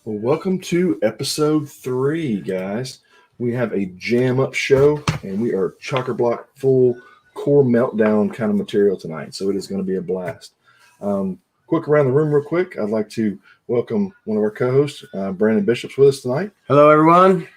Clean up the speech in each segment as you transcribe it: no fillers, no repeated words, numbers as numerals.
Well, welcome to episode 3, guys. We have a jam-up show, and we are chock-a-block full core meltdown kind of material tonight, so it is going to be a blast. Quick around the room real quick. I'd like to welcome one of our co-hosts, Brandon Bishop's with us tonight. Hello, everyone.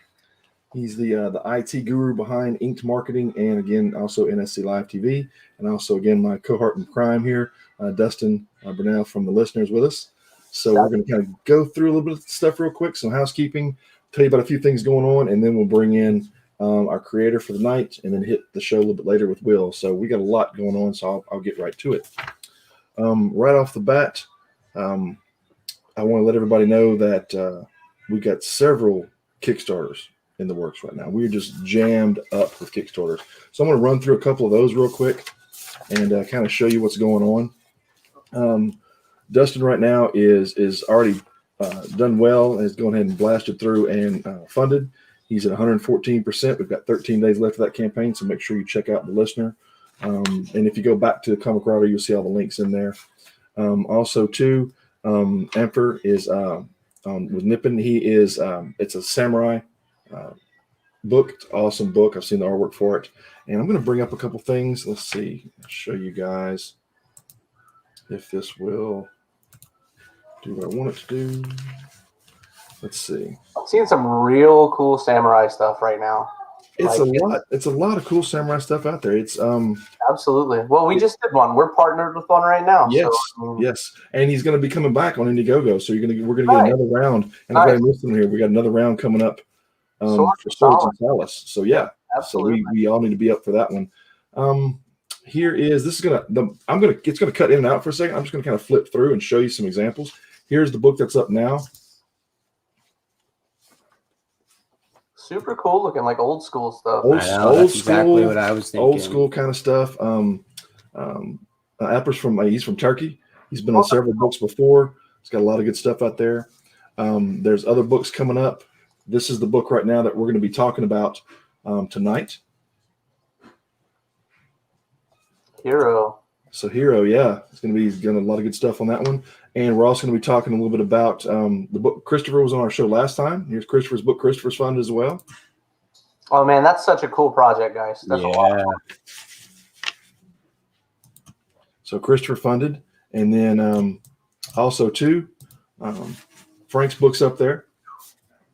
He's the IT guru behind Inked Marketing and, again, also NSC Live TV. And also, again, my cohort in crime here, Dustin Burnell from The Listeners with us. So we're going to kind of go through a little bit of stuff real quick, some housekeeping, tell you about a few things going on, and then we'll bring in our creator for the night and then hit the show a little bit later with Will. So we got a lot going on, so I'll get right to it. Right off the bat, I want to let everybody know that we got several Kickstarters in the works right now. We're just jammed up with Kickstarters. So I'm going to run through a couple of those real quick and kind of show you what's going on. Dustin right now is already done well and has gone ahead and blasted through and funded. He's at 114%. We've got 13 days left of that campaign, so make sure you check out The Listener. And if you go back to the Comicradery, you'll see all the links in there. Also, too, Emperor is with Nippon. He is it's a samurai book. It's an awesome book. I've seen the artwork for it. And I'm going to bring up a couple things. Let's see. I'll show you guys if this will do what I want it to do. Let's see. I'm seeing some real cool samurai stuff right now. It's a lot of cool samurai stuff out there. It's absolutely. Well, we just did one. We're partnered with one right now. Yes, so, yes. And he's going to be coming back on Indiegogo. So we're going to get another round. And I've got listening here. We got another round coming up for Swords and Solace. So yeah, absolutely. So we all need to be up for that one. It's gonna cut in and out for a second. I'm just gonna kind of flip through and show you some examples. Here's the book that's up now. Super cool looking, like old school stuff. Old school, exactly what I was thinking. Old school kind of stuff. Apper's he's from Turkey. He's been on several books before. He's got a lot of good stuff out there. There's other books coming up. This is the book right now that we're going to be talking about tonight. Hero. So Hero, yeah, it's going to be a lot of good stuff on that one. And we're also going to be talking a little bit about the book. Christopher was on our show last time. Here's Christopher's book. Christopher's funded as well. Oh, man, that's such a cool project, guys. That's a lot of fun. So Christopher funded. And then also, too, Frank's book's up there.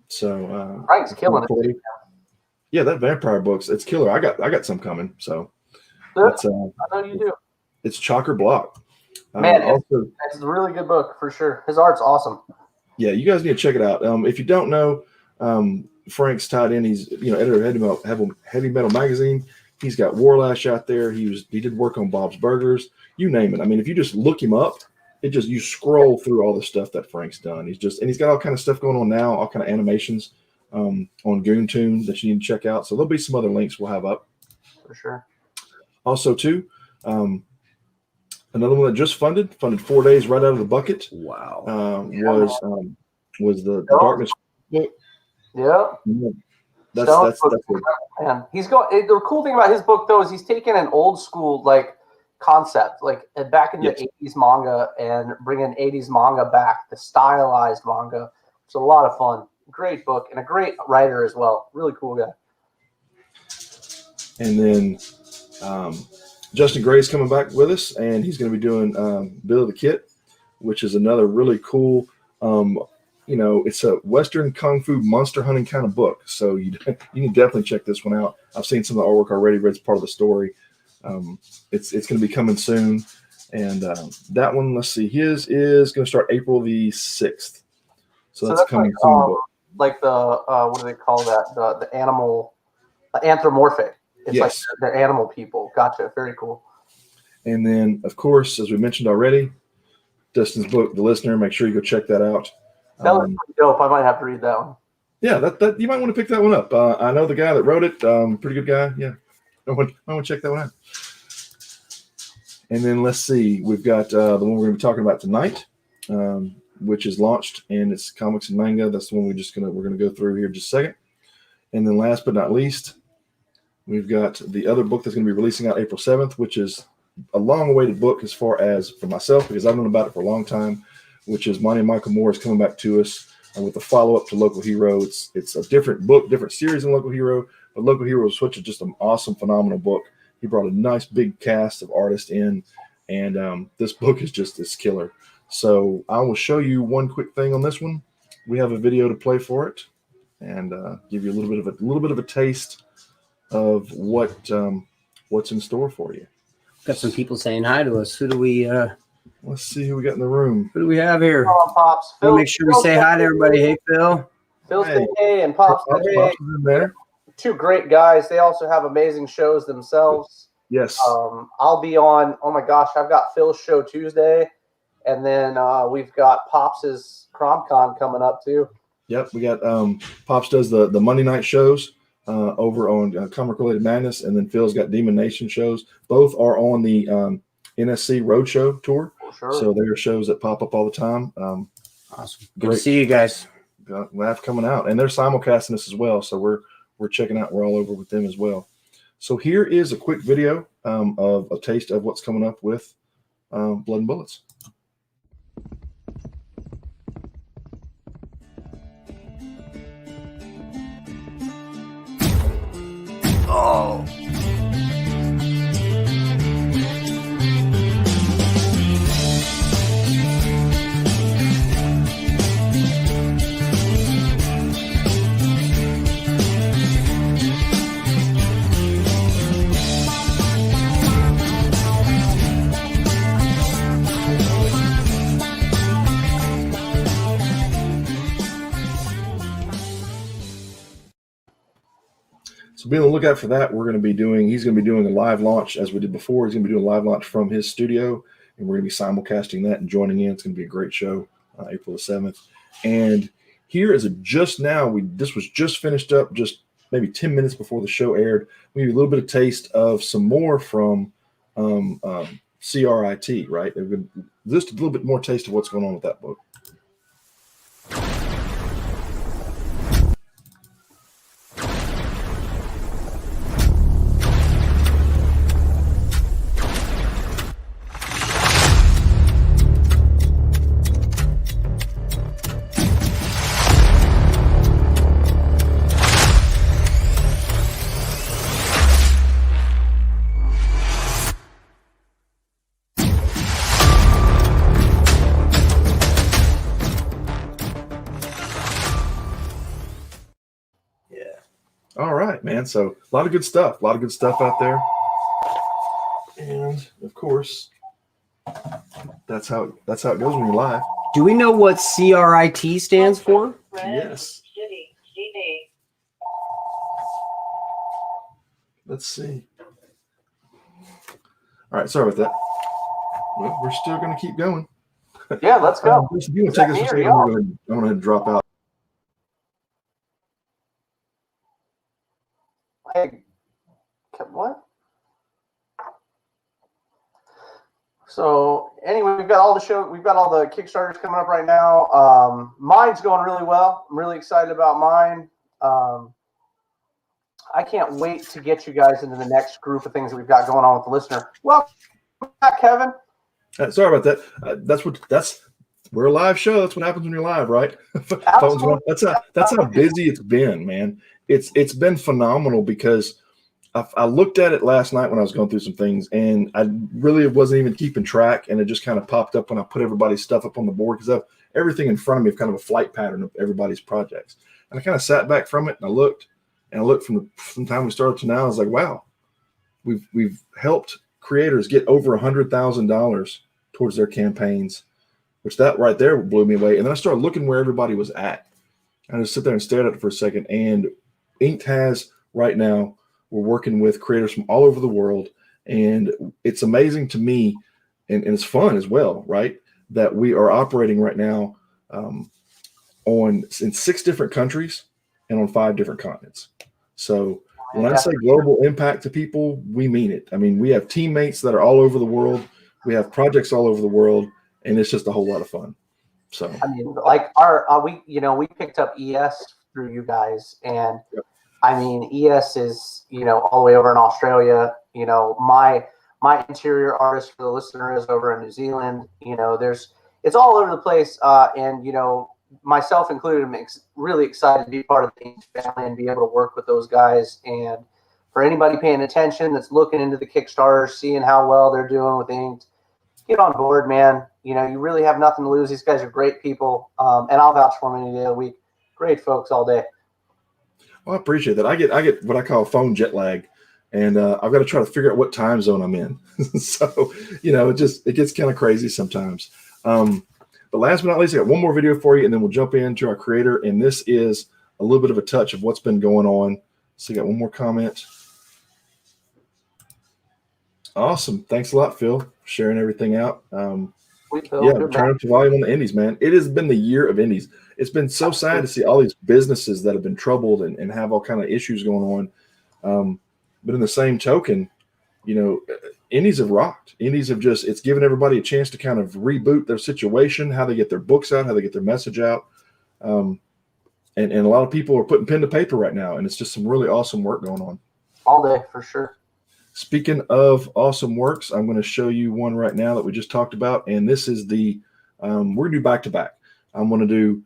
So Frank's killing it. Yeah, that vampire book's, it's killer. I got some coming. So I know you do. It's chock-a-block. Man, it's a really good book for sure. His art's awesome. Yeah, you guys need to check it out. If you don't know, Frank's tied in. He's editor of Heavy Metal Magazine. He's got Warlash out there. He did work on Bob's Burgers. You name it. I mean, if you just look him up, you scroll through all the stuff that Frank's done. He's got all kind of stuff going on now, all kind of animations on Goontoon that you need to check out. So there'll be some other links we'll have up for sure. Also, too, another one that just funded 4 days right out of the bucket. Wow. Was the Darkness book. Yeah. That's good. Man, the cool thing about his book though is he's taken an old school concept, back in the 80s manga and bringing 80s manga back, the stylized manga. It's a lot of fun. Great book and a great writer as well. Really cool guy. And then Justin Gray's coming back with us, and he's going to be doing Bill of the Kit, which is another really cool, it's a Western Kung Fu monster hunting kind of book. So you can definitely check this one out. I've seen some of the artwork already, read part of the story. It's going to be coming soon. And that one, let's see, his is going to start April the 6th. So that's coming soon. What do they call that? The animal, anthropomorphic. It's like they're animal people. Gotcha. Very cool. And then, of course, as we mentioned already, Dustin's book, The Listener. Make sure you go check that out. That was pretty dope. I might have to read that one. Yeah, that you might want to pick that one up. I know the guy that wrote it. Pretty good guy. Yeah, I want to check that one out. And then let's see. We've got the one we're going to be talking about tonight, which is launched, and it's Comics and Manga. That's the one we're going to go through here in just a second. And then last but not least, we've got the other book that's going to be releasing out April 7th, which is a long-awaited book as far as for myself, because I've known about it for a long time, which is Monty and Michael Moore is coming back to us and with the follow-up to Local Hero. It's a different book, different series than Local Hero, but Local Hero was such just an awesome, phenomenal book. He brought a nice big cast of artists in, and this book is just this killer. So I will show you one quick thing on this one. We have a video to play for it, and give you a little bit of a taste of what's in store for you. Got some people saying hi to us. Who do we? Let's see who we got in the room. Who do we have here? Hello, Pops. We'll make sure we say hi to everybody. Hey, Phil. Phil said hey, and Pops said hey. Pops is in there. Two great guys. They also have amazing shows themselves. Yes. I'll be on. Oh my gosh, I've got Phil's show Tuesday, and then we've got Pops's CromCon coming up too. Yep, we got Pops does the Monday night shows over on Comic Related Madness, and then Phil's got Demon Nation shows. Both are on the NSC Roadshow tour. Sure. So there are shows that pop up all the time. Awesome. Good to see you guys. Laugh coming out, and they're simulcasting this as well. So we're checking out. We're all over with them as well. So here is a quick video of a taste of what's coming up with Blood and Bullets. Oh. So be on the lookout for that. He's going to be doing a live launch as we did before. He's going to be doing a live launch from his studio, and we're going to be simulcasting that and joining in. It's going to be a great show, April the 7th. And here is this was just finished up, just maybe 10 minutes before the show aired. We need a little bit of taste of some more from CRIT, right? Just a little bit more taste of what's going on with that book. All right, man. So a lot of good stuff out there. And of course, that's how it goes when you're live. Do we know what CRIT stands for? Yes. Let's see. All right, sorry about that. Well, we're still going to keep going. Yeah, let's go. If you want to take this, I'm going to drop out. Hey, what? So anyway, we've got all the Kickstarters coming up right now. Mine's going really well. I'm really excited about mine. I can't wait to get you guys into the next group of things that we've got going on with the listener. Welcome back, Kevin. Sorry about that. We're a live show. That's what happens when you're live, right? That's how busy it's been, man. It's been phenomenal because I looked at it last night when I was going through some things, and I really wasn't even keeping track, and it just kind of popped up when I put everybody's stuff up on the board because everything in front of me is kind of a flight pattern of everybody's projects. And I kind of sat back from it and I looked from the time we started to now. I was like, wow, we've helped creators get over $100,000 towards their campaigns, which that right there blew me away. And then I started looking where everybody was at. I just sit there and stared at it for a second. And Inked has right now, we're working with creators from all over the world. And it's amazing to me, and it's fun as well, right? That we are operating right now in 6 different countries and on 5 different continents. So when I say global impact to people, we mean it. I mean, we have teammates that are all over the world. We have projects all over the world, and it's just a whole lot of fun. So I mean, like we picked up ES through you guys, and yep. I mean, ES is all the way over in Australia. My interior artist for the listener is over in New Zealand. It's all over the place, and myself included, am really excited to be part of the Inked family and be able to work with those guys. And for anybody paying attention that's looking into the Kickstarter, seeing how well they're doing with Inked, get on board, man. You know, you really have nothing to lose. These guys are great people, and I'll vouch for them any day of the week. Great folks all day. Well, I appreciate that. I get what I call phone jet lag, and I've got to try to figure out what time zone I'm in. So, you know, it gets kind of crazy sometimes. But last but not least, I got one more video for you, and then we'll jump into our creator. And this is a little bit of a touch of what's been going on. So you got one more comment. Awesome. Thanks a lot, Phil, for sharing everything out. Turn up the volume on the indies, man. It has been the year of indies. It's been so sad to see all these businesses that have been troubled and have all kind of issues going on. But in the same token, you know, indies have rocked. Indies have it's given everybody a chance to kind of reboot their situation, how they get their books out, how they get their message out. And a lot of people are putting pen to paper right now, and it's just some really awesome work going on. All day, for sure. Speaking of awesome works, I'm going to show you one right now that we just talked about, and this is we're going to do back-to-back. I'm going to do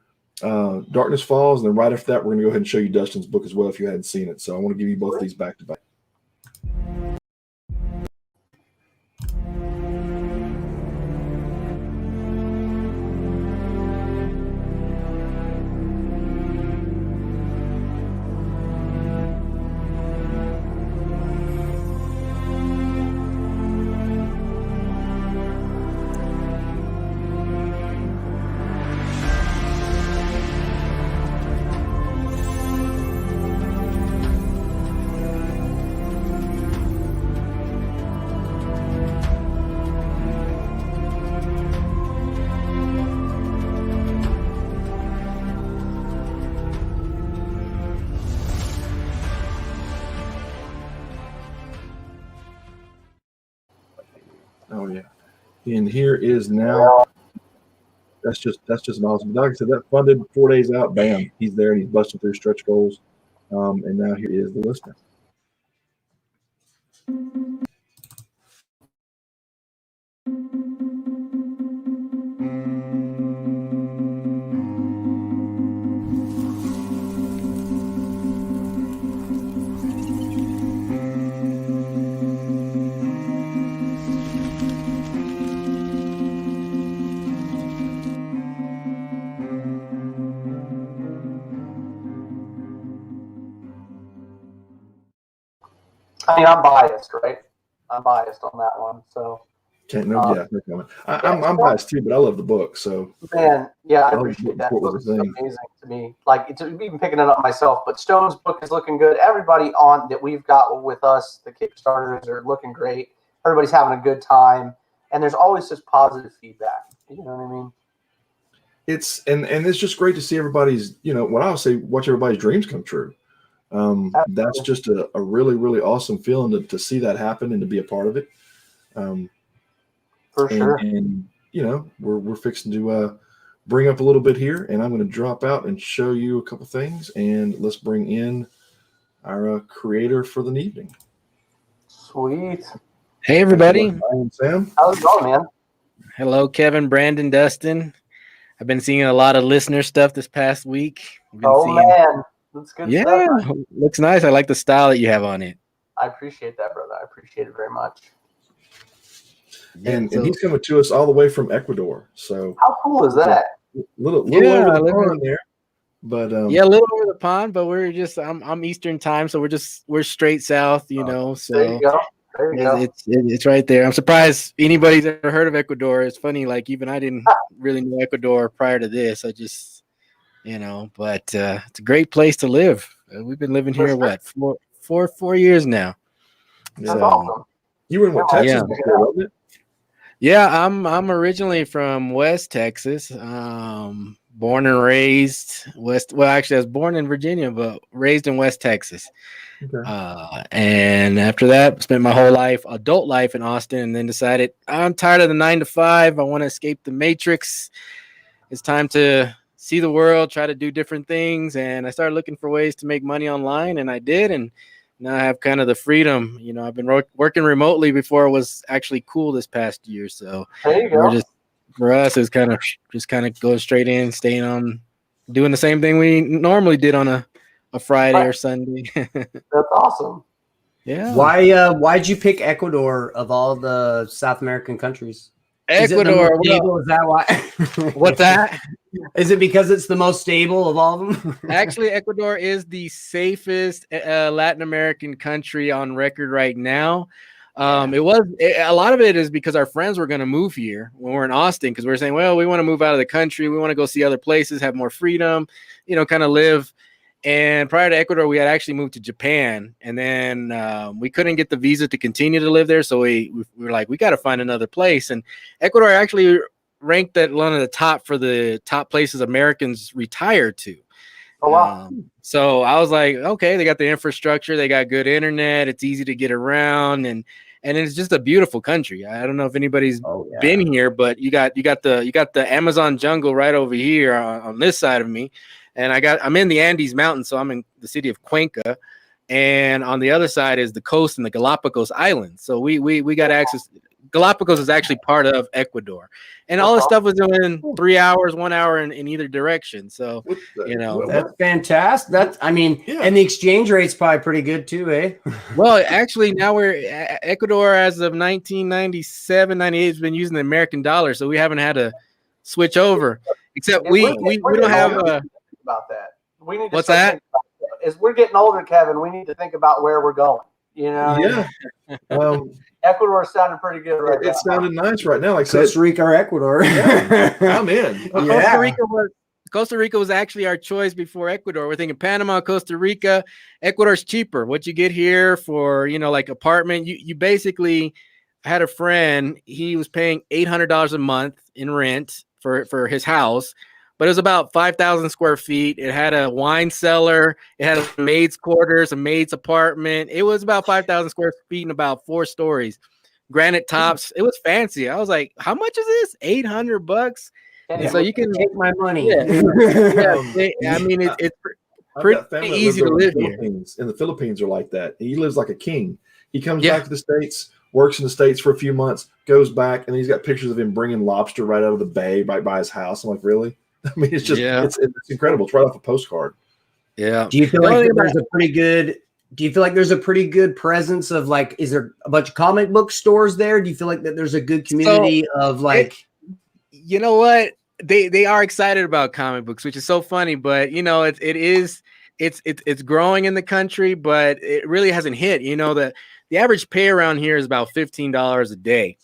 Darkness Falls, and then right after that, we're going to go ahead and show you Dustin's book as well if you hadn't seen it. So I want to give you both of these back-to-back. Oh yeah, and here is now. That's just an awesome. Like I said, that funded 4 days out. Bam, he's there and he's busting through stretch goals. And now here is the listener. I mean, I'm biased, right? I'm biased on that one. So no comment. I'm biased too, but I love the book. So man, yeah, I appreciate that. Book is amazing to me. Like, it's even picking it up myself. But Stone's book is looking good. Everybody on that we've got with us, the Kickstarters, are looking great. Everybody's having a good time, and there's always just positive feedback. You know what I mean? It's and it's just great to see everybody's. You know, what I would say, watch everybody's dreams come true. That's just a really, really awesome feeling to see that happen and to be a part of it. For sure. And you know, we're fixing to bring up a little bit here, and I'm going to drop out and show you a couple things, and let's bring in our creator for the evening. Sweet. Hey everybody. I'm Sam. How's it going, man? Hello, Kevin, Brandon, Dustin. I've been seeing a lot of listener stuff this past week. Man. That's good stuff. Looks nice. I like the style that you have on it. I appreciate that, brother. I appreciate it very much. And he's coming to us all the way from Ecuador. So how cool is that? Little over the pond there, but a little over the pond. But we're just I'm Eastern time, so we're straight south, you know. So there you go. There you go. It's right there. I'm surprised anybody's ever heard of Ecuador. It's funny, like even I didn't really know Ecuador prior to this. I just but it's a great place to live. We've been living here, what, 4 years now. That's awesome. You were in what, Texas before, wasn't it? Yeah, I'm originally from West Texas. Born and raised West. Well, actually, I was born in Virginia, but raised in West Texas. Okay. And after that, spent my whole life, adult life, in Austin, and then decided I'm tired of the 9 to 5. I want to escape the matrix. It's time to see the world, try to do different things. And I started looking for ways to make money online, and I did. And now I have kind of the freedom. You know, I've been working remotely before it was actually cool this past year. So there you go. For us, it's kind of going straight in, staying on doing the same thing we normally did on a Friday or Sunday. That's awesome. Yeah. Why'd you pick Ecuador of all the South American countries? Ecuador. Is that why? What's that? Is it because it's the most stable of all of them? Actually, Ecuador is the safest Latin American country on record right now. A lot of it is because our friends were going to move here when we're in Austin, because we were saying, well, we want to move out of the country. We want to go see other places, have more freedom, kind of live. And prior to Ecuador, we had actually moved to Japan, and then we couldn't get the visa to continue to live there. So we were like, we got to find another place. And Ecuador actually ranked at one of the top places Americans retire to. Oh, wow. So I was like, okay, they got the infrastructure, they got good internet, it's easy to get around, and it's just a beautiful country. I don't know if anybody's been here, but you got the Amazon jungle right over here on this side of me. And I'm in the Andes Mountains, so I'm in the city of Cuenca, and on the other side is the coast and the Galapagos Islands. So we got access. Galapagos is actually part of Ecuador, and all the stuff was in 3 hours, 1 hour in either direction. So that's fantastic. And the exchange rate's probably pretty good too, eh? Well, actually, now Ecuador as of 1997, 98 has been using the American dollar, so we haven't had to switch over. Except we don't have about that. We need to what's that? As we're getting older, Kevin, we need to think about where we're going. Yeah. Ecuador sounded pretty good right now. It sounded nice right now. Like Costa Rica or Ecuador. Yeah, I'm in. Costa Rica was actually our choice before Ecuador. We're thinking Panama, Costa Rica. Ecuador's cheaper. What you get here for, like apartment, you basically had a friend, he was paying $800 a month in rent for his house. But it was about 5,000 square feet. It had a wine cellar. It had a maid's quarters, a maid's apartment. It was about 5,000 square feet and about 4 stories. Granite tops. It was fancy. I was like, how much is this? $800? And so you can take my money. Yeah. It's pretty easy to live here. And the Philippines are like that. He lives like a king. He comes back to the States, works in the States for a few months, goes back, and he's got pictures of him bringing lobster right out of the bay right by his house. I'm like, really? I mean, it's just it's incredible. It's right off a postcard. Yeah. Do you feel like there's a pretty good presence of is there a bunch of comic book stores there? Do you feel like that there's a good community of you know what? They are excited about comic books, which is so funny, but it's growing in the country, but it really hasn't hit. The average pay around here is about $15 a day.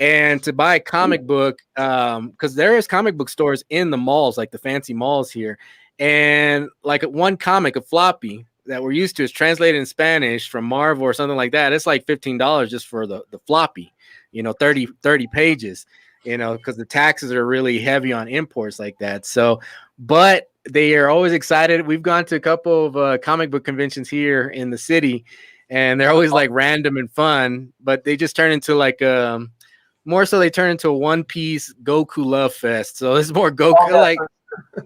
And to buy a comic book, because there is comic book stores in the malls, like the fancy malls here. And like one comic, a floppy that we're used to is translated in Spanish from Marvel or something like that. It's like $15 just for the floppy, 30 pages, because the taxes are really heavy on imports like that. So, but they are always excited. We've gone to a couple of comic book conventions here in the city, and they're always like random and fun, but they just turn into more so they turn into a one-piece Goku love fest. So it's more Goku. I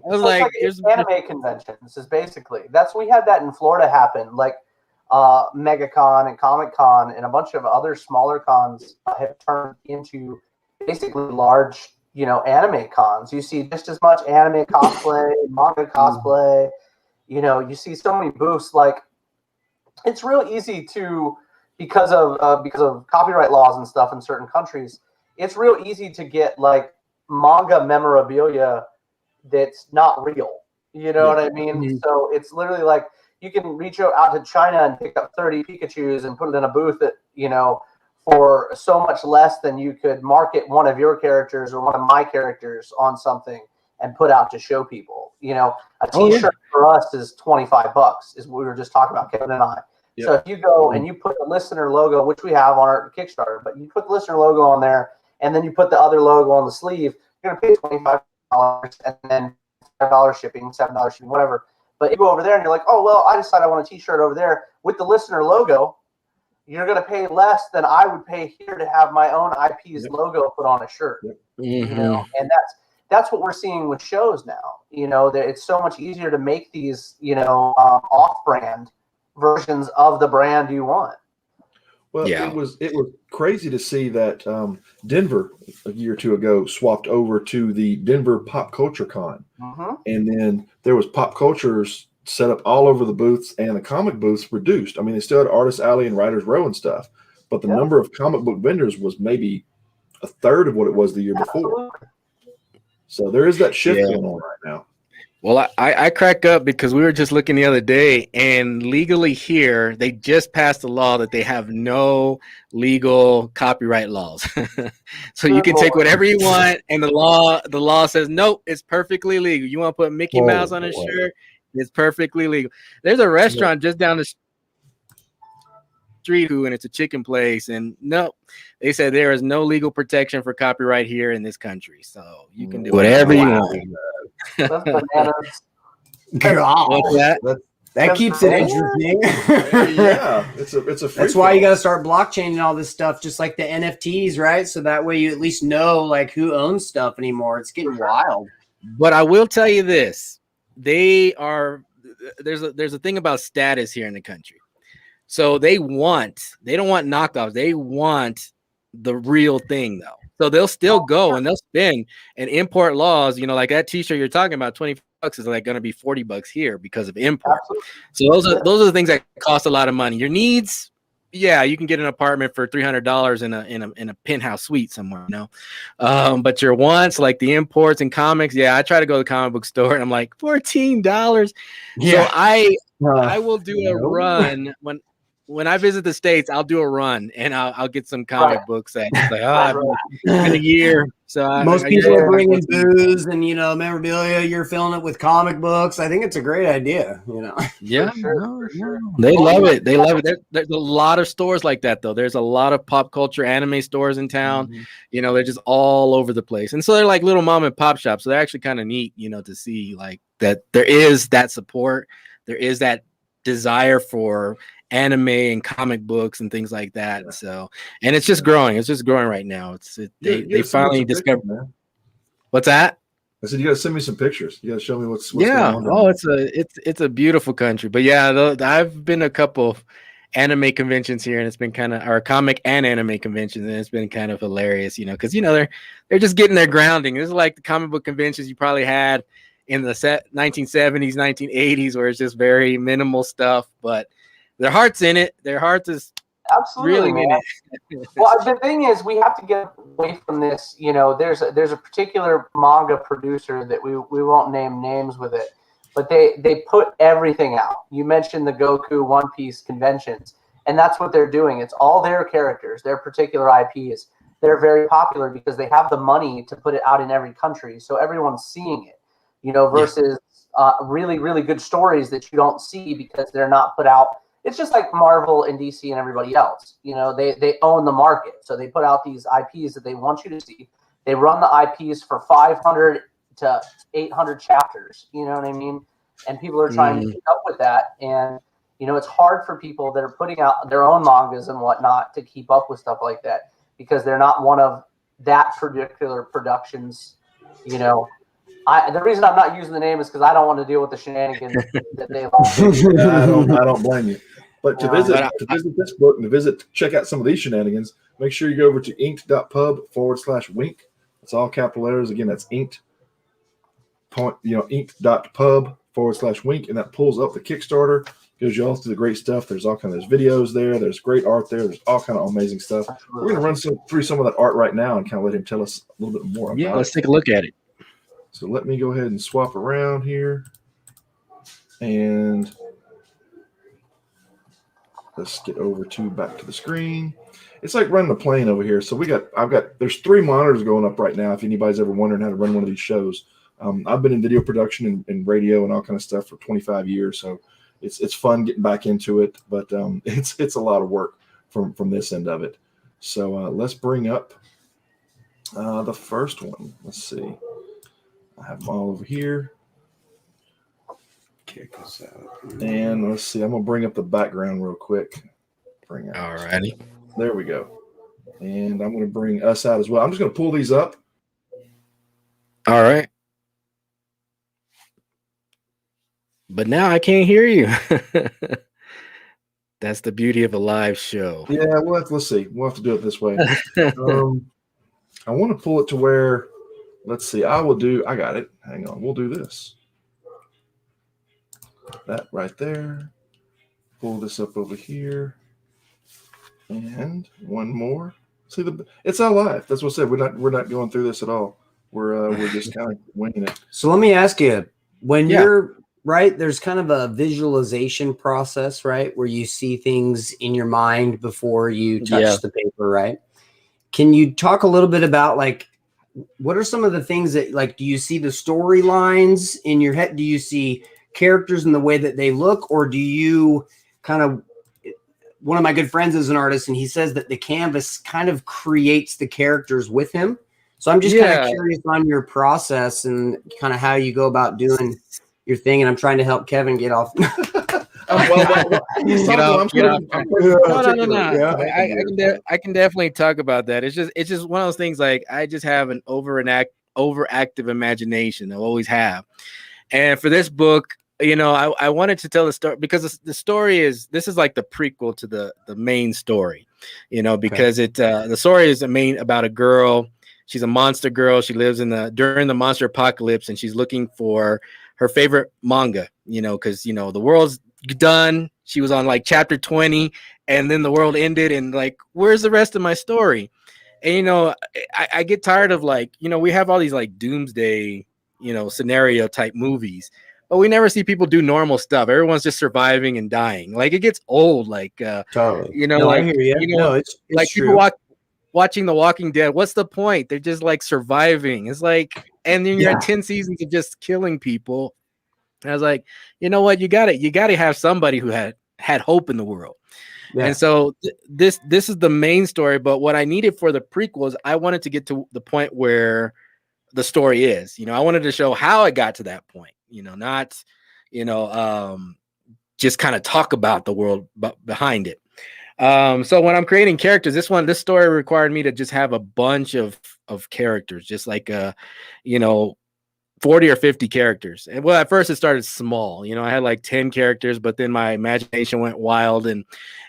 was like anime conventions is basically we had that in Florida happen. MegaCon and Comic Con and a bunch of other smaller cons have turned into basically large, anime cons. You see just as much anime cosplay, manga cosplay. You see so many booths. It's real easy to. Because of copyright laws and stuff in certain countries, it's real easy to get manga memorabilia that's not real. You know what I mean? Mm-hmm. So it's literally you can reach out to China and pick up 30 Pikachus and put it in a booth that, for so much less than you could market one of your characters or one of my characters on something and put out to show people. A t-shirt for us is $25, is what we were just talking about, Kevin and I. Yep. So if you go and you put the listener logo, which we have on our Kickstarter, but you put the listener logo on there, and then you put the other logo on the sleeve, you're going to pay $25 and then $5 shipping, $7 shipping, whatever. But you go over there and you're like, oh, well, I decided I want a t-shirt over there with the listener logo. You're going to pay less than I would pay here to have my own IP's logo put on a shirt. Yep. Mm-hmm. And that's what we're seeing with shows now. That it's so much easier to make these, off-brand versions of the brand you want. Well, it was crazy to see that Denver a year or two ago swapped over to the Denver Pop Culture Con. Mm-hmm. And then there was pop cultures set up all over the booths, and the comic booths reduced. I mean, they still had Artist Alley and Writers Row and stuff, but the number of comic book vendors was maybe a third of what it was the year before. So there is that shift going on right now. Well, I crack up because we were just looking the other day, and legally here, they just passed a law that they have no legal copyright laws. So you can take whatever you want, and the law says, nope, it's perfectly legal. You want to put Mickey Mouse on a shirt? It's perfectly legal. There's a restaurant just down the street, and it's a chicken place, and no, they said there is no legal protection for copyright here in this country. So you can do whatever you want. That's bananas. What's that? That keeps it interesting. Yeah, it's a that's why you got to start blockchaining all this stuff, just like the NFTs, right? So that way you at least know like who owns stuff anymore. It's getting wild. But I will tell you this: there's a thing about status here in the country. So they don't want knockoffs. They want the real thing, though. So they'll still go and they'll spend and import laws, like that t-shirt you're talking about, $20 is like going to be $40 here because of import. Absolutely. So those are the things that cost a lot of money. Your needs, you can get an apartment for $300 in a penthouse suite somewhere, but your wants, like the imports and comics, I try to go to the comic book store and I'm like $14. So I will do a run when I visit the States. I'll do a run and I'll get some comic books that in a year. So most people are bringing booze and memorabilia. You're filling it with comic books. I think it's a great idea. Yeah, for sure. They love it. They love it. There's a lot of stores like that though. There's a lot of pop culture anime stores in town. Mm-hmm. They're just all over the place, and so they're like little mom and pop shops. So they're actually kind of neat, to see like that there is that support. There is that desire for anime and comic books and things like that. So, and it's just growing. It's just growing right now. They finally discovered. Man. What's that? I said you got to send me some pictures. You got to show me what's going on. Oh, it's a beautiful country. But I've been a couple of anime conventions here, and it's been or comic and anime conventions, and it's been kind of hilarious. Because they're just getting their grounding. This is like the comic book conventions you probably had in the 1970s, 1980s, where it's just very minimal stuff, but their heart's in it. Their heart is absolutely really in it. Well, the thing is, we have to get away from this. There's a particular manga producer that we won't name names with it, but they put everything out. You mentioned the Goku One Piece conventions, and that's what they're doing. It's all their characters, their particular IPs. They're very popular because they have the money to put it out in every country, so everyone's seeing it. Versus really, really good stories that you don't see because they're not put out. It's just like Marvel and DC and everybody else. They own the market. So they put out these IPs that they want you to see. They run the IPs for 500 to 800 chapters. You know what I mean? And people are trying to keep up with that. And, it's hard for people that are putting out their own mangas and whatnot to keep up with stuff like that because they're not one of that particular productions, the reason I'm not using the name is because I don't want to deal with the shenanigans that they like. I don't blame you. But to visit this book and check out some of these shenanigans, make sure you go over to inked.pub/wink. It's all capital letters. Again, that's inked.pub/wink, and that pulls up the Kickstarter. Gives you all through the great stuff. There's all kinds of videos there. There's great art there. There's all kind of amazing stuff. Absolutely. We're going to run through some of that art right now and kind of let him tell us a little bit more about it. Let's take a look at it. So let me go ahead and swap around here, and let's get over back to the screen. It's like running a plane over here. So there's 3 monitors going up right now. If anybody's ever wondering how to run one of these shows, I've been in video production and radio and all kind of stuff for 25 years. So it's fun getting back into it, but it's a lot of work from this end of it. So let's bring up the first one. Let's see. I have them all over here. Kick us out. And let's see. I'm going to bring up the background real quick. All righty. There we go. And I'm going to bring us out as well. I'm just going to pull these up. All right. But now I can't hear you. That's the beauty of a live show. Yeah, let's see. We'll have to do it this way. I want to pull it to where, let's see. I got it. Hang on. We'll do this. that right there. Pull this up over here. And one more. See, it's our life. That's what I said. We're not going through this at all. We're just kind of winging it. So let me ask you, when you're right, there's kind of a visualization process, right, where you see things in your mind before you touch the paper, right? Can you talk a little bit about like what are some of the things that like do you see the storylines in your head? Do you see characters in the way that they look, or do you kind of one of my good friends is an artist and he says that the canvas kind of creates the characters with him. So I'm just kind of curious on your process and kind of how you go about doing your thing. And I'm trying to help Kevin get off. No. I can definitely talk about that. It's just one of those things. Like I just have an overactive imagination. I always have. And for this book, I wanted to tell the story because the story this is like the prequel to the main story, because the story is about a girl. She's a monster girl. She lives during the monster apocalypse, and she's looking for her favorite manga, because, the world's done. She was on like chapter 20 and then the world ended and like, where's the rest of my story? And, I get tired of like, we have all these like doomsday, scenario type movies, but we never see people do normal stuff. Everyone's just surviving and dying. Like it gets old. Like, totally. I hear you. It's like true. people watching The Walking Dead. What's the point? They're just like surviving. It's like, and then you're in 10 seasons of just killing people. And I was like, you know what? You got to have somebody who had hope in the world. Yeah. And so this is the main story. But what I needed for the prequel is I wanted to get to the point where the story is, I wanted to show how it got to that point, not, just kind of talk about the world behind it. So when I'm creating characters, this story required me to just have a bunch of characters, just like 40 or 50 characters. And well, at first it started small, I had like 10 characters, but then my imagination went wild. And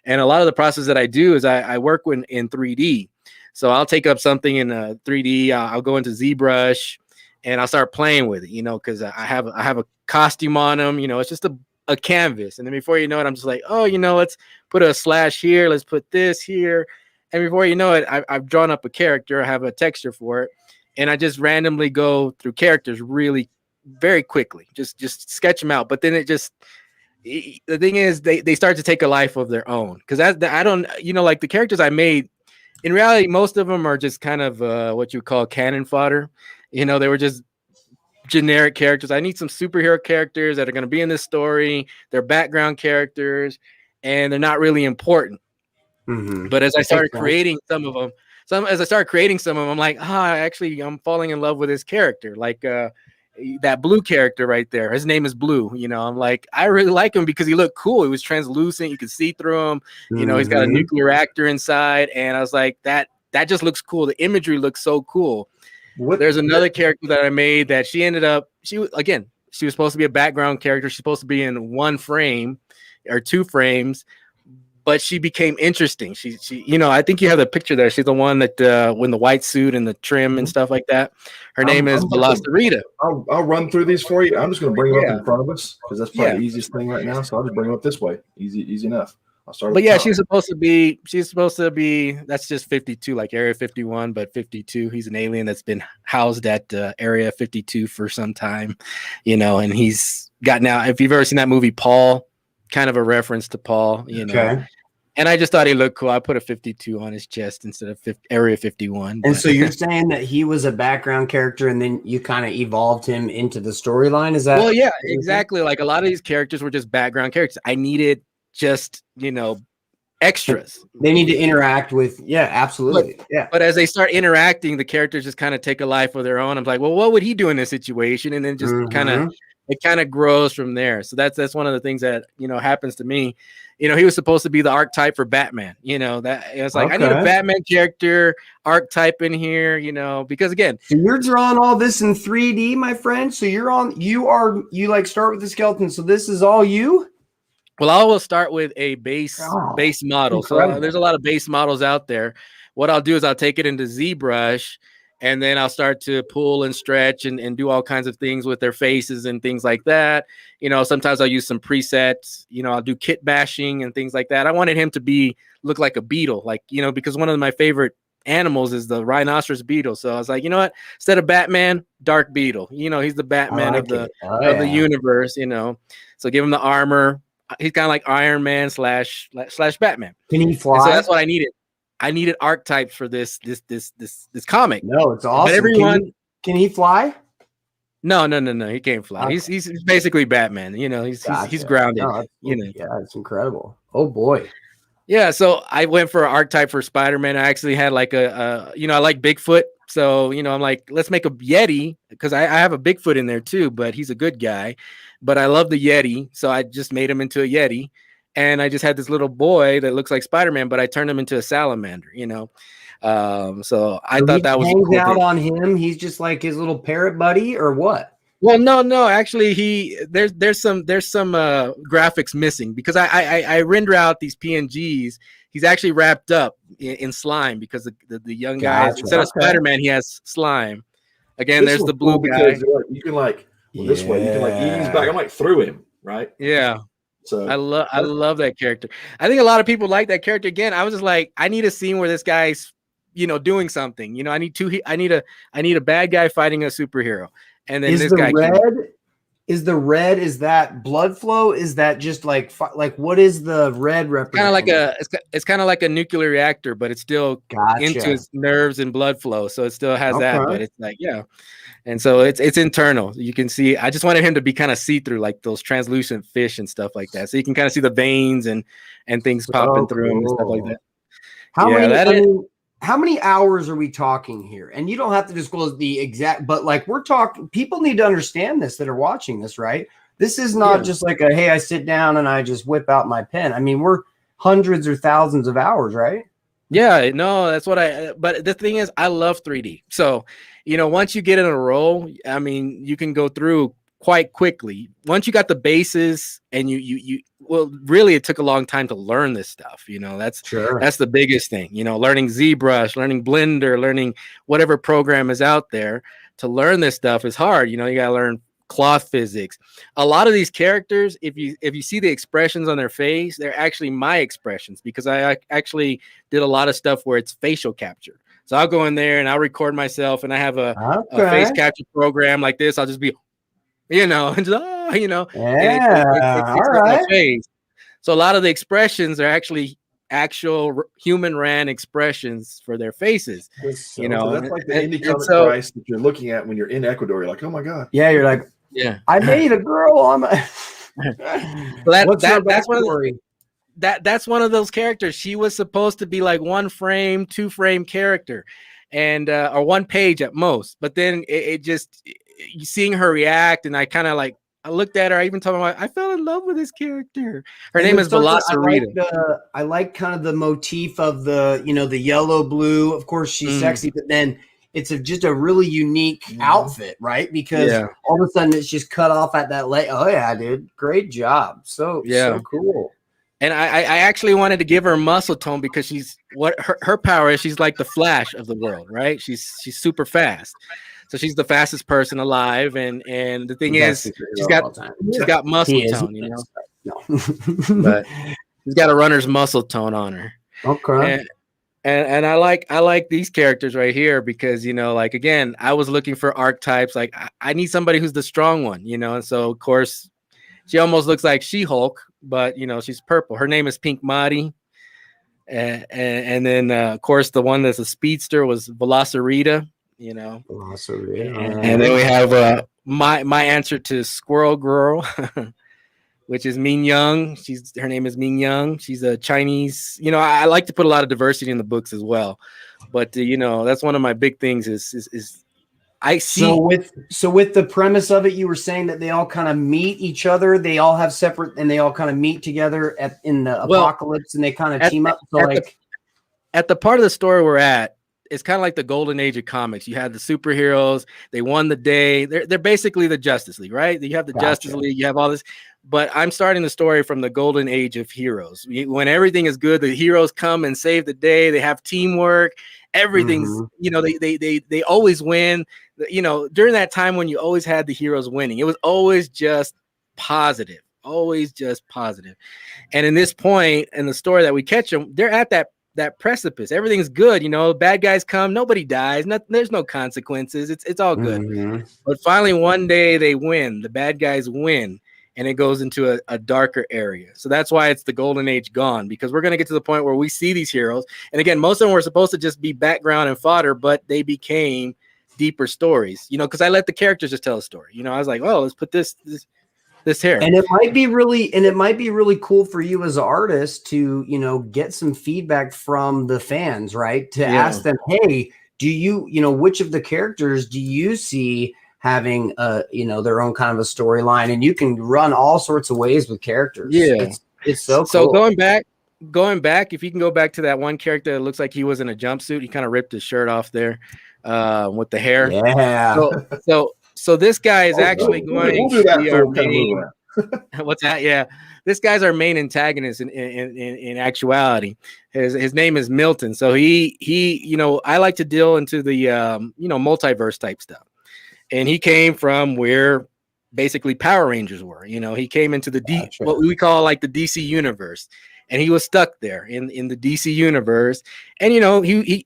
a lot of the process that I do is I work in 3D. So I'll take up something in 3D. I'll go into ZBrush and I'll start playing with it, because I have a costume on them, it's just a canvas. And then before you know it, I'm just like, oh, let's put a slash here. Let's put this here. And before you know it, I've drawn up a character. I have a texture for it. And I just randomly go through characters really very quickly, just sketch them out. But then the thing is they start to take a life of their own. Because I don't, like the characters I made, in reality, most of them are just kind of what you call cannon fodder. They were just generic characters. I need some superhero characters that are going to be in this story. They're background characters, and they're not really important. Mm-hmm. But as I started creating some of them, I'm like, I'm falling in love with this character. Like that Blue character right there. His name is Blue. I'm like, I really like him because he looked cool. He was translucent. You could see through him. Mm-hmm. He's got a nuclear reactor inside. And I was like, that just looks cool. The imagery looks so cool. There's another character that I made that she was supposed to be a background character. She's supposed to be in one frame or two frames, but she became interesting. She I think you have the picture there. She's the one that when the white suit and the trim and stuff like that. Her name is Rita. I'll run through these for you. I'm just going to bring them up in front of us because that's probably the easiest thing right now. So I'll just bring them up this way. Easy enough. I'll start. But she's supposed to be. That's just 52, like Area 51, but 52. He's an alien that's been housed at Area 52 for some time, and he's gotten out. If you've ever seen that movie, Paul, kind of a reference to Paul, Okay. And I just thought he looked cool. I put a 52 on his chest instead of Area 51. And so you're saying that he was a background character and then you kind of evolved him into the storyline? Is that? Well, yeah, exactly. Like a lot of these characters were just background characters. I needed just, extras. They need to interact with, absolutely. But as they start interacting, the characters just kind of take a life of their own. I'm like, well, what would he do in this situation? And then just it kind of grows from there. So that's one of the things that, happens to me. He was supposed to be the archetype for Batman, that it was like, I need a Batman character archetype in here, because again, so you're drawing all this in 3D, my friend. So you like start with the skeleton. So this is all you? Well, I will start with a base model. Incredible. So there's a lot of base models out there. What I'll do is I'll take it into ZBrush and then I'll start to pull and stretch and do all kinds of things with their faces and things like that. You know, sometimes I'll use some presets, you know, I'll do kit bashing and things like that. I wanted him to look like a beetle, like, you know, because one of my favorite animals is the rhinoceros beetle. So I was like, you know what, instead of Batman, Dark Beetle, you know, he's the Batman of the universe, you know, so give him the armor. He's kind of like Iron Man slash Batman. Can he fly? And so that's what I needed. I needed archetypes for this comic. No, it's awesome. But everyone, can he fly? No, he can't fly. Okay. He's basically Batman. You know, he's grounded. No, you know, yeah, it's incredible. Oh boy. Yeah, so I went for an archetype for Spider-Man. I actually had like you know, I like Bigfoot. So, you know, I'm like, let's make a Yeti, because I have a Bigfoot in there too, but he's a good guy. But I love the Yeti, so I just made him into a Yeti. And I just had this little boy that looks like Spider-Man, but I turned him into a salamander, you know. So I thought that was hangs cool out thing. on him. He's just like his little parrot buddy, or what? Well, no. Actually, there's some graphics missing, because I render out these PNGs. He's actually wrapped up in slime, because the young guy, instead of Spider-Man, he has slime. Again, there's the blue guy. You can this way. You can ease back. I'm through him, right? Yeah. So I love that character. I think a lot of people like that character. Again, I was just like, I need a scene where this guy's, you know, doing something. You know, I need a bad guy fighting a superhero. And then this guy is that blood flow? Is that just like what is the red represent? It's kind of like a nuclear reactor, but it's still into his nerves and blood flow. So it still has that, but it's like, yeah. And so it's internal. You can see, I just wanted him to be kind of see-through, like those translucent fish and stuff like that. So you can kind of see the veins and things popping through him and stuff like that. How many hours are we talking here? And you don't have to disclose the exact, but like we're talking, people need to understand this that are watching this, right? This is not just like hey, I sit down and I just whip out my pen. I mean, we're hundreds or thousands of hours, right? Yeah, no, that's what but the thing is, I love 3D. So, you know, once you get in a roll, I mean, you can go through quite quickly. Once you got the bases and well, really, it took a long time to learn this stuff. You know, that's the biggest thing, you know, learning ZBrush, learning Blender, learning whatever program is out there. To learn this stuff is hard. You know, you got to learn cloth physics. A lot of these characters, if you see the expressions on their face, they're actually my expressions, because I actually did a lot of stuff where it's facial capture. So I'll go in there and I'll record myself, and I have a face capture program like this. I'll just be, you know, and just, you know, all right. Face. So a lot of the expressions are actually actual human ran expressions for their faces. You know, so that's like the indie comic price that you're looking at when you're in Ecuador. You're like, oh my god. Yeah, you're like, yeah, I made a girl on my. That's one of those characters. She was supposed to be like 1 frame, 2 frame character, and or 1 page at most. But then it just seeing her react, and I kind of like, I looked at her. I even told her, I fell in love with this character. Her name is Rita. I like kind of the motif of the, you know, the yellow blue. Of course, she's sexy, but then it's just a really unique outfit, right? Because all of a sudden it's just cut off at that leg. Oh yeah, dude, great job. So cool. And I actually wanted to give her muscle tone, because she's what her power is. She's like the Flash of the world, right? She's super fast. So she's the fastest person alive, and the thing is, she's got muscle tone, you know. No. But she's got a runner's muscle tone on her. Okay. And I like these characters right here, because, you know, like, again, I was looking for archetypes. Like, I need somebody who's the strong one, you know. And so of course, she almost looks like She-Hulk, but, you know, she's purple. Her name is Pink Mari. And then of course the one that's a speedster was Rita. You know, and then we have my answer to Squirrel Girl, which is Min Young. Her name is Min Young. She's a Chinese. You know, I like to put a lot of diversity in the books as well, but you know, that's one of my big things. Is I see. So with the premise of it, you were saying that they all kind of meet each other. They all have separate, and they all kind of meet together in the apocalypse, and they kind of team up. So at the part of the story we're at, it's kind of like the golden age of comics. You had the superheroes, they won the day. They're basically the Justice League, right? You have the Justice League, you have all this, but I'm starting the story from the golden age of heroes. When everything is good, the heroes come and save the day. They have teamwork. Everything's, you know, they always win. You know, during that time when you always had the heroes winning, it was always just positive, always just positive. And in this point in the story that we catch them, they're at that precipice. Everything's good, you know, bad guys come, nobody dies, there's no consequences, it's all good. But finally one day they win, the bad guys win, and it goes into a darker area. So that's why it's the golden age gone, because we're going to get to the point where we see these heroes, and again, most of them were supposed to just be background and fodder, but they became deeper stories, you know, because I let the characters just tell a story. You know, I was like, oh, let's put this here. And it might be really cool for you as an artist to, you know, get some feedback from the fans, right? To ask them, hey, do you know, which of the characters do you see having you know, their own kind of a storyline? And you can run all sorts of ways with characters. It's so cool. Going back, if you can go back to that one character that looks like he was in a jumpsuit, he kind of ripped his shirt off there with the hair. Yeah. So this guy is actually going to be our main. What's that? Yeah, this guy's our main antagonist in actuality. His name is Milton. So he you know, I like to deal into the you know, multiverse type stuff, and he came from where basically Power Rangers were. You know, he came into the what we call like the DC universe, and he was stuck there in the DC universe. And you know, he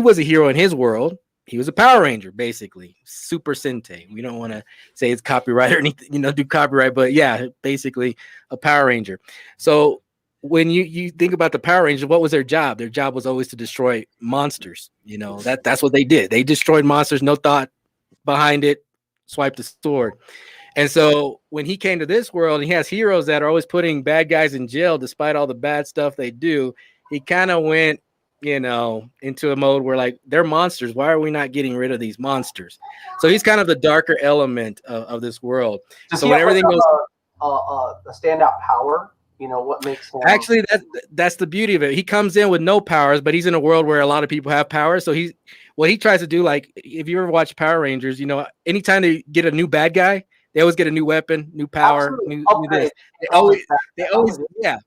was a hero in his world. He was a Power Ranger, basically, Super Sentai. We don't want to say it's copyright or anything, you know, do copyright, but yeah, basically a Power Ranger. So when you think about the Power Rangers, what was their job? Their job was always to destroy monsters. You know, that's what they did. They destroyed monsters, no thought behind it, swiped the sword. And so when he came to this world, he has heroes that are always putting bad guys in jail despite all the bad stuff they do. He kind of went, you know, into a mode where like, they're monsters. Why are we not getting rid of these monsters? So he's kind of the darker element of this world. So when everything goes a standout power, you know, what makes him... Actually, that's the beauty of it. He comes in with no powers, but he's in a world where a lot of people have powers. So what he tries to do, like if you ever watch Power Rangers, you know, anytime they get a new bad guy, they always get a new weapon, new power, new this. They always, yeah.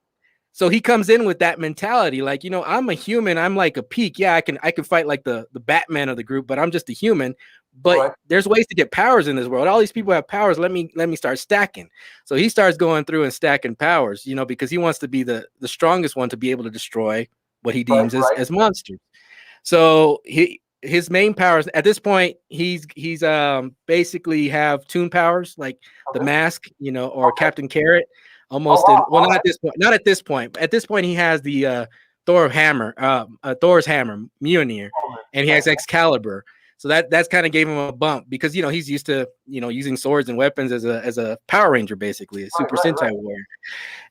So he comes in with that mentality, like, you know, I'm a human. I'm like a peak. Yeah, I can fight like the Batman of the group, but I'm just a human. But there's ways to get powers in this world. All these people have powers. Let me start stacking. So he starts going through and stacking powers, you know, because he wants to be the strongest one to be able to destroy what he deems as monsters. So his main powers at this point, he's basically have toon powers like the Mask, you know, or Captain Carrot. Almost not at this point. Not at this point. At this point, he has the Thor's hammer, Mjolnir, and he has Excalibur. So that's kind of gave him a bump because, you know, he's used to, you know, using swords and weapons as a Power Ranger, basically a Super Sentai warrior.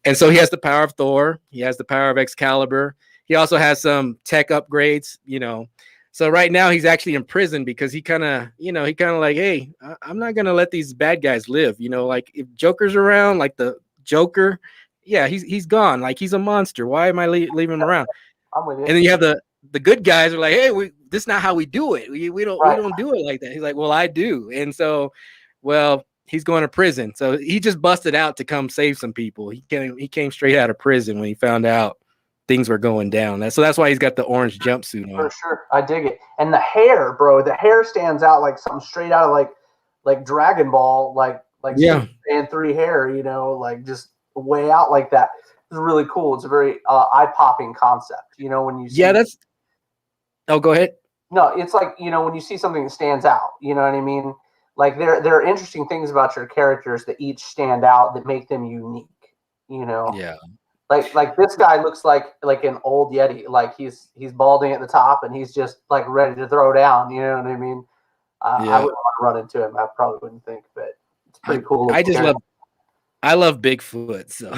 And so he has the power of Thor. He has the power of Excalibur. He also has some tech upgrades, you know. So right now he's actually in prison because he kind of like, hey, I'm not gonna let these bad guys live. You know, like if Joker's around, like the Joker, yeah, he's gone. Like he's a monster. Why am I leaving him around? I'm with you. And then you have the good guys are like, hey, this is not how we do it. We don't do it like that. He's like, well, I do. And so, well, he's going to prison. So he just busted out to come save some people. He came straight out of prison when he found out things were going down. So that's why he's got the orange jumpsuit on. For sure, I dig it. And the hair, bro, the hair stands out like something straight out of like Dragon Ball, like Superman 3 hair, you know, like just way out like that. It's really cool. It's a very eye-popping concept, you know, when you see Oh, go ahead. No, it's like, you know, when you see something that stands out, you know what I mean? Like there are interesting things about your characters that each stand out that make them unique, you know? Yeah. Like this guy looks like an old Yeti. Like he's balding at the top and he's just like ready to throw down, you know what I mean? I wouldn't want to run into him. I probably wouldn't think, but it's pretty cool. I love Bigfoot, so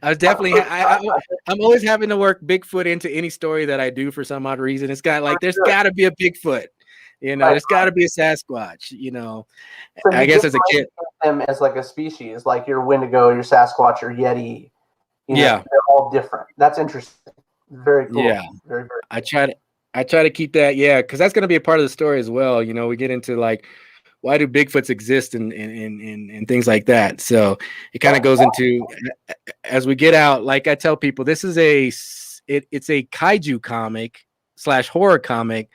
I was definitely I'm always having to work Bigfoot into any story that I do for some odd reason. It's got like there's got to be a Bigfoot, you know. There's got to be a Sasquatch, you know. So I guess as a kid, them as like a species, like your Wendigo, your Sasquatch, your Yeti. You know, they're all different. That's interesting. Very cool. Yeah, very, very cool. I I try to keep that, because that's going to be a part of the story as well. You know, we get into like, why do Bigfoots exist and things like that. So it kind of goes into, as we get out, like I tell people, this is it's a kaiju comic / horror comic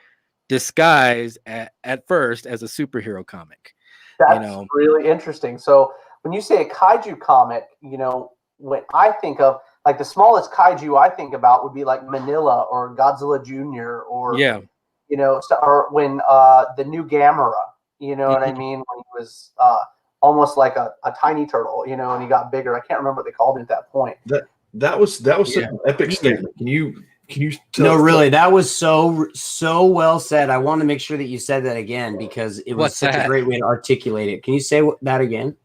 disguised at first as a superhero comic. That's really interesting. So when you say a kaiju comic, you know, when I think of like the smallest kaiju I think about would be like Manila or Godzilla Jr. or, you know, or when the new Gamera, you know what I mean? When he was almost like a tiny turtle, you know, and he got bigger. I can't remember what they called him at that point. That was such an epic statement. Can you No, really, that was so well said. I want to make sure that you said that again because it was such a great way to articulate it. Can you say that again?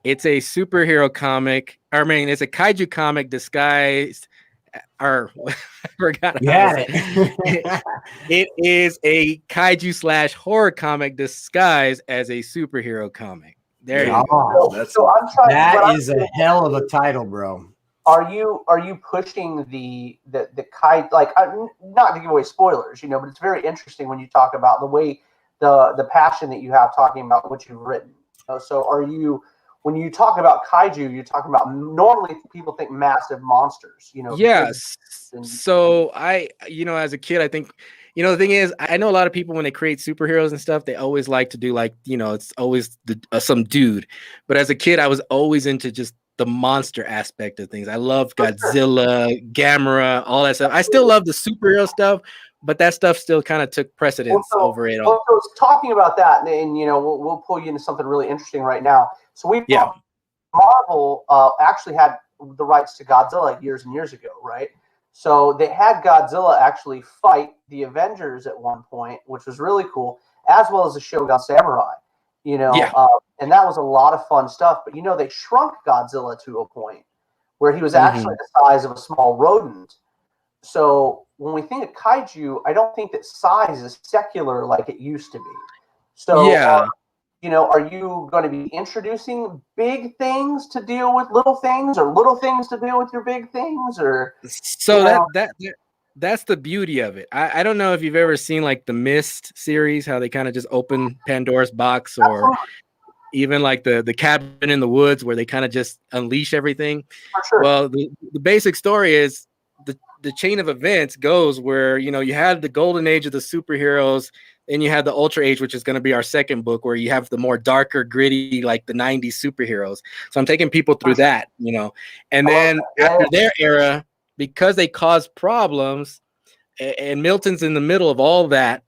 It's a superhero comic. I mean, it's a kaiju comic disguised. Or I forgot. It is a kaiju / horror comic disguised as a superhero comic. There you go. That is a hell of a title, bro. Are you pushing the kaiju, like, not to give away spoilers, you know, but it's very interesting when you talk about the way the passion that you have talking about what you've written. So are you, when you talk about kaiju, you're talking about, normally people think massive monsters, you know? Yes. So you know, as a kid, I think, you know, the thing is, I know a lot of people when they create superheroes and stuff, they always like to do like, you know, it's always some dude. But as a kid, I was always into just the monster aspect of things. I love Godzilla, Gamera, all that stuff. I still love the superhero stuff, but that stuff still kind of took precedence over it all. So talking about that, and you know, we'll pull you into something really interesting right now. So Marvel actually had the rights to Godzilla years and years ago, right? So they had Godzilla actually fight the Avengers at one point, which was really cool, as well as the Shogun Samurai. You know, and that was a lot of fun stuff. But, you know, they shrunk Godzilla to a point where he was actually the size of a small rodent. So when we think of kaiju, I don't think that size is secular like it used to be. So, you know, are you going to be introducing big things to deal with little things, or little things to deal with your big things? Or so that's the beauty of it. I don't know if you've ever seen like the Mist series, how they kind of just open Pandora's box, or even like the Cabin in the Woods, where they kind of just unleash everything. Well, the basic story is the chain of events goes where, you know, you had the golden age of the superheroes, and you had the ultra age, which is going to be our second book, where you have the more darker, gritty, like the 90s superheroes. So I'm taking people through that, you know, and then after their era, because they caused problems, and Milton's in the middle of all that,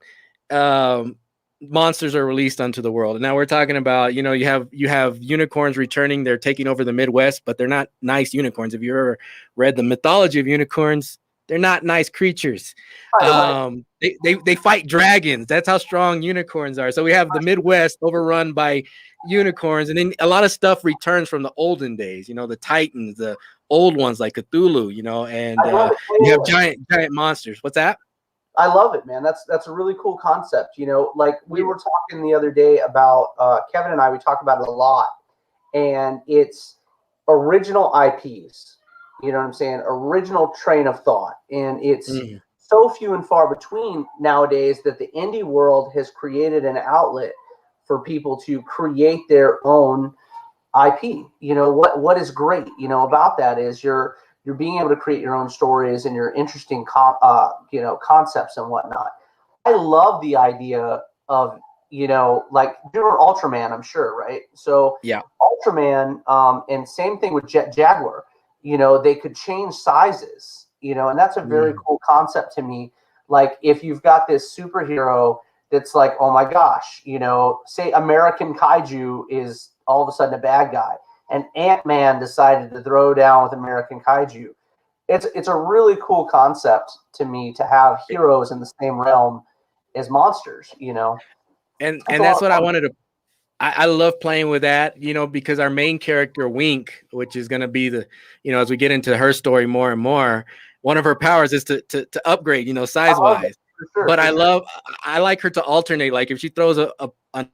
monsters are released onto the world. And now we're talking about, you know, you have unicorns returning. They're taking over the Midwest, but they're not nice unicorns. If you ever read the mythology of unicorns, they're not nice creatures. They fight dragons. That's how strong unicorns are. So we have the Midwest overrun by unicorns, and then a lot of stuff returns from the olden days, you know, the Titans, the old ones like Cthulhu, you know, and you have giant monsters. What's that? I love it, man. That's a really cool concept. You know, like we were talking the other day about Kevin and I, we talk about it a lot, and it's original IPs. You know what I'm saying? Original train of thought. And it's so few and far between nowadays that the indie world has created an outlet for people to create their own IP. You know, what is great, you know, about that is you're being able to create your own stories and your interesting you know, concepts and whatnot. I love the idea of, you know, like doing Ultraman, I'm sure, right? So Ultraman, and same thing with Jet Jaguar. You know, they could change sizes, you know, and that's a very cool concept to me. Like if you've got this superhero that's like, oh my gosh, you know, say American Kaiju is all of a sudden a bad guy, and Ant-Man decided to throw down with American Kaiju. It's a really cool concept to me to have heroes in the same realm as monsters, you know. And that's what I wanted to. I love playing with that, you know, because our main character, Wink, which is going to be the, you know, as we get into her story more and more, one of her powers is to upgrade, you know, size wise. But I like her to alternate. Like if she throws an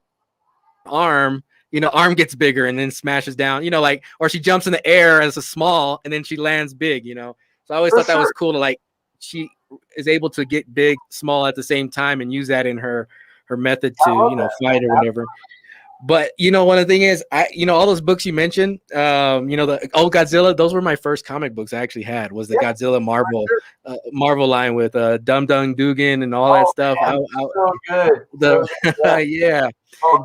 arm, you know, arm gets bigger and then smashes down, you know, like, or she jumps in the air as a small and then she lands big, you know. So I always thought that was cool to like, she is able to get big, small at the same time and use that in her method to fight or whatever. But one of the thing is, all those books you mentioned, the old Godzilla, those were my first comic books I actually had. Was the Godzilla Marvel line with Dum Dum Dugan and all that stuff. Man, so good. Yeah.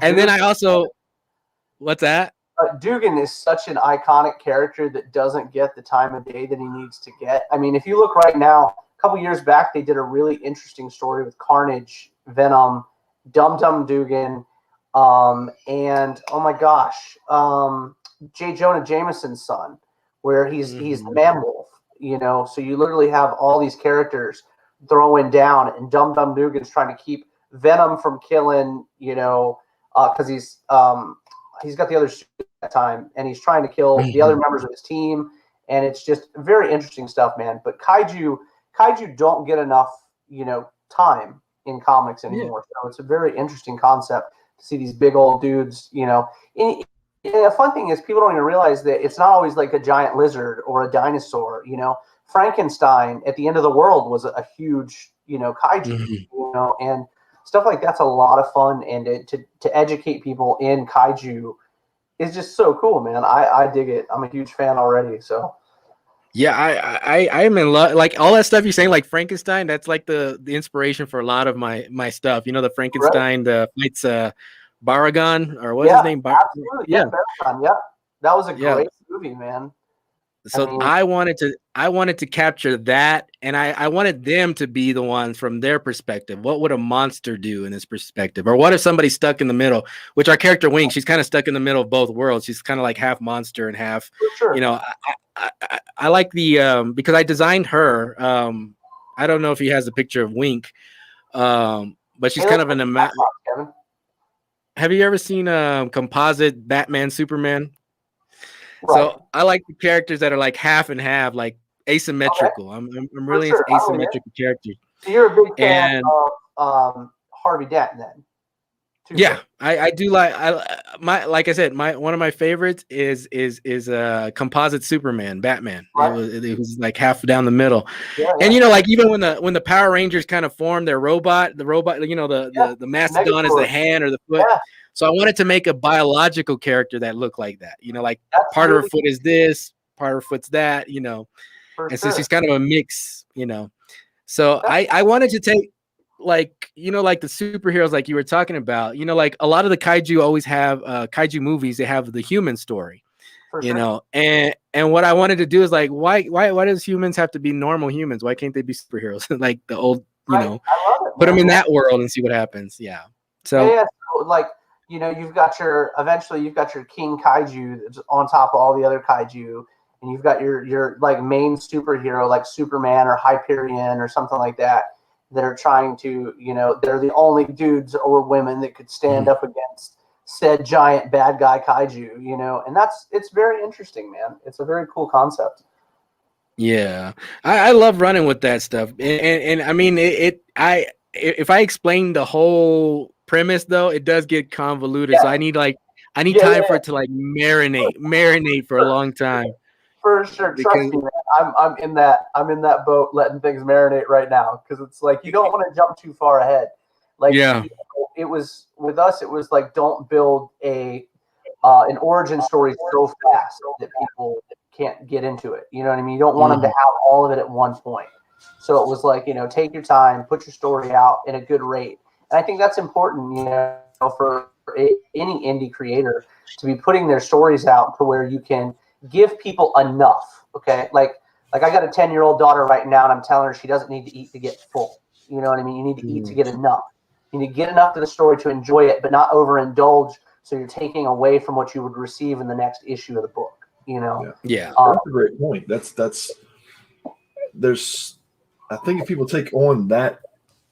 And then I also, what's that? Dugan is such an iconic character that doesn't get the time of day that he needs to get. I mean, if you look right now, a couple years back, they did a really interesting story with Carnage, Venom, Dum Dum Dugan, and oh my gosh, J. Jonah Jameson's son, where he's the Man Wolf. So you literally have all these characters throwing down, and Dum Dum Dugan's trying to keep Venom from killing, because he's got the other suit at that time, and he's trying to kill the other members of his team, and it's just very interesting stuff, man. But kaiju don't get enough, time in comics anymore. So it's a very interesting concept to see these big old dudes, And the fun thing is people don't even realize that it's not always like a giant lizard or a dinosaur. Frankenstein at the end of the world was a huge, kaiju, and stuff like that's a lot of fun. And to educate people in kaiju is just so cool, man. I dig it. I'm a huge fan already. So yeah, I am in love. Like all that stuff you're saying, like Frankenstein, that's like the inspiration for a lot of my stuff. The Frankenstein, the fights Baragon, or what's his name? Absolutely. Yeah, Baragon, yeah. That was a great movie, man. So I wanted to capture that, and I wanted them to be the ones from their perspective. What would a monster do in this perspective? Or what if somebody's stuck in the middle? Which our character Wink, she's kind of stuck in the middle of both worlds. She's kind of like half monster and half, I like the because I designed her. I don't know if he has a picture of Wink, but she's kind of an Have you ever seen composite Batman Superman? Right. So I like the characters that are like half and half, like asymmetrical. Okay. I'm really into asymmetrical characters. So you're a big fan of Harvey Dent then. Yeah, I do like like I said, one of my favorites is composite Superman, Batman. Right. It was like half down the middle. Yeah, and like even when the Power Rangers kind of formed their robot, the mastodon is the hand or the foot. Yeah. So I wanted to make a biological character that looked like that. Like that's part of her foot is this, part of her foot's that, and since she's kind of a mix, So I wanted to take like the superheroes like you were talking about, like a lot of the kaiju always have kaiju movies, they have the human story, and what I wanted to do is like, why does humans have to be normal humans? Why can't they be superheroes? Like the old, put them in that world and see what happens. Yeah. So like, you've got your king kaiju that's on top of all the other kaiju, and you've got your like main superhero like Superman or Hyperion or something like that are trying to, they're the only dudes or women that could stand up against said giant bad guy kaiju, and it's very interesting, man. It's a very cool concept. Yeah, I love running with that stuff, and I mean if I explain the whole premise though, it does get convoluted. So I need time for it to like marinate for a long time. For sure, trust me, man. I'm in that boat, letting things marinate right now, because it's like you don't want to jump too far ahead. Like it was with us. It was like don't build an origin story so fast that people can't get into it. You know what I mean? You don't want them to have all of it at one point. So it was like, take your time, put your story out in a good rate. And I think that's important, for any indie creator to be putting their stories out to where you can give people enough. Okay. Like I got a 10-year-old daughter right now, and I'm telling her she doesn't need to eat to get full. You know what I mean? You need to eat to get enough. You need to get enough to the story to enjoy it, but not overindulge. So you're taking away from what you would receive in the next issue of the book, Yeah. That's a great point. I think if people take on that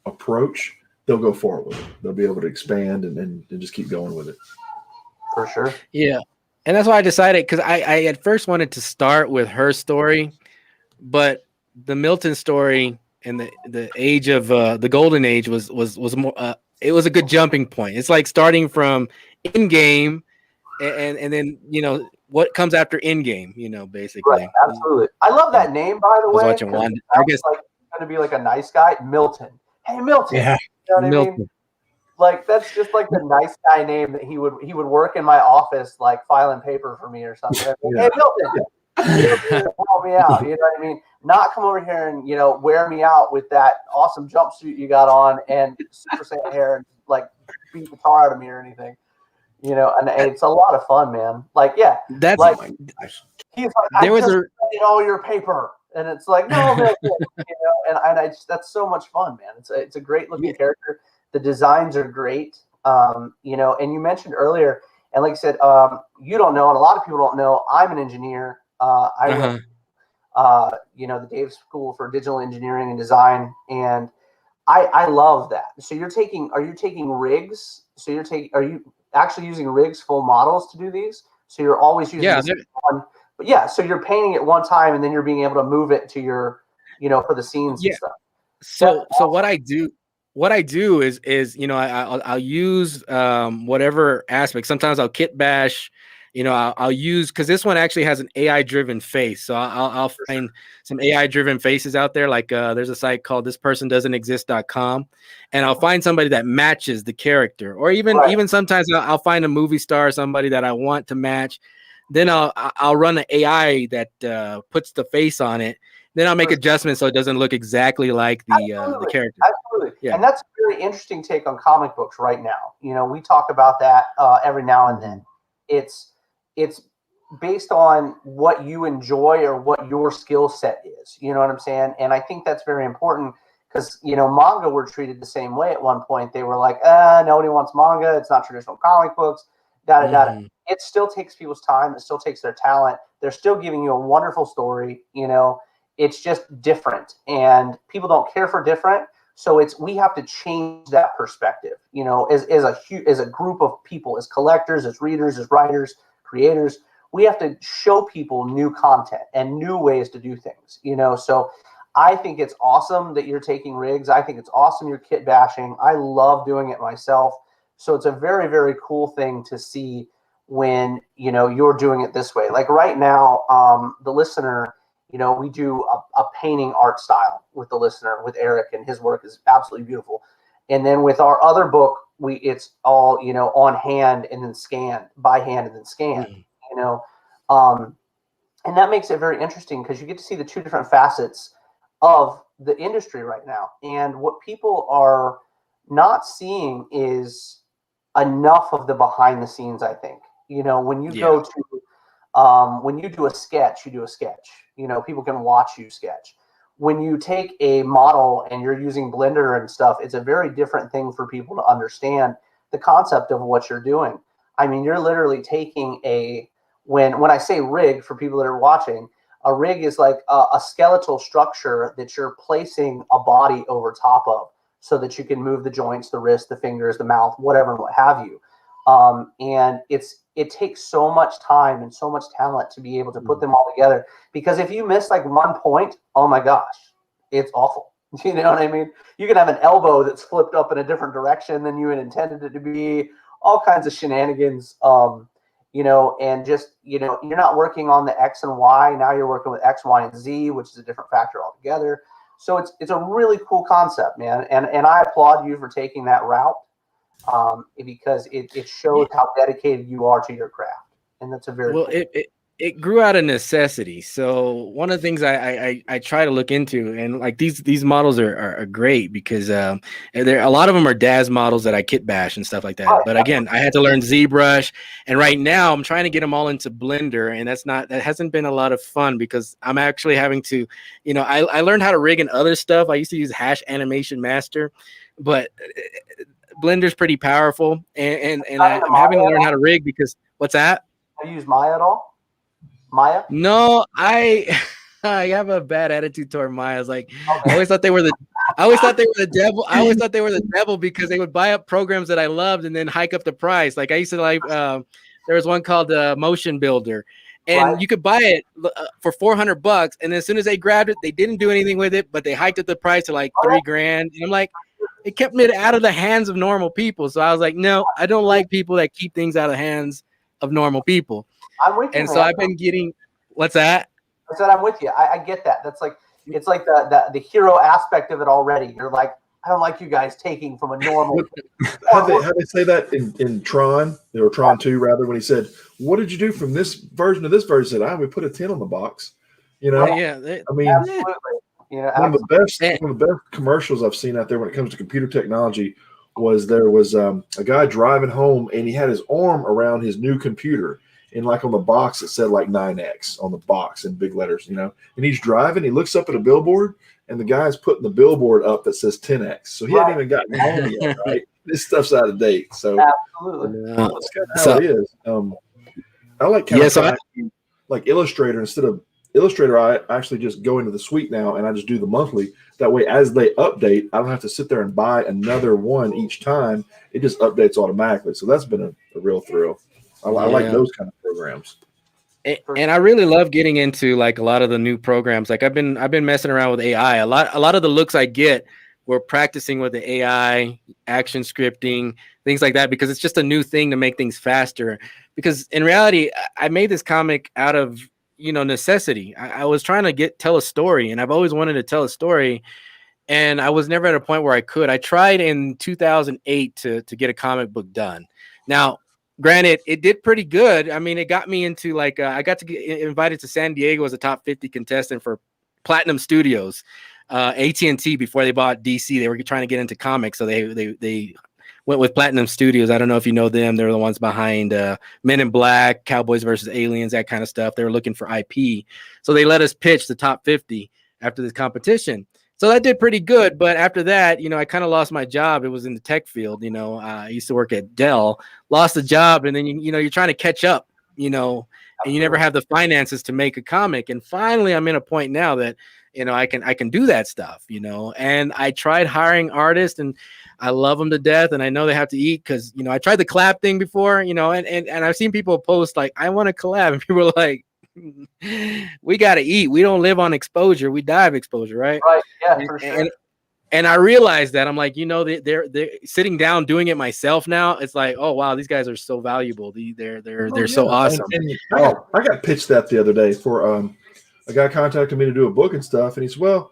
approach, they'll go forward with it. They'll be able to expand and just keep going with it. For sure. Yeah. And that's why I decided, because I at first wanted to start with her story, but the Milton story and the age of the golden age was more it was a good jumping point. It's like starting from in-game and then what comes after in-game, basically. Right, absolutely. I love that name, by the way. I was watching one. I guess going to be like a nice guy, Milton. Hey, Milton. Yeah. You know what I Milton. mean? Like that's just like the nice guy name that he would work in my office, like filing paper for me or something. Like, hey, Milton, help me out. You know what I mean? Not come over here and wear me out with that awesome jumpsuit you got on and Super Saiyan hair and like beat the tar out of me or anything. And it's a lot of fun, man. Like, yeah, That's like he's like, I just studied all your paper, and it's like, no, Milton, and I just, that's so much fun, man. It's a great looking character. The designs are great, and you mentioned earlier, and like I said, you don't know, and a lot of people don't know, I'm an engineer. I went, the Dave School for Digital Engineering and Design, and I love that. So are you taking rigs? So are you actually using rigs, full models to do these? So you're always using one, but yeah, so you're painting it one time, and then you're being able to move it to your, for the scenes and stuff. So what I do is I'll use whatever aspect. Sometimes I'll kit bash, I'll use, because this one actually has an AI driven face. So I'll find some AI driven faces out there. Like there's a site called thispersondoesn'texist.com, and I'll find somebody that matches the character, or even sometimes I'll find a movie star or somebody that I want to match. Then I'll run an AI that puts the face on it. Then I'll make adjustments so it doesn't look exactly like the character. Absolutely. Yeah. And that's a really interesting take on comic books right now. We talk about that every now and then. It's based on what you enjoy or what your skill set is. You know what I'm saying? And I think that's very important because, manga were treated the same way at one point. They were like, nobody wants manga. It's not traditional comic books. It still takes people's time. It still takes their talent. They're still giving you a wonderful story. It's just different, and people don't care for different. So we have to change that perspective, as a group of people, as collectors, as readers, as writers, creators. We have to show people new content and new ways to do things, So I think it's awesome that you're taking rigs. I think it's awesome you're kit bashing. I love doing it myself. So it's a very, very cool thing to see when, you're doing it this way. Like right now, the listener, we do a painting art style with the listener, with Eric, and his work is absolutely beautiful. And then with our other book, it's all, on hand and then scanned, by hand and then scanned, and that makes it very interesting because you get to see the two different facets of the industry right now. And what people are not seeing is enough of the behind the scenes, I think. When you go to, when you do a sketch, you do a sketch. People can watch you sketch. When you take a model and you're using Blender and stuff, it's a very different thing for people to understand the concept of what you're doing. I mean, you're literally taking when I say rig, for people that are watching, a rig is like a skeletal structure that you're placing a body over top of so that you can move the joints, the wrist, the fingers, the mouth, whatever, and what have you. And it takes so much time and so much talent to be able to put them all together, because if you miss like one point, oh my gosh, it's awful. You know what I mean? You can have an elbow that's flipped up in a different direction than you had intended it to be, all kinds of shenanigans, and just, you're not working on the X and Y. Now you're working with X, Y, and Z, which is a different factor altogether. So it's a really cool concept, man. And I applaud you for taking that route. Because it shows how dedicated you are to your craft, and that's a very cool. It grew out of necessity. So one of the things I try to look into, and like these models are great because a lot of them are DAZ models that I kit bash and stuff like that. But again, I had to learn ZBrush, and right now I'm trying to get them all into Blender, and that hasn't been a lot of fun because I'm actually having to, I learned how to rig and other stuff. I used to use Hash Animation Master, but Blender's pretty powerful, and I'm having to learn how to rig because what's that? Have you used Maya at all? Maya? No, I have a bad attitude toward Maya. Like, okay. I always thought they were the devil. I always thought they were the devil because they would buy up programs that I loved and then hike up the price. Like I used to like, there was one called Motion Builder, and you could buy it for $400, and as soon as they grabbed it, they didn't do anything with it, but they hiked up the price to like $3,000. And I'm like, it kept it out of the hands of normal people. So I was like, no, I don't like people that keep things out of the hands of normal people. I'm with you. And so I've been getting, what's that? I said, I'm with you. I get that. That's like, it's like the hero aspect of it already. You're like, I don't like you guys taking from a normal. How they say that in Tron, or Tron 2 rather, when he said, "What did you do from this version to this version?" He said, we put a 10 on the box. You know, I mean, absolutely. Yeah, one of the best commercials I've seen out there when it comes to computer technology was there was a guy driving home and he had his arm around his new computer, and like on the box it said like 9X on the box in big letters, you know. And he's driving, he looks up at a billboard, and the guy's putting the billboard up that says 10X. So he hadn't even gotten home yet, right? This stuff's out of date. So absolutely, that's kind of how it is. I like like Illustrator. Instead of Illustrator, I actually just go into the suite now and I just do the monthly. That way, as they update, I don't have to sit there and buy another one each time. It just updates automatically. So that's been a real thrill. I like those kind of programs. And I really love getting into like a lot of the new programs. Like I've been messing around with AI. A lot of the looks I get, we're practicing with the AI, action scripting, things like that, because it's just a new thing to make things faster. Because in reality, I made this comic out of, necessity. I was trying to tell a story, and I've always wanted to tell a story, and I was never at a point where I could. I tried in 2008 to get a comic book done. Now, granted, it did pretty good. I mean, it got me into like I got to get invited to San Diego as a top 50 contestant for Platinum Studios, AT&T. Before they bought DC, they were trying to get into comics, so they went with Platinum Studios. I don't know if you know them. They're the ones behind Men in Black, Cowboys versus Aliens, that kind of stuff. They were looking for IP, so they let us pitch the top 50 after this competition. So that did pretty good. But after that, I kind of lost my job. It was in the tech field. I used to work at Dell, lost the job. And then, you're trying to catch up, and you never have the finances to make a comic. And finally, I'm in a point now that, I can do that stuff, and I tried hiring artists, and I love them to death. And I know they have to eat because, I tried the collab thing before, and I've seen people post like, I want to collab. And people are like, we got to eat. We don't live on exposure. We die of exposure, right? Right. Yeah, for sure. And I realized that I'm like, they're sitting down doing it myself now. It's like, oh wow, these guys are so valuable. They're so awesome. And I got pitched that the other day for a guy contacted me to do a book and stuff, and he said, well,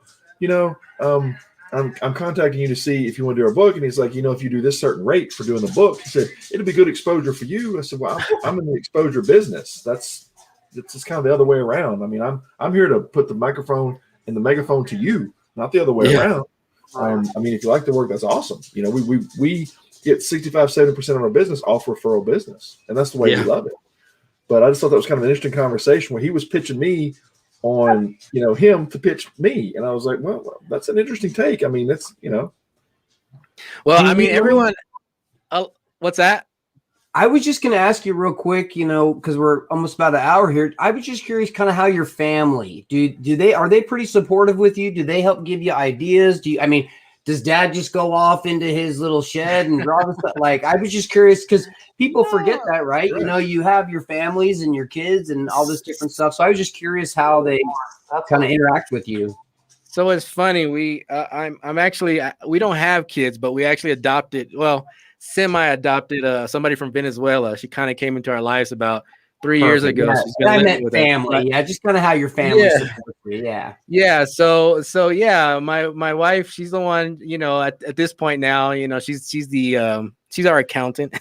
I'm contacting you to see if you want to do our book. And he's like, if you do this certain rate for doing the book, he said it'll be good exposure for you. I said, well, I'm in the exposure business. It's just kind of the other way around. I mean, I'm here to put the microphone and the megaphone to you, not the other way around. I mean, if you like the work, that's awesome. We get 65-70% of our business off referral business, and that's the way we love it. But I just thought that was kind of an interesting conversation where he was pitching me on, him to pitch me, and I was like, well, that's an interesting take. I mean, that's, Well, I mean, everyone. What's that? I was just going to ask you real quick, because we're almost about an hour here. I was just curious kind of how your family, are they pretty supportive with you? Do they help give you ideas? Does dad just go off into his little shed and draw the stuff? Like, I was just curious because people forget that, right? You have your families and your kids and all this different stuff. So I was just curious how they kind of interact with you. So it's funny. We don't have kids, but we actually adopted, semi-adopted somebody from Venezuela. She kind of came into our lives about 3 years ago. Yeah. She's been I living meant with family. us. Yeah, just kind of how your family supports you. Yeah. Yeah. So yeah, my wife, she's the one, at this point now, she's our accountant.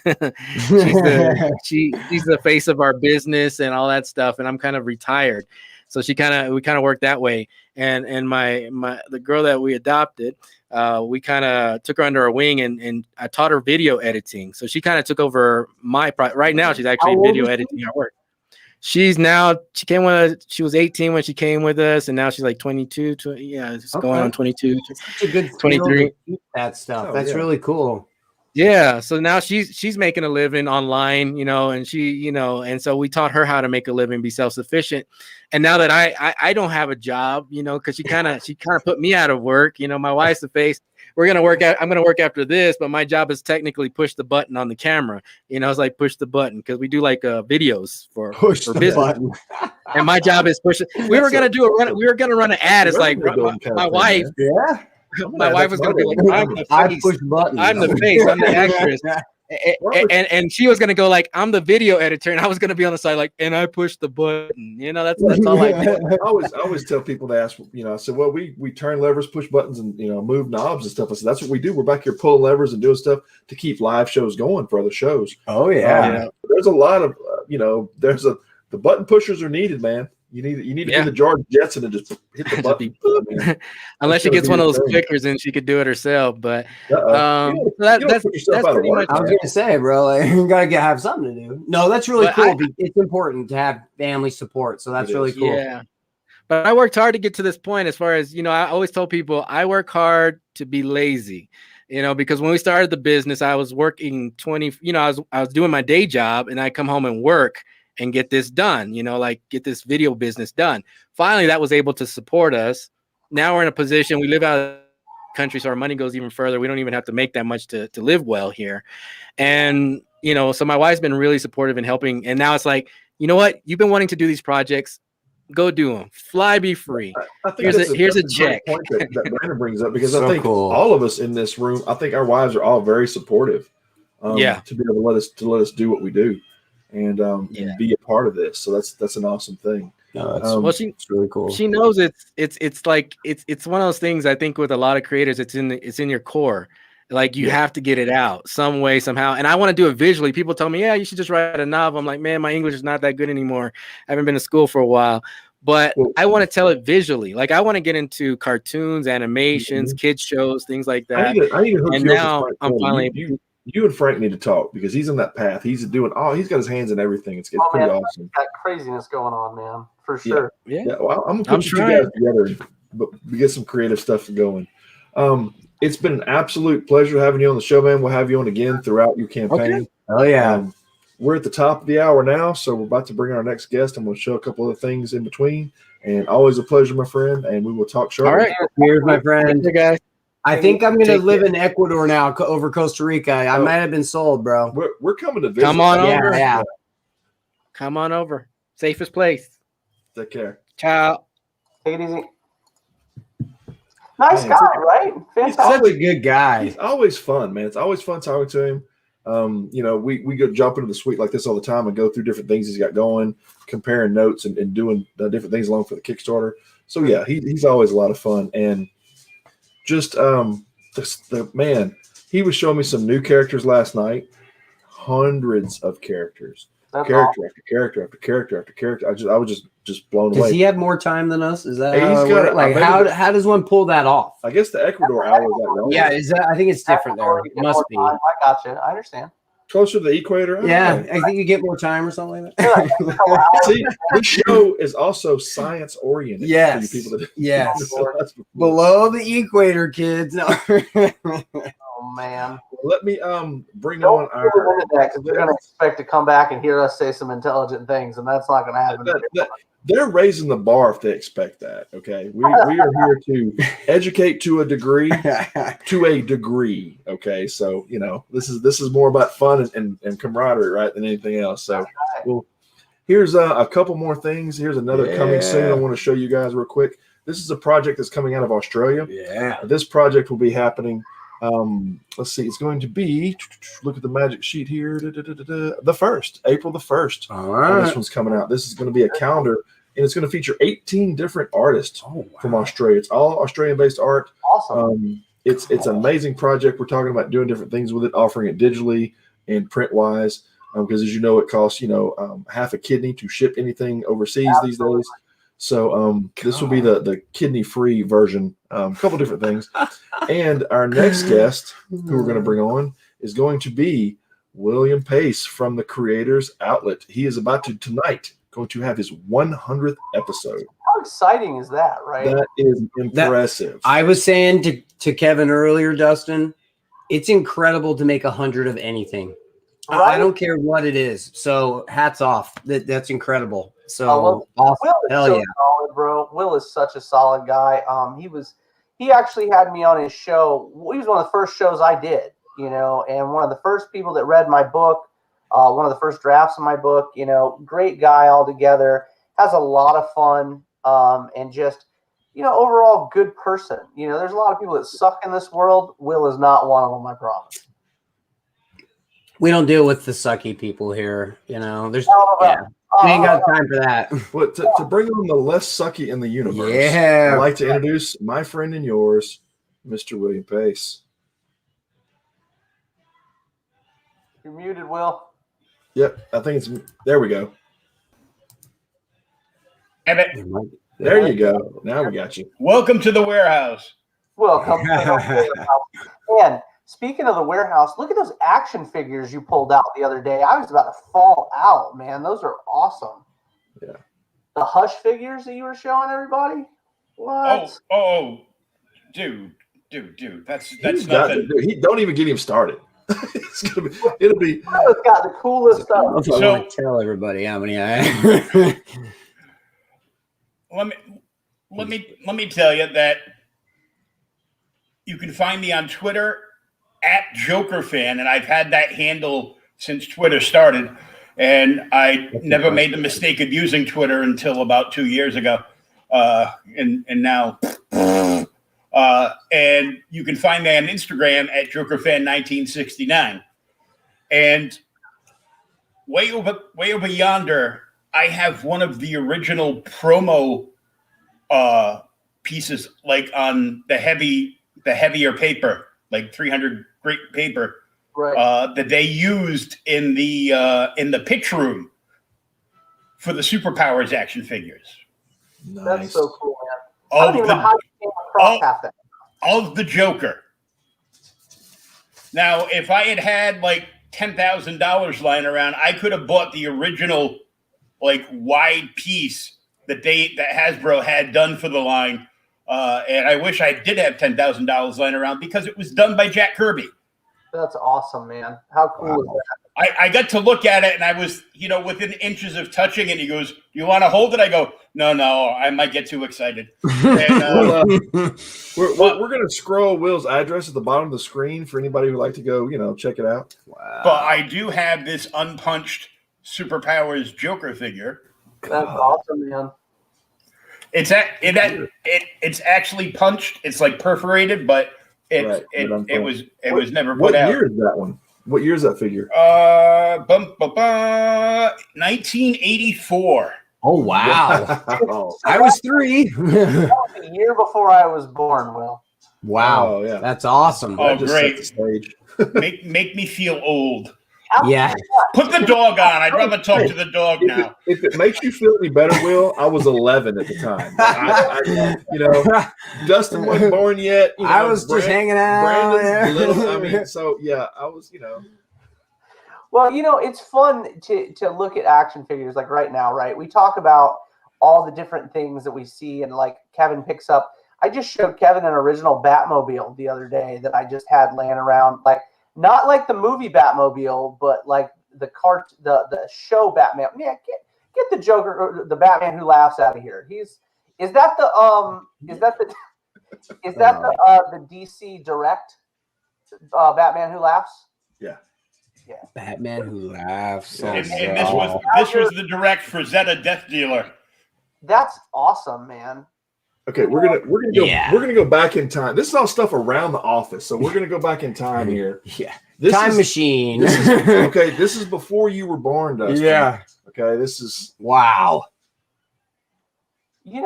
she's the face of our business and all that stuff. And I'm kind of retired. So we kind of work that way. And the girl that we adopted, we kind of took her under our wing and I taught her video editing. So she kind of took over right now. She's actually video editing our work. She came with us. She was 18 when she came with us, and now she's like 22. Going on 22. It's such a good 23. That stuff. That's really cool. Yeah. So now she's making a living online, and she, and so we taught her how to make a living, be self-sufficient. And now that I don't have a job, because she kind of put me out of work. My wife's the face. I'm going to work after this, but my job is technically push the button on the camera. It's like push the button because we do like videos for business. Button. And my job is push it. We were going to run an ad. It's like my wife. Yeah. My wife was going to be like, I'm the face. I'm the actress. And she was gonna go like, I'm the video editor, and I was gonna be on the side like, and I pushed the button. You know, that's all I did. I always tell people to ask, you know, I said, well, we turn levers, push buttons, and, you know, move knobs and stuff. I said, that's what we do. We're back here pulling levers and doing stuff to keep live shows going for other shows. Oh yeah. You know, there's a lot of you know, the button pushers are needed, man. You need to be the George Jetson and just hit the button. Unless she gets one of those clickers and she could do it herself. But that's pretty much. I was gonna say, bro, like, you gotta have something to do. No, that's really cool. It's important to have family support, so that's really cool. Yeah. But I worked hard to get to this point. As far as, you know, I always told people I work hard to be lazy. You know, because when we started the business, I was working 20. You know, I was doing my day job, and I come home and work and get this done, you know, like get this video business done. Finally, that was able to support us. Now we're in a position, we live out of the country, so our money goes even further. We don't even have to make that much to live well here. And, you know, so my wife's been really supportive in helping. And now it's like, you know what? You've been wanting to do these projects. Go do them. Fly, be free. I think here's a check. Point that Brandon brings up, because I think all of us in this room, I think our wives are all very supportive. To be able to let us do what we do. And be a part of this, so that's an awesome thing. No, that's it's really cool. She knows it's like it's one of those things. I think with a lot of creators, it's in your core. Like you have to get it out some way, somehow. And I want to do it visually. People tell me, yeah, you should just write a novel. I'm like, man, my English is not that good anymore. I haven't been to school for a while, but I want to tell it visually. Like I want to get into cartoons, animations, kids shows, things like that. I need to hook and you now I'm finally. You and Frank need to talk, because he's in that path. He's doing he's got his hands in everything. It's pretty awesome. Got craziness going on, man, for sure. Yeah. Well, I'm gonna put you guys together, but we get some creative stuff going. It's been an absolute pleasure having you on the show, man. We'll have you on again throughout your campaign. Okay. Oh yeah. We're at the top of the hour now, so we're about to bring our next guest. I'm going to show a couple of things in between, and always a pleasure, my friend. And we will talk shortly. All right, here's my friend. Hey guys. I think I'm going to live in Ecuador now over Costa Rica. I might have been sold, bro. We're coming to visit. Come on over. Yeah. Come on over. Safest place. Take care. Ciao. Take it easy. Nice guy, right? He's such a good guy. He's always fun, man. It's always fun talking to him. You know, we go jump into the suite like this all the time and go through different things he's got going, comparing notes and doing different things along for the Kickstarter. So yeah, he's always a lot of fun. And just the man, he was showing me some new characters last night. Hundreds of characters. That's character awesome. after character after character after character. I was just blown away. Does he have more time than us? Is that Hey, how, he's got like how does one pull that off? I guess the Ecuador hour is that long. Yeah, is that? I think it's different there. It must be I got you. I understand. Closer to the equator. Yeah, I think you get more time or something like that. See, this show is also science oriented. Yes. For you people that Yes. So that's cool. Below the equator, kids. No. Oh man. Let me bring Don't on our. go into that, because they're going to expect to come back and hear us say some intelligent things, and that's not going to happen. They're raising the bar if they expect that. Okay, we are here to educate to a degree. Okay, so you know this is more about fun and camaraderie, right, than anything else. So, well, here's a couple more things. Here's another coming soon. I want to show you guys real quick. This is a project that's coming out of Australia. Yeah. This project will be happening. Let's see. It's going to be. Look at the magic sheet here. The 1st, April the 1st. All right. This one's coming out. This is going to be a calendar, and it's going to feature 18 different artists from Australia. It's all Australian-based art. Awesome. It's an amazing project. We're talking about doing different things with it, offering it digitally and print-wise, because as you know, it costs half a kidney to ship anything overseas these days. So this will be the kidney-free version. A couple different things. And our next guest, who we're going to bring on, is going to be William Pace from the Creators Outlet. He is about to tonight going to have his 100th episode. How exciting is that, right? That is impressive. I was saying to Kevin earlier, Dustin, it's incredible to make 100 of anything. Right? I don't care what it is. So hats off. That's incredible. So awesome. Will is Hell so yeah. solid, bro. Will is such a solid guy. He actually had me on his show. He was one of the first shows I did, and one of the first people that read my book, one of the first drafts of my book, great guy altogether, has a lot of fun, and just, overall good person. There's a lot of people that suck in this world. Will is not one of them, I promise. We don't deal with the sucky people here. You know, there's Oh, we ain't got time for that. But to bring on the less sucky in the universe, Yeah. I'd like to introduce my friend and yours, Mr. William Pace. You're muted, Will. Yep, I think it's there. We go. There you go. Now we got you. Welcome to the warehouse. Welcome to the warehouse. And speaking of the warehouse, look at those action figures you pulled out the other day. I was about to fall out, man. Those are awesome. Yeah. The Hush figures that you were showing everybody? What? Dude. That's He's nothing. He don't even get him started. It'll be. It's got the coolest stuff. I So- want to tell everybody how many I have. Let me tell you that you can find me on Twitter @JokerFan, and I've had that handle since Twitter started. And I never made the mistake of using Twitter until about 2 years ago. And now, and you can find me on Instagram @JokerFan1969. And way over yonder, I have one of the original promo pieces, like on the heavier paper, like 300 grit paper, Right. that they used in the pitch room for the Superpowers action figures. Nice. That's so cool, man. I don't even know how you came across half that. Of the Joker. Now, if I had like $10,000 lying around, I could have bought the original like wide piece that Hasbro had done for the line. And I wish I did have $10,000 lying around because it was done by Jack Kirby. That's awesome, man. How cool is that? I got to look at it and I was, within inches of touching it. He goes, "Do you want to hold it?" I go, No, I might get too excited. And, We're going to scroll Will's address at the bottom of the screen for anybody who'd like to go, check it out. Wow. but I do have this unpunched Superpowers Joker figure. That's awesome, man. It's actually punched. It's like perforated, but it was never What put out. year is that one? What year is that figure? 1984. Oh wow! Oh, I was 3. That was a year before I was born, Will. Wow, Oh, yeah. That's awesome. Oh, that just set great. the stage. Make me feel old. Yeah. Put the dog on. I'd rather talk to the dog now. If it makes you feel any better, Will, I was 11 at the time. Dustin wasn't born yet. I was just hanging out. Brandon's little. I mean, so yeah, I was. Well, it's fun to look at action figures like right now, right? We talk about all the different things that we see, and like Kevin picks up. I just showed Kevin an original Batmobile the other day that I just had laying around, like not like the movie Batmobile, but like the show Batman. Yeah, get the Joker, the Batman Who Laughs out of here. Is that the DC Direct Batman Who Laughs? Yeah. Yeah. Batman Who Laughs. Yeah. And this was the direct for Zeta Death Dealer. That's awesome, man. Okay, we're gonna go back in time. This is all stuff around the office, so we're gonna go back in time here. Yeah. This Machine. This is before you were born, Dustin. Yeah. Okay, this is Wow. I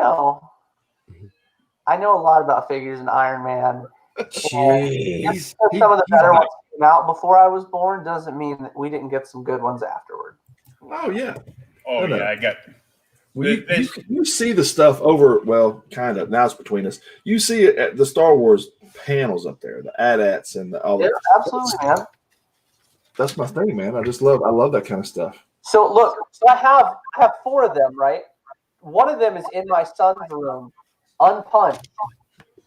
know a lot about figures and Iron Man. Jeez. Some of the better ones came out before I was born doesn't mean that we didn't get some good ones afterward. Oh yeah. Oh No. yeah, I got. Well, you see the stuff over. Well, kind of. Now it's between us. You see it at the Star Wars panels up there, the AT-ATs and all that. Absolutely, man. That's my thing, man. I love that kind of stuff. So look, I have 4 of them, right? One of them is in my son's room, unpunched,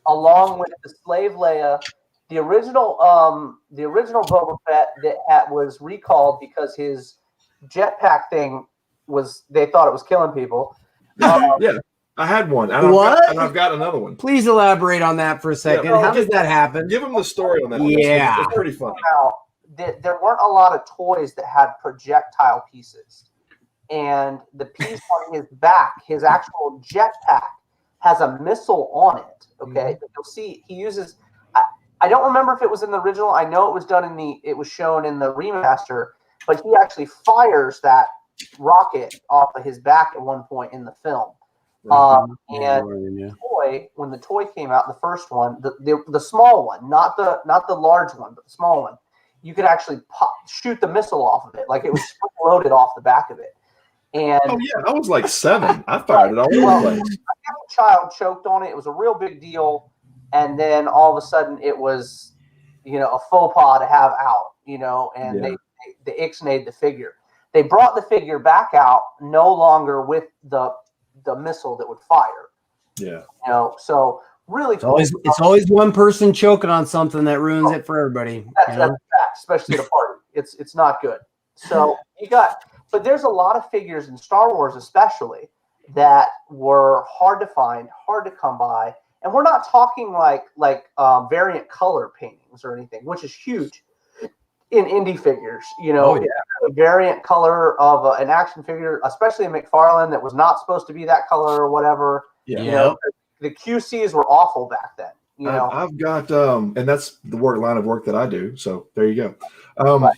along with the Slave Leia, the original Boba Fett that was recalled because his jetpack thing they thought it was killing people. Yeah, I had one. And I've got another one. Please elaborate on that for a second. Yeah, How does that happen? Give them the story on that. Yeah. It's pretty funny. Now, there weren't a lot of toys that had projectile pieces. And the piece on his back, his actual jetpack, has a missile on it. Okay. You'll see he uses, I don't remember if it was in the original. I know it was shown in the remaster, but he actually fires that rocket off of his back at one point in the film. And when the toy came out, the first one, the small one, not the large one, but the small one, you could actually shoot the missile off of it, like it was loaded off the back of it. And I was like 7. I fired it all over the place. A child choked on it. It was a real big deal. And then all of a sudden it was, a faux pas to have out, and they ixnayed the figure. They brought the figure back out, no longer with the missile that would fire. Yeah. So really it's always one person choking on something that ruins it for everybody. That's fact, especially at a party. It's not good. So but there's a lot of figures in Star Wars especially that were hard to find, hard to come by. And we're not talking like variant color paintings or anything, which is huge in indie figures. A variant color of an action figure, especially in McFarlane, that was not supposed to be that color or whatever. Yeah. The QCs were awful back then. I've got and that's the line of work that I do. So there you go.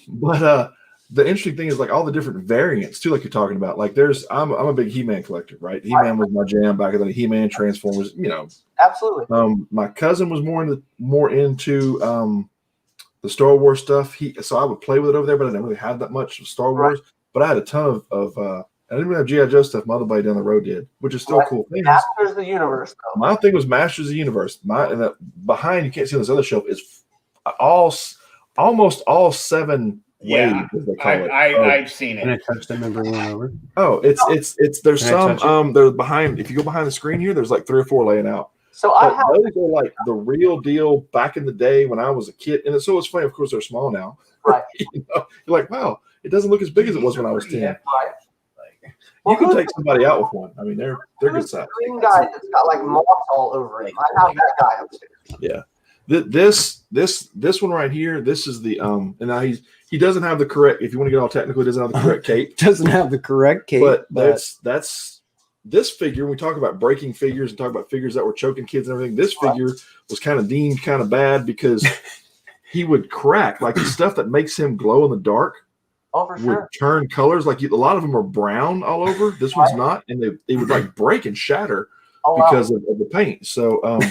But the interesting thing is like all the different variants too, like you're talking about. Like I'm a big He-Man collector, right? He-Man was my jam back then. He-Man, Transformers, Absolutely. My cousin was more into the Star Wars stuff. So I would play with it over there, but I didn't really have that much of Star Wars. But I had a ton of I didn't really have G.I. Joe stuff. My other buddy down the road did, which is still a cool thing. Masters of the Universe, though. My thing was Masters of the Universe. Behind, you can't see on this other shelf, is almost all 7 waves, as they call it. I've seen it. Can I touch them and bring one over? Oh, it's there's some they're behind. If you go behind the screen here, there's like 3 or 4 laying out. So those are like the real deal back in the day when I was a kid. And so it's funny, of course, they're small now. Right. You're like, wow, it doesn't look as big as it was when I was 10. Right. You can take somebody out with one. I mean, they're good size. The green guy that's got like moss all over him. I have that guy upstairs. Yeah. This one right here, this is the and now he doesn't have the correct, if you want to get all technical, he doesn't have the correct cape. Doesn't have the correct cape. But that's this figure, when we talk about breaking figures and talk about figures that were choking kids and everything, this figure was kind of deemed kind of bad because he would crack. Like the stuff that makes him glow in the dark would turn colors. Like a lot of them are brown all over. This one's not. And they would like break and shatter because of the paint. So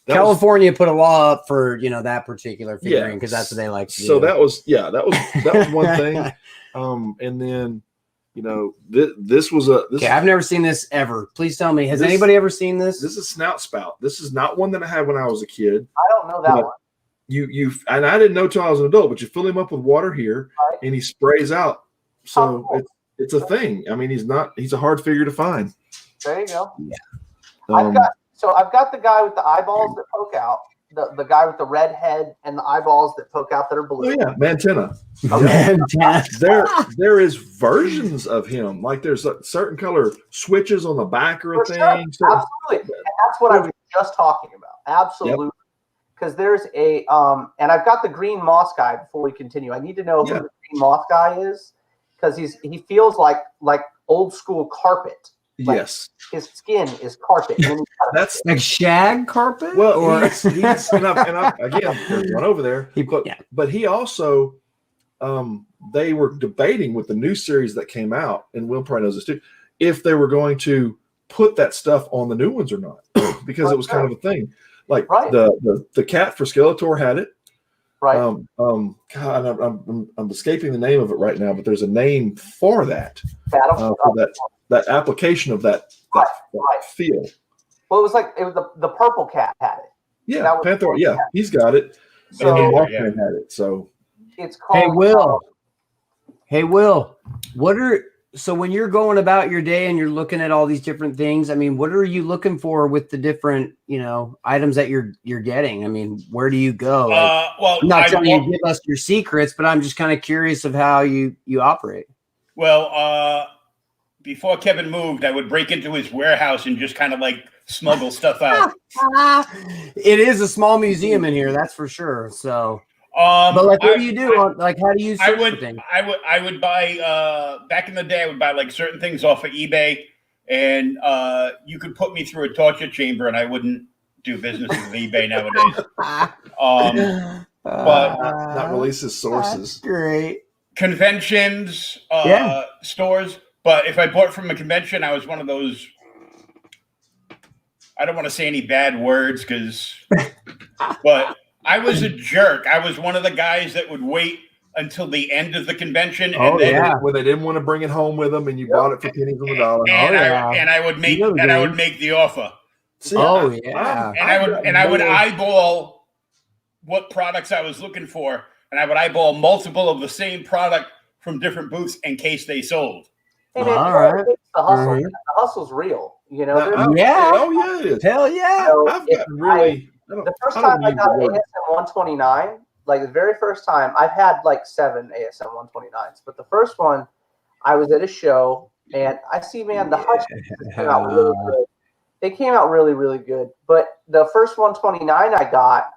California put a law up for that particular figurine because that's what they like to do. So that was one thing. And then this was okay. I've never seen this ever. Please tell me, has anybody ever seen this? This is Snout Spout. This is not one that I had when I was a kid. I don't know that one. And I didn't know till I was an adult, but you fill him up with water here and he sprays out. So it's a thing. I mean, he's a hard figure to find. There you go. Yeah. I've got the guy with the eyeballs that poke out, the guy with the red head and the eyeballs that poke out that are blue. Oh yeah, Mantenna. There is versions of him. Like there's certain color switches on the back or a thing. Sure. Absolutely. And that's what I was just talking about. Absolutely. Because there's a and I've got the green moss guy before we continue. I need to know who the green moss guy is because he feels like old school carpet. Like yes, his skin is carpet. That's like shag carpet. Well, or he's and I, again, there's one over there. But he also, they were debating with the new series that came out, and Will probably knows this too, if they were going to put that stuff on the new ones or not, because it was kind of a thing. Like the cat for Skeletor had it. Right. God, I'm escaping the name of it right now, but there's a name for that. For that application of that feel. Well, it was the purple cat had it. Yeah, Panther. Yeah, he's got it. So, and Mothman had it. So it's called. Hey, Will. So when you're going about your day and you're looking at all these different things, I mean, what are you looking for with the different, items that you're getting? I mean, where do you go? I'm not telling you to give us your secrets, but I'm just kind of curious of how you operate. Well, before Kevin moved, I would break into his warehouse and just kind of like smuggle stuff out. It is a small museum in here, that's for sure. So. But like, what do you do? How do you search for things? I would buy back in the day. I would buy like certain things off of eBay, and you could put me through a torture chamber, and I wouldn't do business with eBay nowadays. But not release his sources. Great. Conventions, stores. But if I bought from a convention, I was one of those. I don't want to say any bad words but I was a jerk. I was one of the guys that would wait until the end of the convention, and then when they didn't want to bring it home with them, and you bought it for pennies on the dollar, and I would make the offer. See, I would eyeball what products I was looking for, and I would eyeball multiple of the same product from different booths in case they sold. And the hustle. The hustle's real, you know. It is. Hell yeah! The first time I got ASM 129, like the very first time, I've had like 7 ASM 129s, but the first one, I was at a show and I see, man, the Hutch came out really good. They came out really, really good. But the first 129 I got,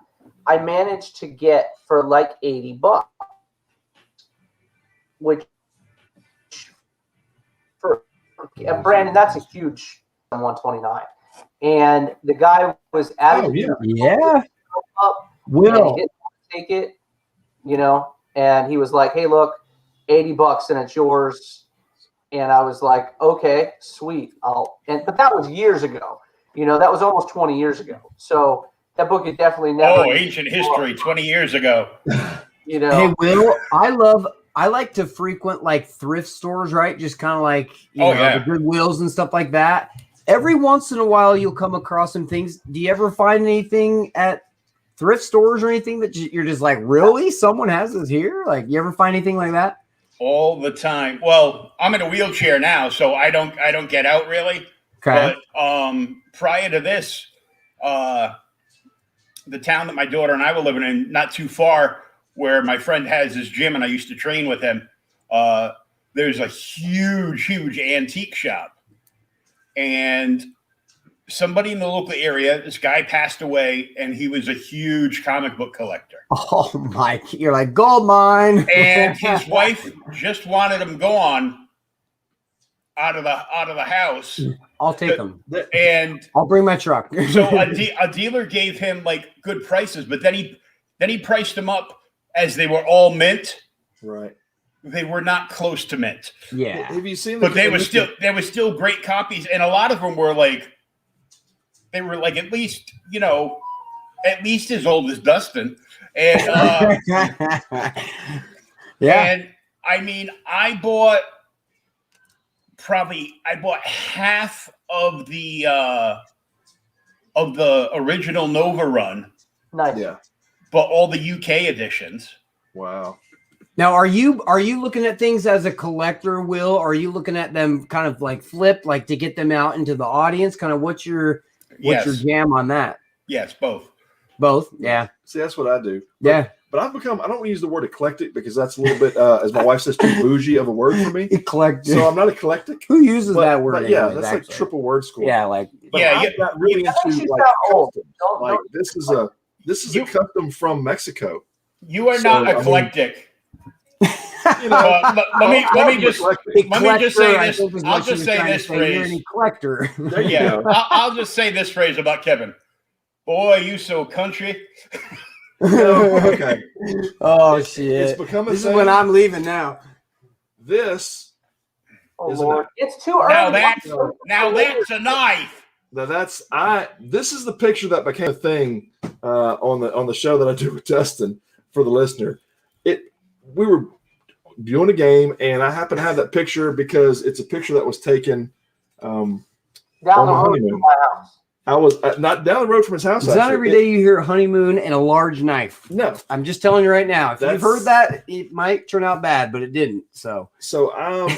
I managed to get for like $80, which for Brandon, that's a huge 129. And the guy was at Will take it, you know, and he was like, "Hey, look, $80 and it's yours." And I was like, "Okay, sweet." But that was years ago. You know, that was almost 20 years ago. So that book is definitely never. Oh, ancient history, 20 years ago. You know. Hey, Will, I like to frequent like thrift stores, right? Just kind of like the Goodwills and stuff like that. Every once in a while, you'll come across some things. Do you ever find anything at thrift stores or anything that you're just like, really? Someone has this here? Like, you ever find anything like that? All the time. Well, I'm in a wheelchair now, so I don't get out really. Okay. But prior to this, the town that my daughter and I were living in, not too far where my friend has his gym and I used to train with him, there's a huge antique shop. And somebody in the local area, this guy passed away, and he was a huge comic book collector. Oh, my. You're like, gold mine. And his wife just wanted him gone out of the house. I'll take them. And I'll bring my truck. So a dealer gave him like good prices, but then he priced them up as they were all mint. Right. They were not close to mint. Yeah. Have you seen? But there were still great copies, and a lot of them were like, they were like at least as old as Dustin, and And I mean, I bought half of the original Nova run. Nice. Yeah. But all the UK editions. Wow. Now, are you looking at things as a collector, Will? Or are you looking at them kind of like flipped, like to get them out into the audience? Kind of what's your jam on that? Yes, both. Both, yeah. See, that's what I do. But I've become, I don't want to use the word eclectic because that's a little bit, as my wife says, too bougie of a word for me. Eclectic. So I'm not eclectic. Who uses that word? But yeah, that's like triple word score. Yeah, like. But I got really into like custom. Like this is a custom from Mexico. You are not eclectic. You know, let me just say this. I'll just say this phrase. You're an eclector. Yeah, I'll just say this phrase about Kevin. Boy, you so country. Okay. Oh shit! It's become a this thing. is when I'm leaving now. This. Oh Lord! It's too early. Now that's a knife. This is the picture that became a thing on the show that I do with Dustin for the listener. We were doing a game, and I happen to have that picture because it's a picture that was taken down the road from my house. I was not down the road from his house. It's not every day you hear honeymoon and a large knife. No, I'm just telling you right now. If you've heard that, it might turn out bad, but it didn't. So I'm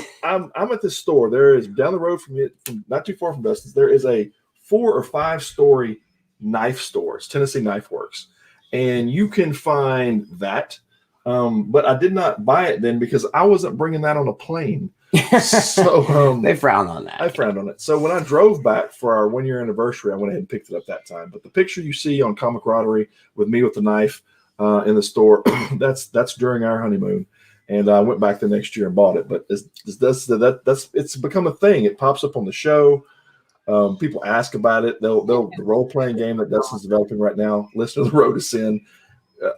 at this store. There is down the road from it, not too far from Dustin's. There is a 4 or 5 story knife store. It's Tennessee Knife Works, and you can find that. But I did not buy it then because I wasn't bringing that on a plane. So they frowned on that. I frowned on it. So when I drove back for our 1-year anniversary, I went ahead and picked it up that time. But the picture you see on Comicradery with me with the knife in the store, that's during our honeymoon. And I went back the next year and bought it. But it's become a thing. It pops up on the show. People ask about it. The role-playing game that Dustin's developing right now, Listen to the Road to Sin,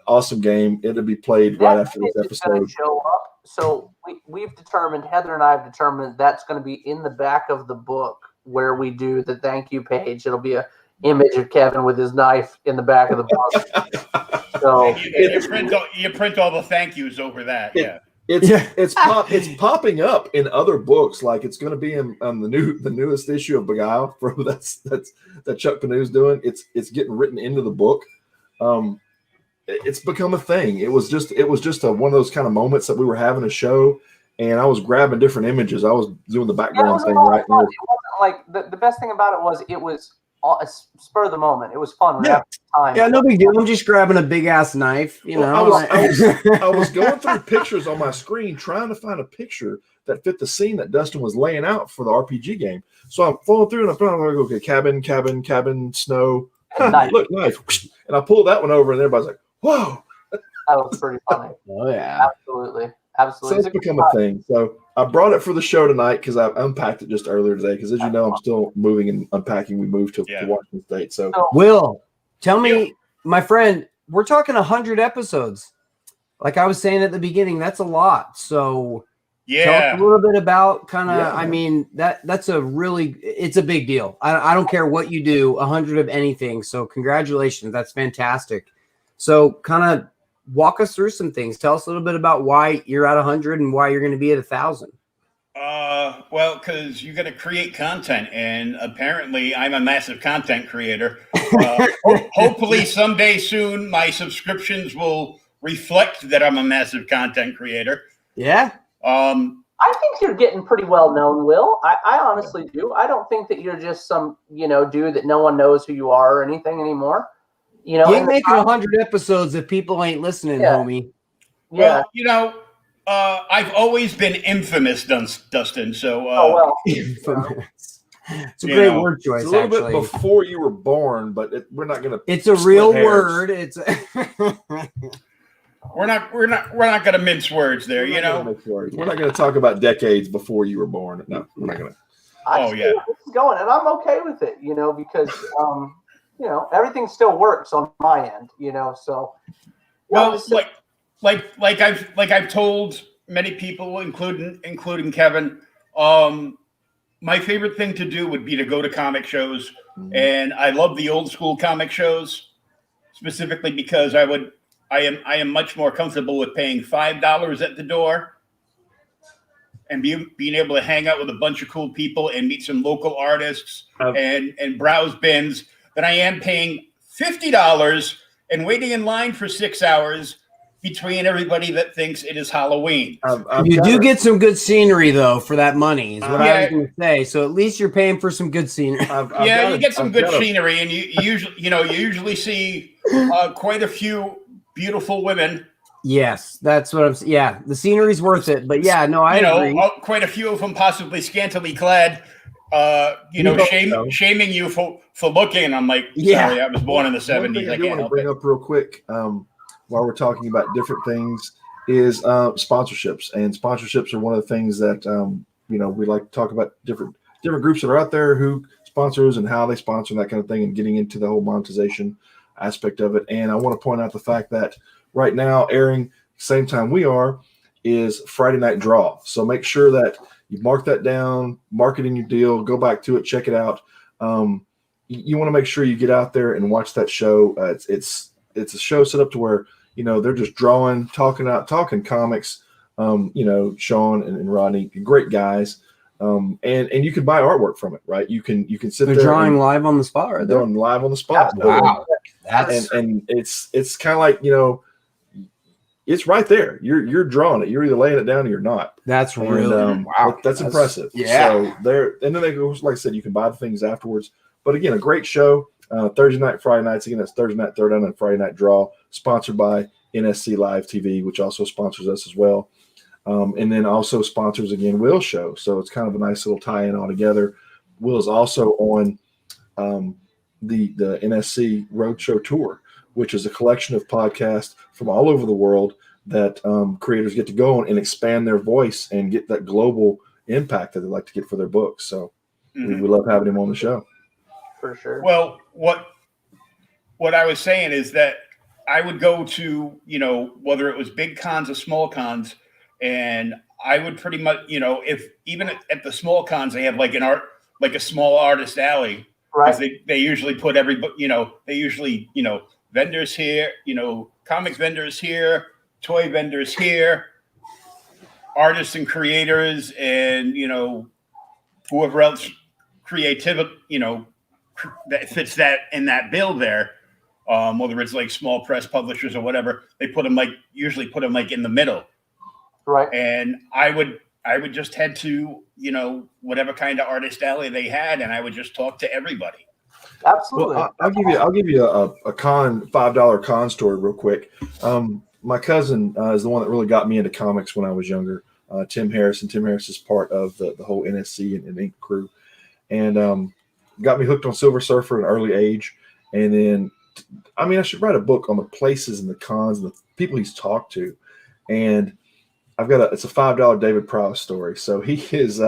awesome game. It'll be played right after this episode. Show up. So we've determined, Heather and I have determined that's going to be in the back of the book where we do the thank you page. It'll be a image of Kevin with his knife in the back of the book. So you print all the thank yous over that. It's popping up in other books. Like it's going to be in the newest issue of Beguile from that Chuck Panu's doing. It's getting written into the book. It's become a thing. It was just one of those kind of moments that we were having a show, and I was grabbing different images. I was doing the background thing right. It wasn't like the best thing about it was a spur of the moment. It was fun. Yeah, no big deal. I'm just grabbing a big ass knife. I was going through pictures on my screen trying to find a picture that fit the scene that Dustin was laying out for the RPG game. So I'm flowing through and I'm like, okay, cabin, snow, look, knife, and I pulled that one over, and everybody's like, whoa. That was pretty funny. Oh yeah, absolutely. So it's become a thing. So I brought it for the show tonight because I unpacked it just earlier today. Because as you know, I'm still moving and unpacking. We moved to Washington State. So Will, tell me, my friend, we're talking 100 episodes. Like I was saying at the beginning, that's a lot. So tell us a little bit about kind of. I mean, that's it's a big deal. I don't care what you do, 100 of anything. So congratulations, that's fantastic. So kind of walk us through some things. Tell us a little bit about why you're at 100 and why you're going to be at 1,000. Well, because you got to create content, and apparently I'm a massive content creator. Hopefully someday soon my subscriptions will reflect that I'm a massive content creator. Yeah. I think you're getting pretty well known, Will. I honestly do. I don't think that you're just some, dude that no one knows who you are or anything anymore. You ain't making 100 episodes if people ain't listening, homie. Yeah. Well, I've always been infamous, Dustin. So, infamous. It's a great word choice. It's a little bit before you were born, but we're not gonna. It's a real word. It's. We're not gonna mince words there. We're not gonna talk about decades before you were born. No, we're not gonna. This is going, and I'm okay with it. Because everything still works on my end. So. Well, like I've told many people, including Kevin, my favorite thing to do would be to go to comic shows, and I love the old school comic shows specifically because I am much more comfortable with paying $5 at the door and being able to hang out with a bunch of cool people and meet some local artists and browse bins than I am paying $50 and waiting in line for 6 hours between everybody that thinks it is Halloween. You do get some good scenery though for that money is what I was going to say. So at least you're paying for some good scenery. You get some good scenery, and you usually see quite a few beautiful women. Yes, that's what I'm saying. Yeah, the scenery's worth it. But yeah, no, I agree. Quite a few of them possibly scantily clad. Shaming you for looking, and I'm like, sorry, I was born in the 70s. I can't help bring it. Up real quick. While we're talking about different things, is sponsorships, and sponsorships are one of the things that we like to talk about different groups that are out there who sponsors and how they sponsor and that kind of thing, and getting into the whole monetization aspect of it. And I want to point out the fact that right now, airing same time we are, is Friday Night Draw. So make sure that you mark that down, mark it in your deal, go back to it, check it out. You want to make sure you get out there and watch that show. It's a show set up to where they're just drawing, talking comics. Sean and Rodney, great guys, and you can buy artwork from it, right? You can sit there. They're drawing live on the spot, right? They're live on the spot. Wow, and it's kind of like it's right there. You're drawing it. You're either laying it down or you're not. That's really wow. That's impressive. Yeah. So then they go, like I said, you can buy the things afterwards. But again, a great show. Thursday night, Friday nights. Again, that's Thursday night, Third and Friday Night Draw, sponsored by NSC Live TV, which also sponsors us as well. And then also sponsors, again, Will's show. So it's kind of a nice little tie-in all together. Will is also on the NSC Roadshow Tour, which is a collection of podcasts from all over the world that creators get to go on and expand their voice and get that global impact that they like to get for their books. So we love having him on the show. For sure. Well, what I was saying is that I would go to, whether it was big cons or small cons, and I would pretty much, if even at the small cons, they have like a small artist alley, right? They usually put vendors here, comics vendors here, toy vendors here, artists and creators, and whoever else creativity, that fits that in that bill there. Whether it's like small press publishers or whatever, they usually put them in the middle. Right. And I would just head to, whatever kind of artist alley they had, and I would just talk to everybody. Absolutely. Well, I'll give you a $5 con story real quick. My cousin is the one that really got me into comics when I was younger. Tim Harris, and Tim Harris is part of the whole NSC and Ink crew, and got me hooked on Silver Surfer at an early age. And then, I should write a book on the places and the cons and the people he's talked to. And it's a $5 David Prowse story. So he is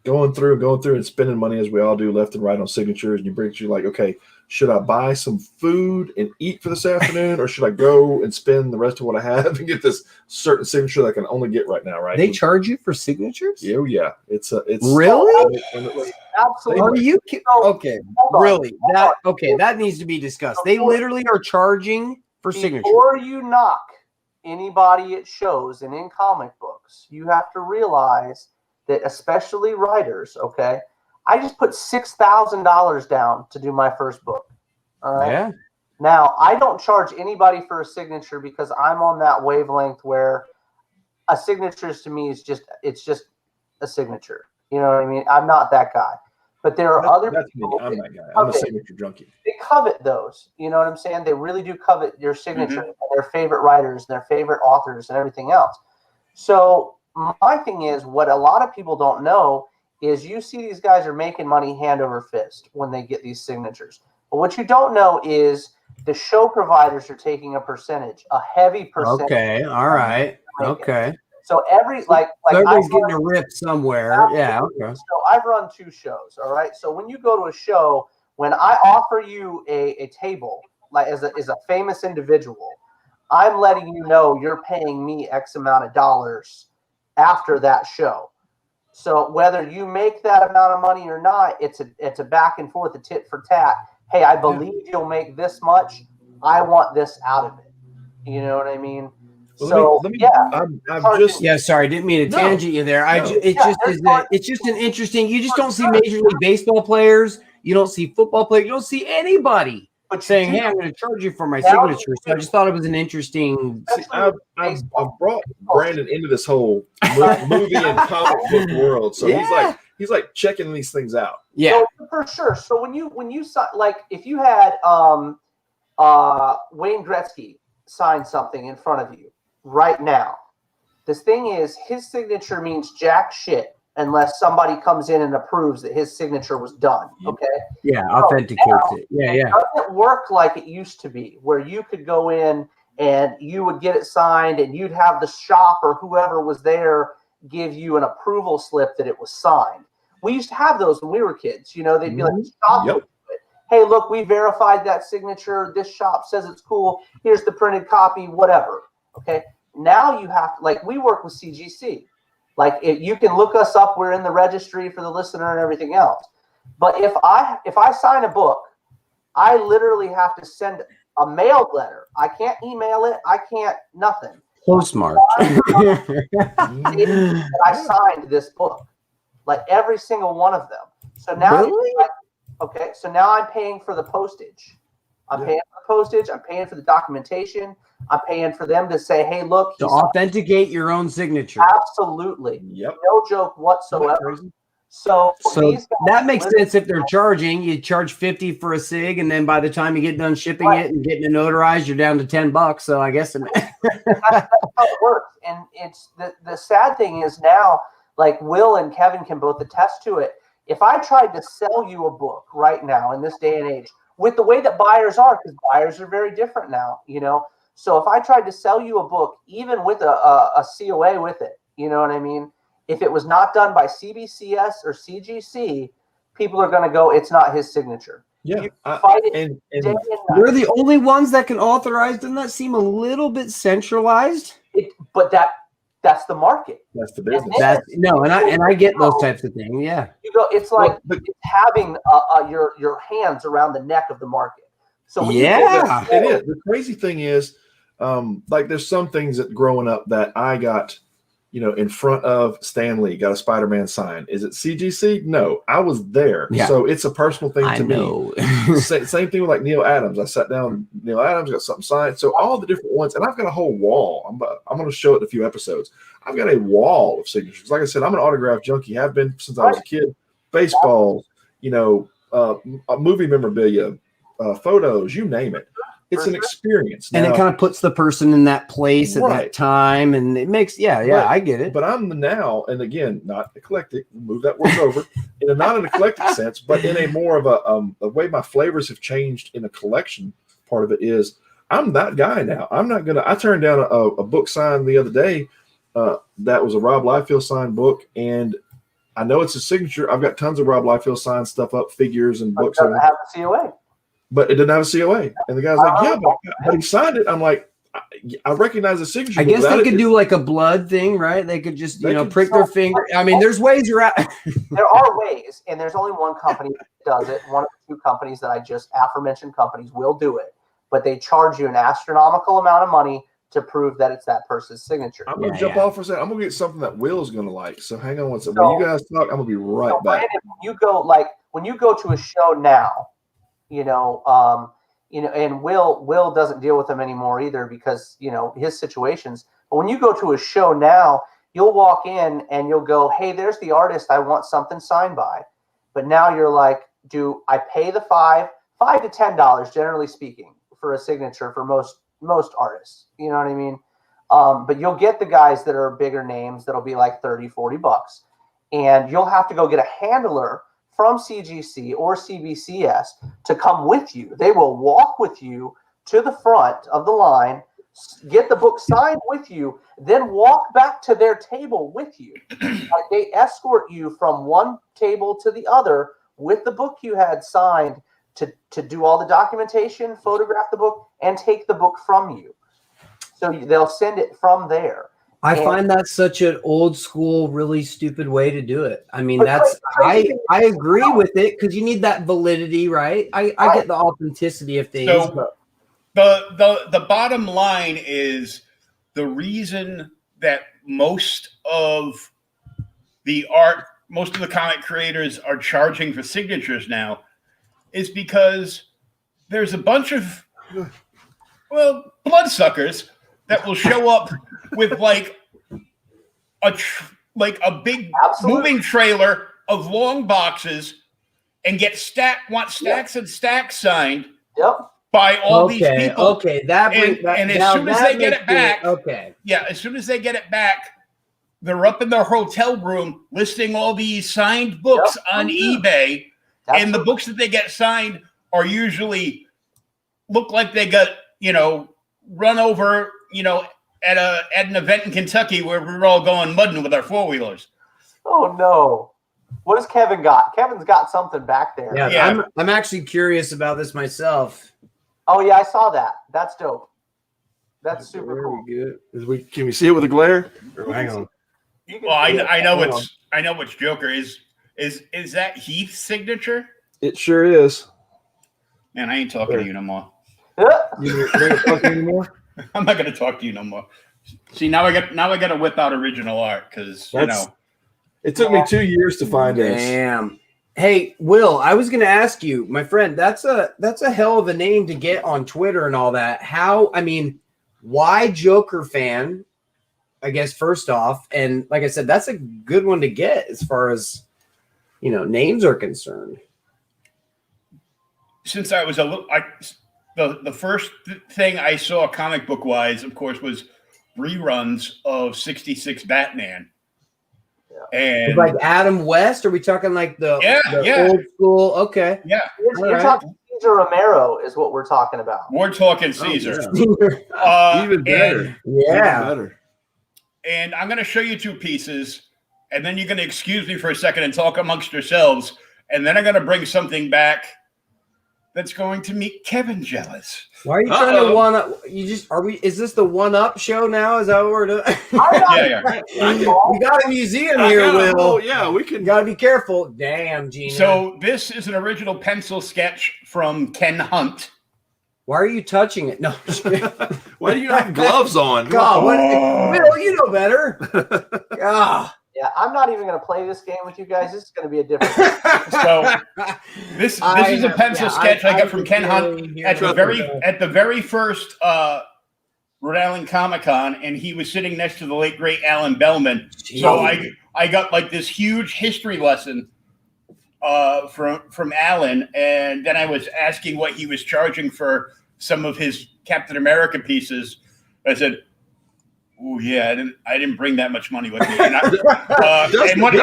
going through and spending money, as we all do, left and right on signatures. And you're like, okay, should I buy some food and eat for this afternoon, or should I go and spend the rest of what I have and get this certain signature that I can only get right now? Right? They charge you for signatures? Yeah. It's really? Absolutely. Are you kidding? Okay, really? That needs to be discussed. They literally are charging for signatures. Before you knock anybody at shows and in comic books, you have to realize that, especially writers, okay, I just put $6,000 down to do my first book. All right. Yeah. Now, I don't charge anybody for a signature because I'm on that wavelength where a signature to me is just a signature. You know what I mean? I'm not that guy. But there are other people. I'm that guy. I'm a signature junkie. They covet those. You know what I'm saying? They really do covet your signature, and their favorite writers, and their favorite authors, and everything else. So my thing is, what a lot of people don't know is you see these guys are making money hand over fist when they get these signatures. But what you don't know is the show providers are taking a heavy percentage. Okay. All right. Okay. So everybody's getting a rip somewhere. Yeah. Okay. So I've run 2 shows. All right. So when you go to a show, when I offer you a table, like as a famous individual, I'm letting you know you're paying me X amount of dollars after that show. So whether you make that amount of money or not, it's a back and forth, a tit for tat. Hey, I believe you'll make this much. I want this out of it. You know what I mean? Well, sorry, didn't mean to tangent you there. It's just an interesting. You just don't see Major League Baseball players. You don't see football players. You don't see anybody saying, "Hey, I'm going to charge you for my signature." So I just thought it was an interesting. I've brought Brandon into this whole movie and comic book world, so he's like checking these things out. Yeah, so, for sure. So when you like, if you had Wayne Gretzky sign something in front of you right now, this thing is, his signature means jack shit unless somebody comes in and approves that his signature was done. Okay. Yeah, authenticates it. Yeah. It doesn't work like it used to be, where you could go in and you would get it signed and you'd have the shop or whoever was there give you an approval slip that it was signed. We used to have those when we were kids. You know, they'd be like, shop, hey, look, we verified that signature. This shop says it's cool. Here's the printed copy, whatever. Okay. Now you have to, like, we work with CGC. Like, if you can look us up, we're in the registry for the listener and everything else. But if I sign a book, I literally have to send a mailed letter. I can't email it. I can't nothing. Postmark. I signed this book, like every single one of them. So now, so now I'm paying for the postage. I'm paying for the postage. I'm paying for the documentation. I'm paying for them to say, hey, look. To authenticate your own signature. Absolutely. Yep. No joke whatsoever. So that makes sense. If they're charging, you charge $50 for a sig, and then by the time you get done shipping it and getting it notarized, you're down to $10. So I guess that's how it works. And it's the sad thing is now, like Will and Kevin can both attest to it. If I tried to sell you a book right now in this day and age, with the way that buyers are, because buyers are very different now, you know. So if I tried to sell you a book, even with a COA with it, you know what I mean? If it was not done by CBCS or CGC, people are going to go, it's not his signature. Yeah, Fight it and day and night. We're the only ones that can authorize. Doesn't that seem a little bit centralized? But that's the market. that's the business. And I get those types of things. Yeah, You go. It's like it's having your hands around the neck of the market. So when yeah, It is. The crazy thing is, like there's some things that growing up that I got, in front of Stan Lee, got a Spider-Man sign. Is it CGC? No, I was there. Yeah. So it's a personal thing to know. me. Same thing with like Neil Adams. I sat down, Neil Adams, got something signed. So all the different ones, and I've got a whole wall. I'm going to show it in a few episodes. I've got a wall of signatures. Like I said, I'm an autograph junkie. Have been since I was a kid. Baseballs, movie memorabilia, photos, you name it. It's an experience. And now, it kind of puts the person in that place at that time, and it makes I get it. But I'm now, and again, not eclectic. Move that word over in not an eclectic sense, but in a more of a way my flavors have changed in a collection. Part of it is I'm that guy now. I'm not gonna. I turned down a book signed the other day. That was a Rob Liefeld signed book, and I know it's a signature. I've got tons of Rob Liefeld signed stuff up, figures and books. It doesn't have a COA. But it didn't have a COA. And the guy's like, but he signed it. I'm like, I recognize the signature. I guess they could do like a blood thing, right? They could just, prick their finger. I mean, there's ways around. There are ways, and there's only one company that does it. One of the two companies that I just aforementioned companies will do it, but they charge you an astronomical amount of money to prove that it's that person's signature. I'm going to jump off for a second. I'm going to get something that Will's going to like. So hang on one second. When you guys talk, I'm going to be right back. Brandon, when you go to a show now, and Will doesn't deal with them anymore either because, his situations. But when you go to a show now, you'll walk in and you'll go, hey, there's the artist I want something signed by. But now you're like, do I pay the $5 to $10, generally speaking, for a signature for most artists? You know what I mean? But you'll get the guys that are bigger names that'll be like $30-$40. And you'll have to go get a handler from CGC or CBCS to come with you. They will walk with you to the front of the line, get the book signed with you, then walk back to their table with you. They escort you from one table to the other with the book you had signed to do all the documentation, photograph the book, and take the book from you. So they'll send it from there. I find that such an old school, really stupid way to do it. I mean, I agree with it because you need that validity, right? I get the authenticity of things. So the bottom line is the reason that most of the comic creators are charging for signatures now is because there's a bunch of bloodsuckers that will show up with like a big moving trailer of long boxes and want stacks and stacks signed by all these people. Okay, and as soon as they get it back, as soon as they get it back, they're up in their hotel room listing all these signed books on eBay, and the books that they get signed are usually look like they got run over at an event in Kentucky where we were all going mudding with our four-wheelers. Oh no. What has Kevin got? Kevin's got something back there. Yeah. I'm actually curious about this myself. Oh yeah, I saw that. That's dope. That's super cool. Good. Can we see it with a glare? Hang on. Well, I know which Joker is that Heath's signature? It sure is. Man, I ain't talking to you no more. You ain't talking anymore? I'm not going to talk to you no more. See, now I got to whip out original art because it took me 2 years to find this. Damn. Hey, Will, I was going to ask you, my friend. That's a hell of a name to get on Twitter and all that. Why Joker fan? I guess first off, and like I said, that's a good one to get as far as names are concerned. Since I was the first thing I saw comic book wise, of course, was reruns of 66 Batman. And like Adam West, are we talking like the old school? Okay. Yeah. You're talking Cesar Romero is what we're talking about. We're talking Caesar. Even better. Yeah. Even better. And I'm going to show you two pieces, and then you're going to excuse me for a second and talk amongst yourselves, and then I'm going to bring something back that's going to make Kevin jealous. Why are you trying to one up? Is this the one up show now? Is that what we're doing? We got a museum here, Will. Oh, yeah, we can. Gotta be careful. Damn, Gina. So this is an original pencil sketch from Ken Hunt. Why are you touching it? No. Why do you have gloves on? God, Will, you know better. God. Yeah, I'm not even going to play this game with you guys. This is going to be a different. So this is a pencil sketch I got from Ken Hunt at the very first Rhode Island Comic Con, and he was sitting next to the late great Alan Bellman. Jeez. So I got like this huge history lesson from Alan, and then I was asking what he was charging for some of his Captain America pieces. I said, "Oh yeah, I didn't bring that much money with me." And when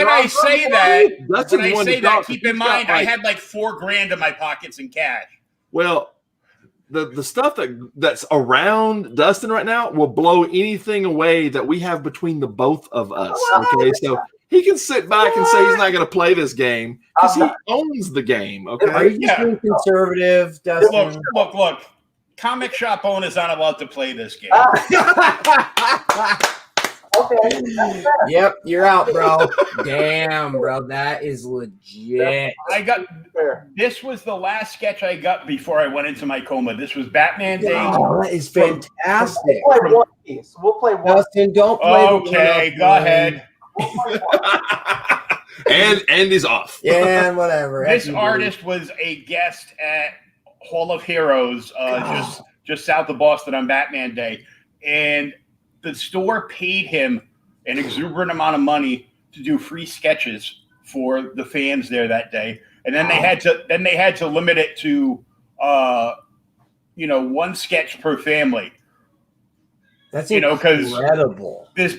I say that, keep in mind I had like $4,000 in my pockets in cash. Well, the stuff that's around Dustin right now will blow anything away that we have between the both of us. Okay, so he can sit back and say he's not going to play this game because he owns the game. Okay, are you just being conservative, Dustin? Look. Comic shop owners aren't allowed to play this game. Okay. Yep, you're out, bro. Damn, bro, that is legit. This was the last sketch I got before I went into my coma. This was Batman Day. Oh, that is fantastic. We'll play one. Dustin, don't play. Okay, go ahead. and he's off. Yeah, and whatever. This artist was a guest at Hall of Heroes, just south of Boston on Batman Day, and the store paid him an exuberant amount of money to do free sketches for the fans there that day, and then they had to limit it to one sketch per family. That's incredible. This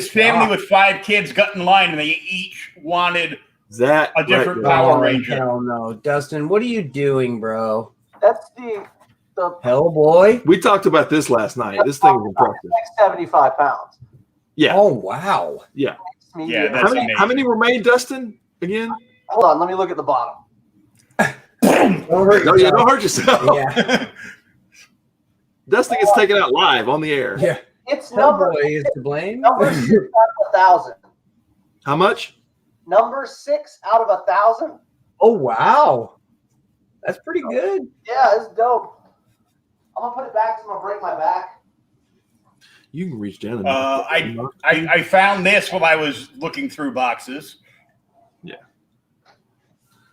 family with 5 kids got in line, and they each wanted a different Power Ranger. Hell no, Dustin, what are you doing, bro? That's the Hellboy. We talked about this last night. This thing is impressive. Like 75 pounds. Yeah. Oh wow. Yeah. Yeah. That's how many were made, Dustin? Again? Hold on. Let me look at the bottom. Don't hurt yourself. Yeah. Dustin gets taken out live on the air. Yeah. It's number is to blame. Number 6 out of 1,000. How much? Number 6 out of 1,000. Oh wow. That's pretty good. Yeah, it's dope. I'm gonna put it back because I'm gonna break my back. You can reach down. And I found this while I was looking through boxes. Yeah.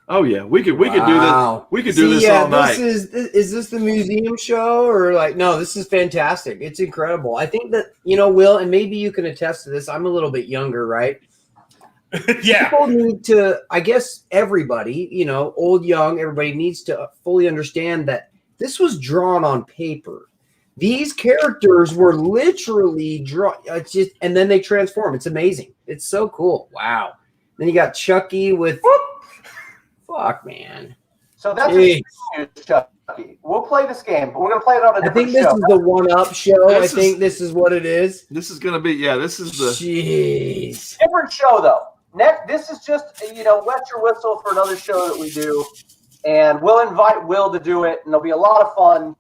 Oh yeah, we could do this. We could do this all night. Is this the museum show or like? No, this is fantastic. It's incredible. I think that Will, and maybe you can attest to this. I'm a little bit younger, right? Yeah. People need to, I guess everybody, old, young, everybody needs to fully understand that this was drawn on paper. These characters were literally drawn. And then they transform. It's amazing. It's so cool. Wow. Then you got Chucky with, fuck, man. So that's Chucky. We'll play this game, but we're going to play it on a different show. I think this is the one-up show. I think this is what it is. This is going to be, this is the... Jeez. Different show, though. This is just, wet your whistle for another show that we do. And we'll invite Will to do it, and it'll be a lot of fun.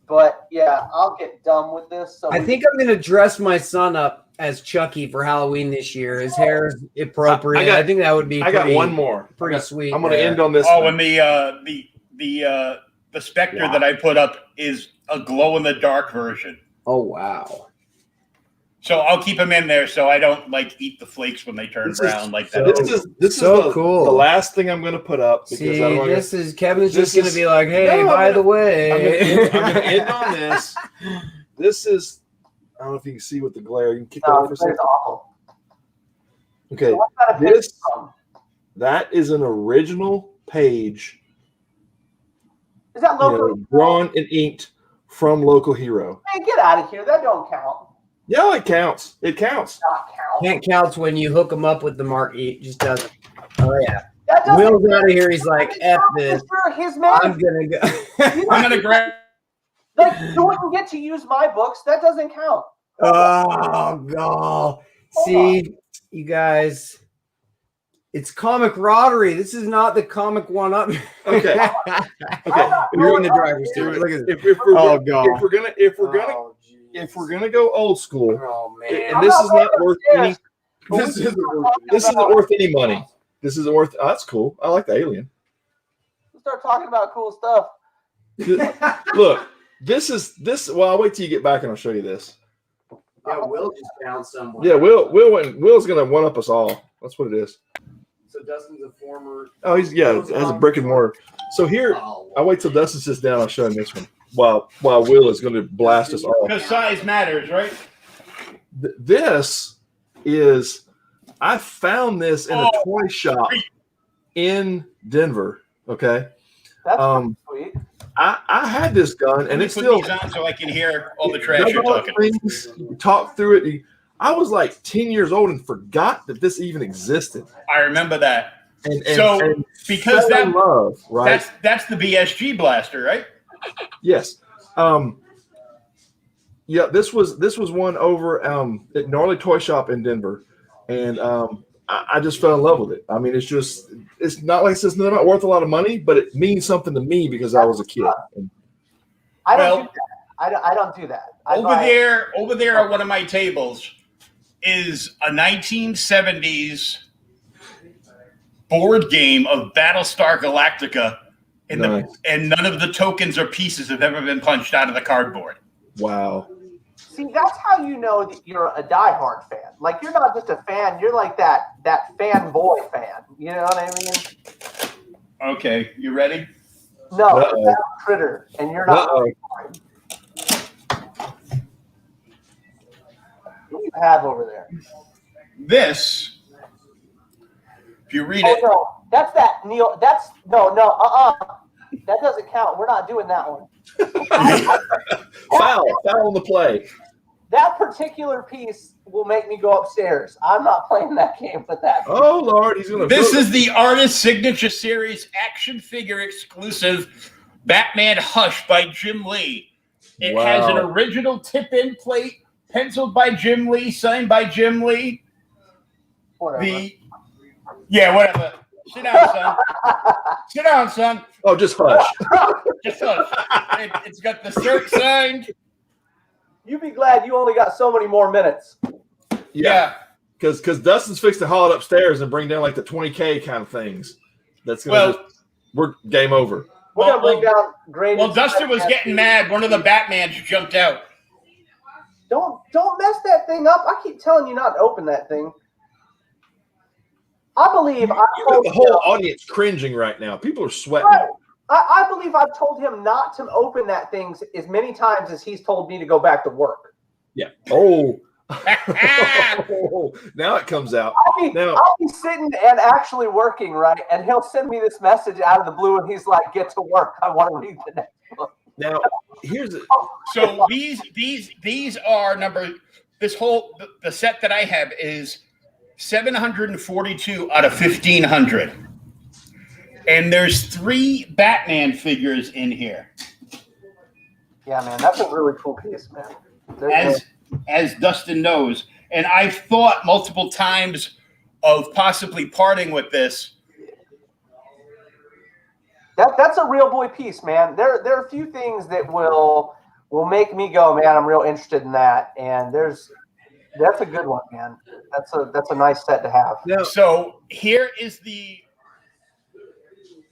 But, yeah, I'll get done with this. So I think I'm going to dress my son up as Chucky for Halloween this year. His hair is appropriate. I think that would be I got one more. Pretty sweet. I'm going to end on this. Oh, and the Spectre that I put up is a glow-in-the-dark version. Oh, wow. So I'll keep them in there so I don't eat the flakes when they turn brown like that. This is so cool. The last thing I'm going to put up because Kevin's just going to be like, hey, by the way, I'm going to end on this. This is, I don't know if you can see with the glare. You can kick it off for a second. Awful. Okay, that is an original page. Is that local? Drawn and inked from Local Hero. Hey, get out of here! That don't count. Yeah, it counts. It counts. Can't count when you hook them up with the mark. It just doesn't. Oh yeah. Will's out of here. He's like, F this. His man. I'm gonna go. I'm gonna grab. You wouldn't get to use my books. That doesn't count. Oh god. See, you guys. It's Comicradery. This is not the comic one up. Okay. Okay. You're in the driver's seat. Look at this. If we're gonna go old school, Oh man. and this is not worth any. This isn't worth any money. This isn't worth. Oh, that's cool. I like the alien. We'll start talking about cool stuff. Look, this. Well, I'll wait till you get back and I'll show you this. Yeah, Will just found someone. Yeah, Will's gonna one up us all. That's what it is. So Dustin's a former. Oh, it has a brick and mortar. So here, I'll wait till Dustin sits down. I'll show him this one. While Will is going to blast us all. Because size matters, right? This is. I found this in a toy shop in Denver. Okay. That's sweet. I had this gun, and it's put still these on so I can hear all the trash you're talking. Talk through it. I was like 10 years old and forgot that this even existed. I remember that. And because that love, right? That's the BSG blaster, right? Yes. Yeah, this was one over at Gnarly Toy Shop in Denver, and I just fell in love with it. I mean, it's not like it's not worth a lot of money, but it means something to me because I was a kid. I don't do that. I don't do that. Over there at one of my tables is a 1970s board game of Battlestar Galactica, and none of the tokens or pieces have ever been punched out of the cardboard. Wow. See, that's how you know that you're a diehard fan. Like, you're not just a fan; you're like that fanboy fan. You know what I mean? Okay, you ready? No, that's a critter, and you're not. What do you have over there? This, if you read it. No, that's that Neil. That's no. That doesn't count. We're not doing that one. Foul on the play. That particular piece will make me go upstairs. I'm not playing that game with that. Oh Lord, he's gonna. This is the Artist Signature Series action figure exclusive Batman Hush by Jim Lee. It has an original tip-in plate, penciled by Jim Lee, signed by Jim Lee. Whatever. Whatever. Sit down, son. Sit down, son. Oh, just hush. Just hush. It's got the cert signed. You'd be glad you only got so many more minutes. Yeah. Because Dustin's fixed to haul it upstairs and bring down like the 20K kind of things. That's gonna we're game over. We're gonna bring down graded. Well, Dustin was getting mad. One of the Batmans jumped out. Don't mess that thing up. I keep telling you not to open that thing. I believe the whole audience cringing right now. People are sweating. Right. I believe I've told him not to open that thing as many times as he's told me to go back to work. Yeah. Oh. Now it comes out. I'll be sitting and actually working, right? And he'll send me this message out of the blue, and he's like, "Get to work. I want to read the next book." Now, here's it. So these are the set that I have is 742 out of 1,500. And there's 3 Batman figures in here. Yeah, man, that's a really cool piece, man. As Dustin knows. And I've thought multiple times of possibly parting with this. That's a real boy piece, man. There are a few things that will make me go, man, I'm real interested in that. And that's a good one, man. That's a nice set to have. Yeah. So here is the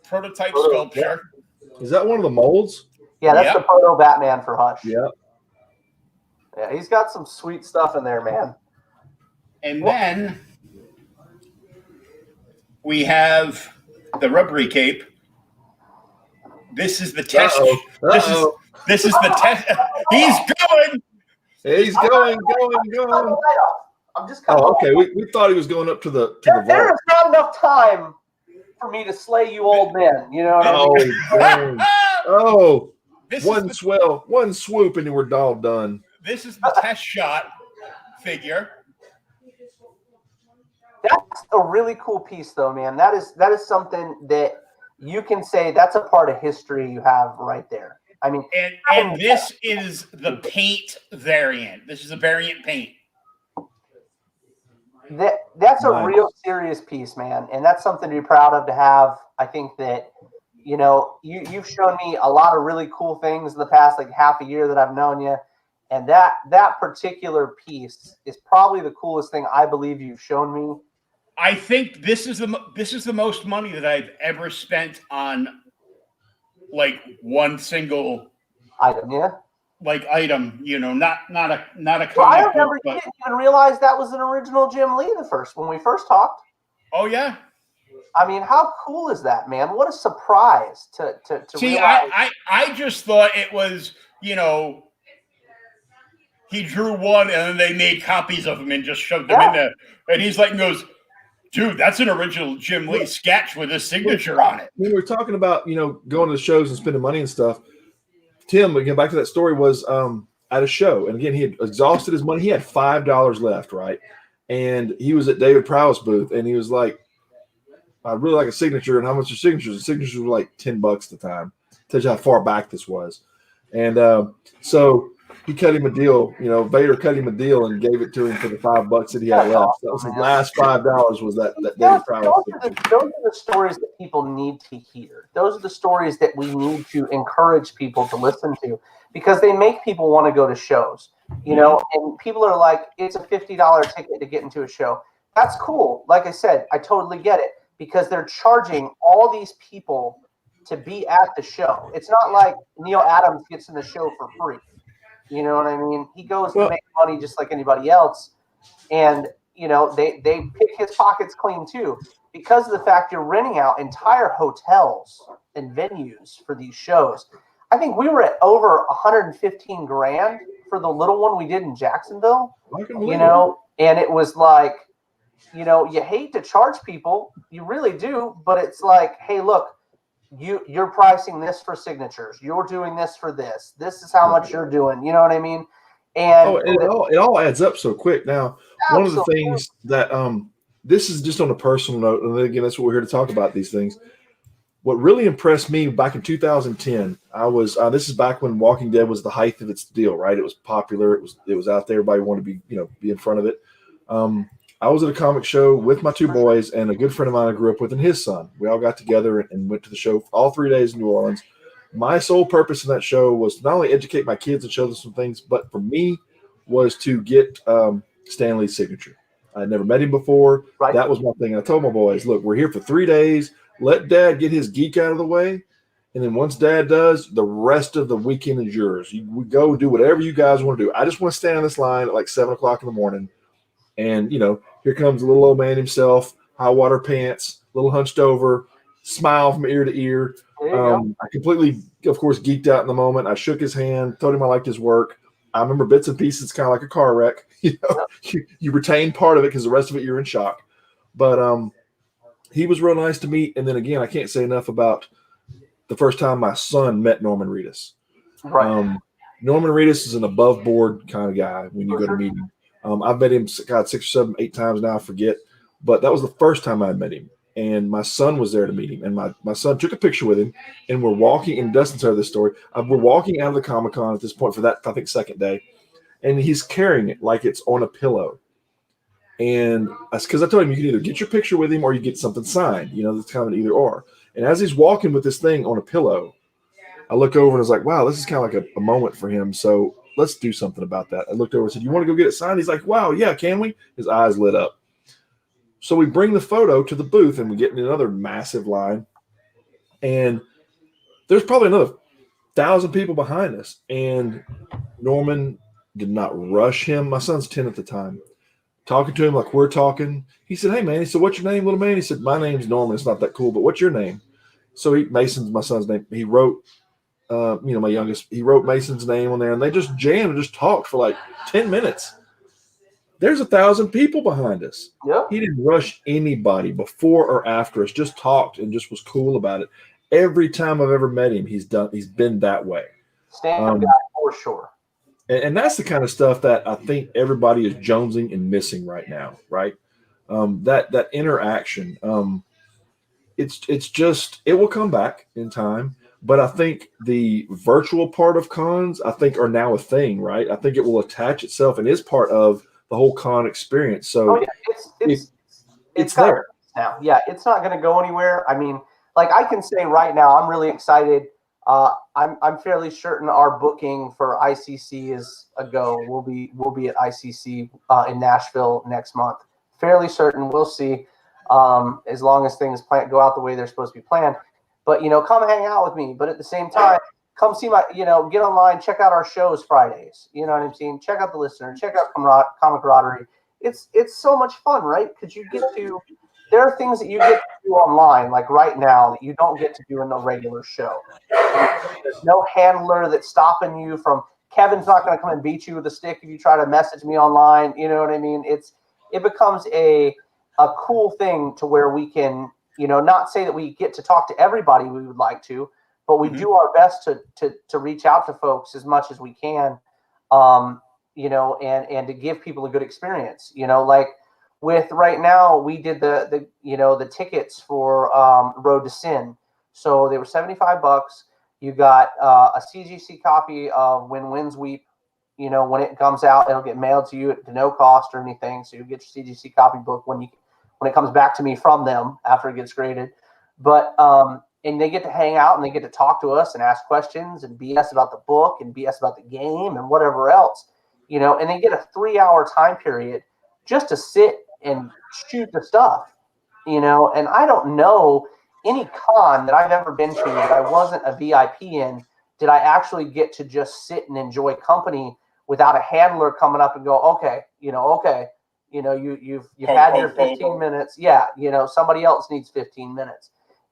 prototype sculpture. Is that one of the molds? Yeah, that's the proto Batman for Hush. Yeah. Yeah, he's got some sweet stuff in there, man. And then we have the rubbery cape. This is the test. This is the test. He's going. He's going. I'm just okay. We thought he was going up to the vault. There is not enough time for me to slay you old men. You know what I mean? Oh, one swoop, and we're all done. This is the test shot figure. That's a really cool piece, though, man. That is something that you can say that's a part of history you have right there. I mean, and this is the paint variant. This is a variant paint. That's a real serious piece, man, and that's something to be proud of to have. I think that you've shown me a lot of really cool things in the past like half a year that I've known you, and that particular piece is probably the coolest thing I believe you've shown me. I think this is the most money that I've ever spent on like one single item. Yeah. Like item, not a comic well, I remember book, you didn't even realize that was an original Jim Lee when we first talked. Oh yeah. I mean, how cool is that, man? What a surprise to see. Realize. I just thought it was, he drew one and then they made copies of him and just shoved them in there. And he's like, goes, dude, that's an original Jim Lee sketch with a signature on it. When we're talking about, going to the shows and spending money and stuff, Tim, again, back to that story, was at a show. And again, he had exhausted his money. He had $5 left, right? And he was at David Prowse booth, and he was like, I'd really like a signature. And how much are signatures? The signatures were like $10 at the time. Tells you how far back this was. And so he cut him a deal. Vader cut him a deal and gave it to him for the $5 that he had left. That was his last $5 was that David Prowse. Those are the stories that people need to hear. Those are the stories that we need to encourage people to listen to because they make people want to go to shows. And people are like, it's a $50 ticket to get into a show. That's cool. Like I said, I totally get it because they're charging all these people to be at the show. It's not like Neil Adams gets in the show for free. You know what I mean? He goes to make money just like anybody else. And, they pick his pockets clean too. Because of the fact you're renting out entire hotels and venues for these shows. I think we were at over $115,000 for the little one we did in Jacksonville. And it was like, you hate to charge people. You really do. But it's like, hey, look. You're pricing this for signatures. You're doing this for this. This is how much you're doing. You know what I mean? And it all adds up so quick. Now, one of the things that this is just on a personal note, and again, that's what we're here to talk about these things. What really impressed me back in 2010, I was this is back when Walking Dead was the height of its deal, right? It was popular. It was out there. Everybody wanted to be in front of it. I was at a comic show with my two boys and a good friend of mine I grew up with and his son. We all got together and went to the show all 3 days in New Orleans. My sole purpose in that show was to not only educate my kids and show them some things, but for me was to get Stan Lee's signature. I had never met him before. Right. That was my thing. And I told my boys, look, we're here for 3 days. Let Dad get his geek out of the way. And then once Dad does, the rest of the weekend is yours. We go do whatever you guys want to do. I just want to stand on this line at like 7 o'clock in the morning. And, here comes a little old man himself, high water pants, a little hunched over, smile from ear to ear. I completely, of course, geeked out in the moment. I shook his hand, told him I liked his work. I remember bits and pieces, kind of like a car wreck. You retain part of it because the rest of it you're in shock. But he was real nice to meet. And then again, I can't say enough about the first time my son met Norman Reedus. Right. Norman Reedus is an above board kind of guy when you go to meet him. I've met him, 6 or 7, 8 times now, I forget. But that was the first time I met him. And my son was there to meet him. And my son took a picture with him. And we're walking, and Dustin's heard this story. We're walking out of the Comic-Con at this point for that, I think, second day. And he's carrying it like it's on a pillow. And because I told him you can either get your picture with him or you get something signed. That's kind of an either or. And as he's walking with this thing on a pillow, I look over and I was like, wow, this is kind of like a moment for him. So let's do something about that. I looked over and said, you want to go get it signed? He's like, wow, yeah, can we? His eyes lit up. So we bring the photo to the booth and we get in another massive line. And there's probably another 1,000 people behind us. And Norman did not rush him. My son's 10 at the time. Talking to him like we're talking. He said, hey, man. He said, what's your name, little man? He said, my name's Norman. It's not that cool, but what's your name? So Mason's my son's name. He wrote, my youngest, he wrote Mason's name on there, and they just jammed and just talked for like 10 minutes. There's 1,000 people behind us. Yep. He didn't rush anybody before or after us, just talked and just was cool about it. Every time I've ever met him, he's been that way. Stand-up guy for sure. And that's the kind of stuff that I think everybody is jonesing and missing right now, right? That interaction. It's just, it will come back in time. But I think the virtual part of cons, I think, are now a thing, right? I think it will attach itself and is part of the whole con experience. So it's there now. Yeah, it's not going to go anywhere. I mean, like I can say right now, I'm really excited. I'm fairly certain our booking for ICC is a go. We'll be at ICC in Nashville next month. Fairly certain. We'll see. As long as things go out the way they're supposed to be planned. But come hang out with me. But at the same time, come see my get online, check out our shows Fridays. You know what I'm saying? Check out the listener. Check out Comicradery. It's so much fun, right? Because there are things that you get to do online, like right now, that you don't get to do in the regular show. There's no handler that's stopping you from. Kevin's not going to come and beat you with a stick if you try to message me online. You know what I mean? It becomes a cool thing to where we can, not say that we get to talk to everybody we would like to, but we do our best to reach out to folks as much as we can, and to give people a good experience. Like with right now, we did the tickets for Road to Sin. So they were $75. You got a CGC copy of When Winds Weep. When it comes out, it'll get mailed to you at no cost or anything. So you get your CGC copy book when it comes back to me from them after it gets graded. But and they get to hang out and they get to talk to us and ask questions and BS about the book and BS about the game and whatever else. And they get a 3-hour time period just to sit and shoot the stuff. And I don't know any con that I've ever been to that I wasn't a VIP in. Did I actually get to just sit and enjoy company without a handler coming up and go, okay, you've had your 15 minutes. Yeah, somebody else needs 15 minutes.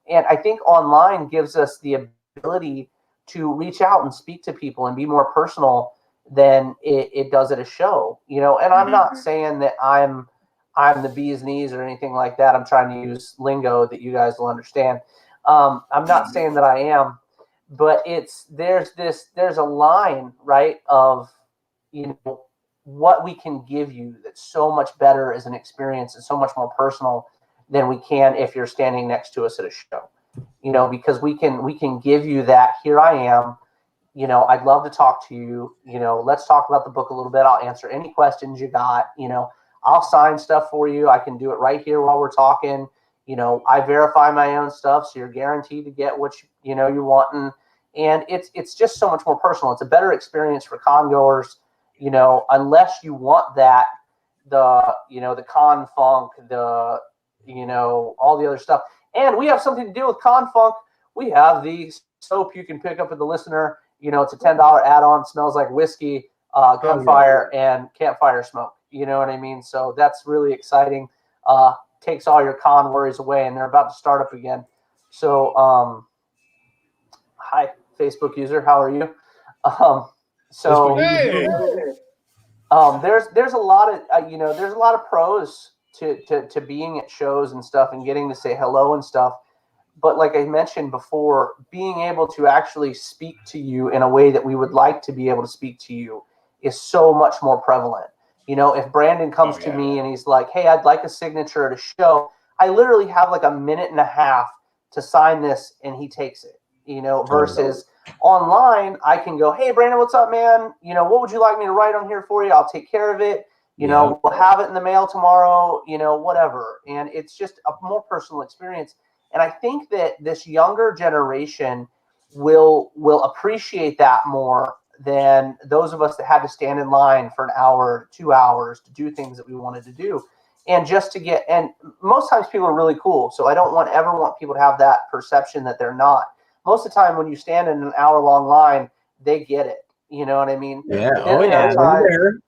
And I think online gives us the ability to reach out and speak to people and be more personal than it does at a show. And I'm not saying that I'm the bee's knees or anything like that. I'm trying to use lingo that you guys will understand. I'm not saying that I am, but there's a line, right, of what we can give you that's so much better as an experience and so much more personal than we can if you're standing next to us at a show. Because we can give you that. Here I am. I'd love to talk to you. Let's talk about the book a little bit. I'll answer any questions you got. I'll sign stuff for you. I can do it right here while we're talking. I verify my own stuff, so you're guaranteed to get what you want. And it's just so much more personal. It's a better experience for con goers. Unless you want that, the con funk, all the other stuff. And we have something to do with con funk. We have the soap you can pick up at the listener. It's a $10 add-on. Smells like whiskey, gunfire, and campfire smoke. You know what I mean? So that's really exciting. Takes all your con worries away, and they're about to start up again. So, hi, Facebook user. How are you? There's a lot of there's a lot of pros to being at shows and stuff and getting to say hello and stuff. But like I mentioned before, being able to actually speak to you in a way that we would like to be able to speak to you is so much more prevalent. If Brandon comes to me and he's like, hey, I'd like a signature at a show, I literally have like a minute and a half to sign this and he takes it, versus online, I can go, hey, Brandon, what's up, man? What would you like me to write on here for you? I'll take care of it. We'll have it in the mail tomorrow, whatever. And it's just a more personal experience. And I think that this younger generation will appreciate that more than those of us that had to stand in line for an hour, 2 hours to do things that we wanted to do. And just to get, and most times people are really cool. So I don't ever want people to have that perception that they're not. Most of the time when you stand in an hour-long line, they get it. You know what I mean? Yeah. There.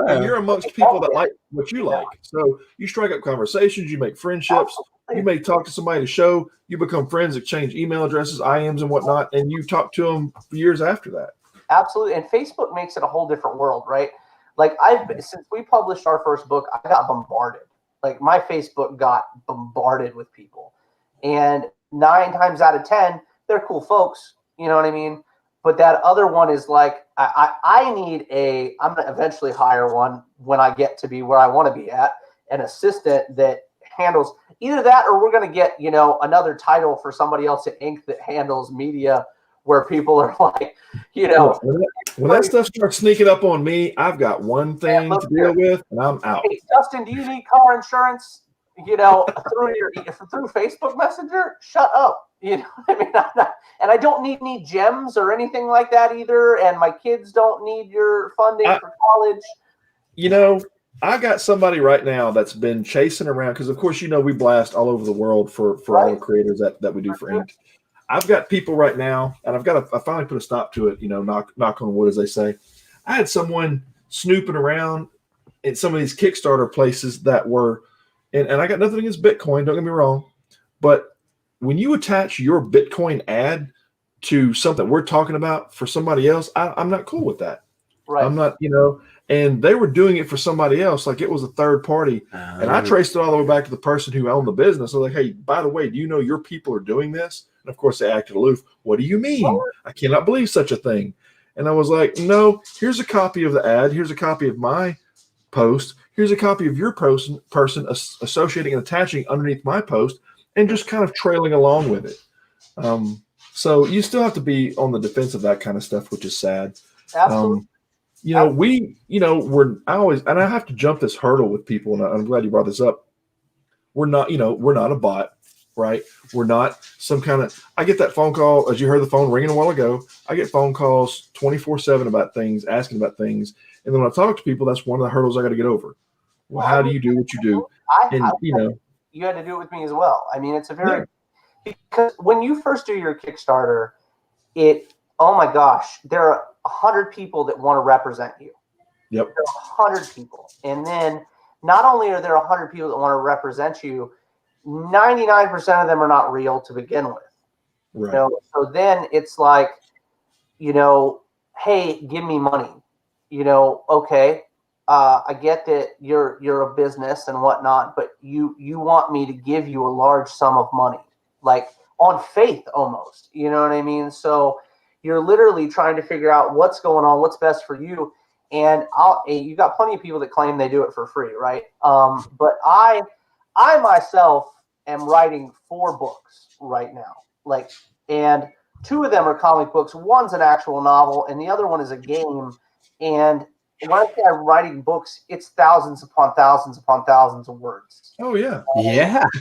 And you're amongst people that like what you like. So you strike up conversations, you make friendships. You may talk to somebody at a show, you become friends, exchange email addresses, IMs and whatnot, and you talk to them for years after that. Absolutely. And Facebook makes it a whole different world, right? Like since we published our first book, I got bombarded. Like my Facebook got bombarded with people. And 9 times out of 10, they're cool folks. You know what I mean? But that other one is like, I'm going to eventually hire one when I get to be where I want to be at, an assistant that handles either that, or we're going to get, another title for somebody else at Inc. that handles media where people are like, you know, when that stuff starts sneaking up on me, I've got one thing to deal with, and I'm out. Hey, Dustin, do you need car insurance? You know, through Facebook Messenger? Shut up. You know, I mean, and I don't need gems or anything like that either. And my kids don't need your funding for college. You know, I got somebody right now that's been chasing around because, of course, you know, we blast all over the world for all the creators that we do for Ink. I've got people right now, and I finally put a stop to it. You know, knock on wood, as they say. I had someone snooping around in some of these Kickstarter places that were, and I got nothing against Bitcoin. Don't get me wrong, but when you attach your Bitcoin ad to something we're talking about for somebody else, I'm not cool with that. Right. I'm not, you know. And they were doing it for somebody else, like it was a third party. And I traced it all the way back to the person who owned the business. I was like, hey, by the way, do you know your people are doing this? And of course, they acted aloof. What do you mean? I cannot believe such a thing. And I was like, no, here's a copy of the ad. Here's a copy of my post. Here's a copy of your person associating and attaching underneath my post and just kind of trailing along with it. So you still have to be on the defense of that kind of stuff, which is sad. Absolutely. You know, I have to jump this hurdle with people, and I'm glad you brought this up. We're not a bot, right? We're not some kind of, I get that phone call, as you heard the phone ringing a while ago. I get phone calls 24/7 about things, asking about things. And then when I talk to people, that's one of the hurdles I got to get over. Well, how do you do what you do? You had to do it with me as well. I mean, it's because when you first do your Kickstarter, oh my gosh, there are 100 people that want to represent you. Yep. There are 100 people. And then not only are there 100 people that want to represent you, 99% of them are not real to begin with. Right. You know? So then it's like, you know, hey, give me money. You know, okay, I get that you're a business and whatnot, but you want me to give you a large sum of money, like on faith almost. You know what I mean? So you're literally trying to figure out what's going on, what's best for you. And you got plenty of people that claim they do it for free, right? But I myself am writing 4 books right now, and 2 of them are comic books. One's an actual novel, and the other one is a game. And when I say I'm writing books, it's thousands upon thousands upon thousands of words. Oh yeah,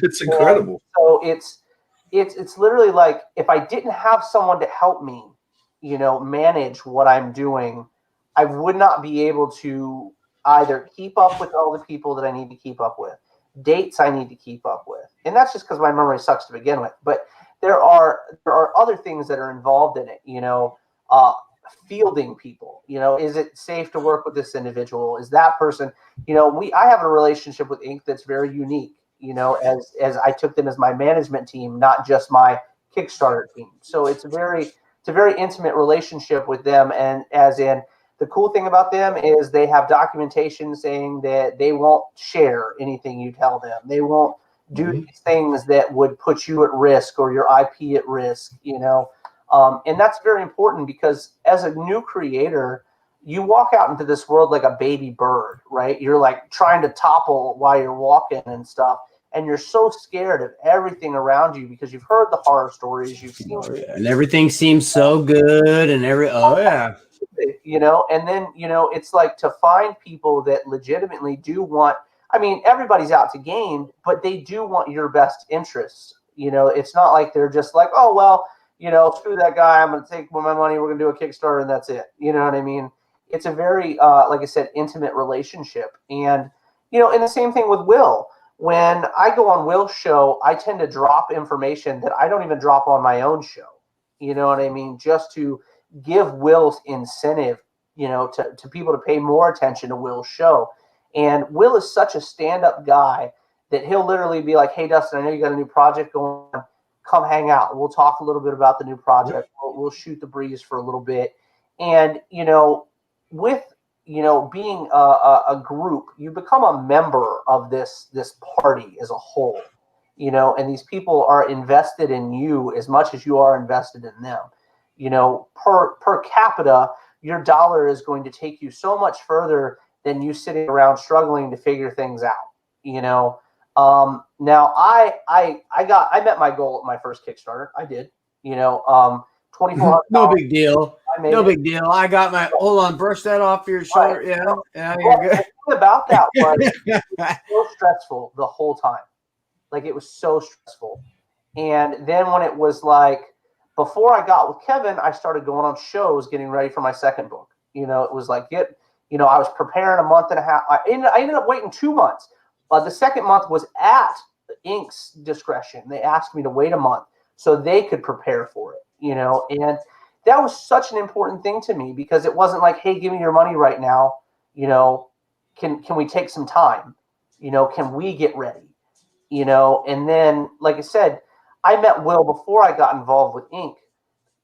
It's incredible. So it's literally like if I didn't have someone to help me, you know, manage what I'm doing, I would not be able to either keep up with all the people that I need to keep up with, dates I need to keep up with. And that's just because my memory sucks to begin with. But there are other things that are involved in it, you know, fielding people, you know, is it safe to work with this individual? Is that person, you know, I have a relationship with Ink that's very unique, you know, as I took them as my management team, not just my Kickstarter team. So it's a very intimate relationship with them. And as in, the cool thing about them is they have documentation saying that they won't share anything you tell them. They won't do these things that would put you at risk or your IP at risk, you know. And that's very important because as a new creator, you walk out into this world like a baby bird, right? You're like trying to topple while you're walking and stuff. And you're so scared of everything around you because you've heard the horror stories, you've seen and everything seems so good and you know, and then, you know, it's like to find people that legitimately do want, I mean, everybody's out to gain, but they do want your best interests. You know, it's not like they're just like, oh, well, you know, screw that guy, I'm going to take my money, we're going to do a Kickstarter and that's it. You know what I mean? It's a very, like I said, intimate relationship. And, you know, and the same thing with Will. When I go on Will's show, I tend to drop information that I don't even drop on my own show. You know what I mean? Just to give Will's incentive, you know, to people to pay more attention to Will's show. And Will is such a stand-up guy that he'll literally be like, hey, Dustin, I know you got a new project going on. Come hang out. We'll talk a little bit about the new project. We'll shoot the breeze for a little bit. And, you know, with, you know, being a group, you become a member of this party as a whole, you know, and these people are invested in you as much as you are invested in them. You know, per capita, your dollar is going to take you so much further than you sitting around struggling to figure things out. You know, now I met my goal at my first Kickstarter. I did, you know, $2,400. No big deal. No it. big deal. I got my, hold on, brush that off your shoulder. Right. Yeah. Yeah, Well, you're the thing about that was it was so stressful the whole time. Like, it was so stressful. And then when it was like, before I got with Kevin, I started going on shows, getting ready for my second book. You know, it was like, I was preparing a month and a half. I ended up waiting 2 months. The second month was at Ink's discretion. They asked me to wait a month so they could prepare for it, you know, and that was such an important thing to me, because it wasn't like, hey, give me your money right now. You know, can we take some time? You know, can we get ready? You know, and then, like I said, I met Will before I got involved with Ink,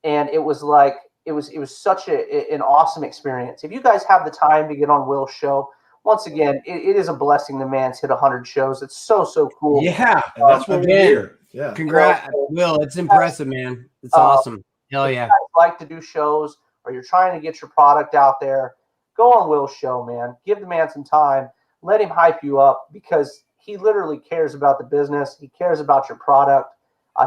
and it was like, it was such an awesome experience. If you guys have the time to get on Will's show, once again, it is a blessing the man's hit 100 shows. It's so cool. Yeah. And that's what we're here. Yeah. Congrats, Will. It's impressive, man. It's awesome. Hell yeah. If you guys like to do shows, or you're trying to get your product out there, go on Will's show, man. Give the man some time. Let him hype you up, because he literally cares about the business. He cares about your product.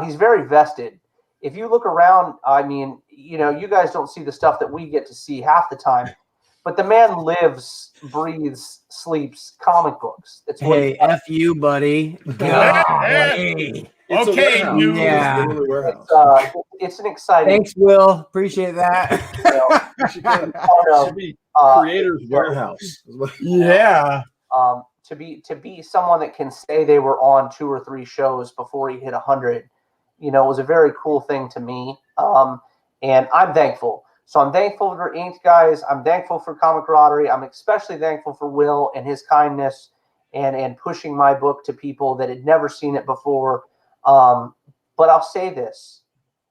He's very vested. If you look around, I mean, you know, you guys don't see the stuff that we get to see half the time, but the man lives, breathes, sleeps comic books. It's Hey, F you, buddy. Hey. It's Okay, a warehouse. dude. Yeah. It's literally a warehouse. it's an exciting. Thanks, Will. Appreciate that. Should be Creator's Warehouse. Yeah. To be someone that can say they were on 2 or 3 shows before he hit 100, you know, was a very cool thing to me. And I'm thankful. So I'm thankful for Ink, guys. I'm thankful for Comicradery. I'm especially thankful for Will and his kindness and pushing my book to people that had never seen it before. But I'll say this.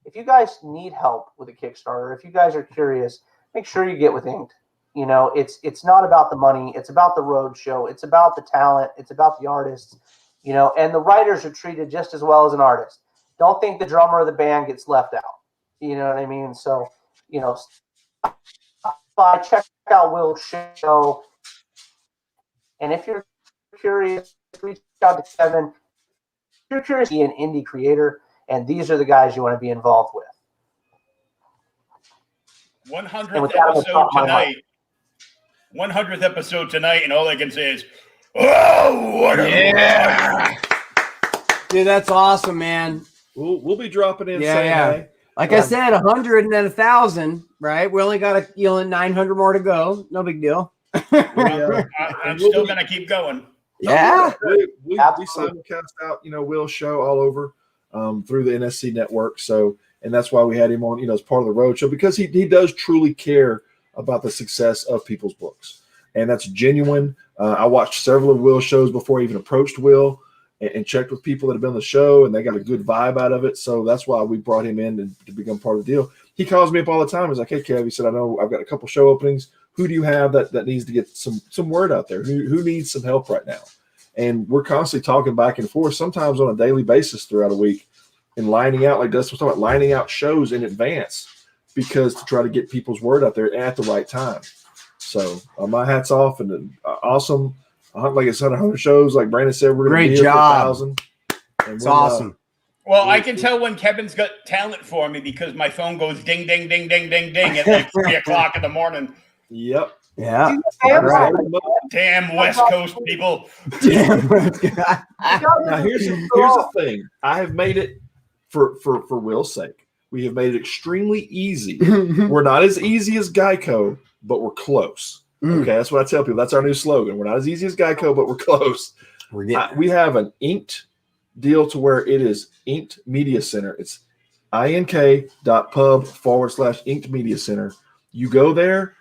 If you guys need help with a Kickstarter, if you guys are curious, make sure you get with Ink. You know, it's not about the money. It's about the road show. It's about the talent. It's about the artists, you know, and the writers are treated just as well as an artist. Don't think the drummer of the band gets left out. You know what I mean? So, you know, check out Will's show. And if you're curious, reach out to Kevin. If you're curious to be an indie creator, and these are the guys you want to be involved with. 100th episode tonight. 100th episode tonight, and all I can say is, oh, what a yeah. Dude, that's awesome, man. We'll be dropping in. Yeah. Like I said, 100 and then 1,000, right? We only got 900 more to go. No big deal. I'm still gonna keep going. Yeah. We simulcast out, you know, Will's show all over through the NSC network. So, and that's why we had him on, you know, as part of the road show, because he does truly care about the success of people's books, and that's genuine. I watched several of Will's shows before I even approached Will, and checked with people that have been on the show, and they got a good vibe out of it. So that's why we brought him in to become part of the deal. He calls me up all the time. He's like, "Hey, Kev," he said, "I know I've got a couple show openings. Who do you have that needs to get some word out there? Who needs some help right now?" And we're constantly talking back and forth, sometimes on a daily basis throughout a week, and lining out, like Dustin was talking about, lining out shows in advance, because to try to get people's word out there at the right time. So my hat's off, and awesome. Like I said, 100 shows. Like Brandon said, we're going to be here for 1,000. It's awesome. Well, I can tell when Kevin's got talent for me, because my phone goes ding, ding, ding, ding, ding, ding at like 3 o'clock in the morning. Yep. Yeah. Right. Damn West Coast people. Now here's the thing. I have made it for Will's sake. We have made it extremely easy. We're not as easy as Geico, but we're close. Okay, that's what I tell people. That's our new slogan. We're not as easy as Geico, but we're close. We have an inked deal to where it is Inked Media Center. It's ink.pub/Inked Media Center. You go there,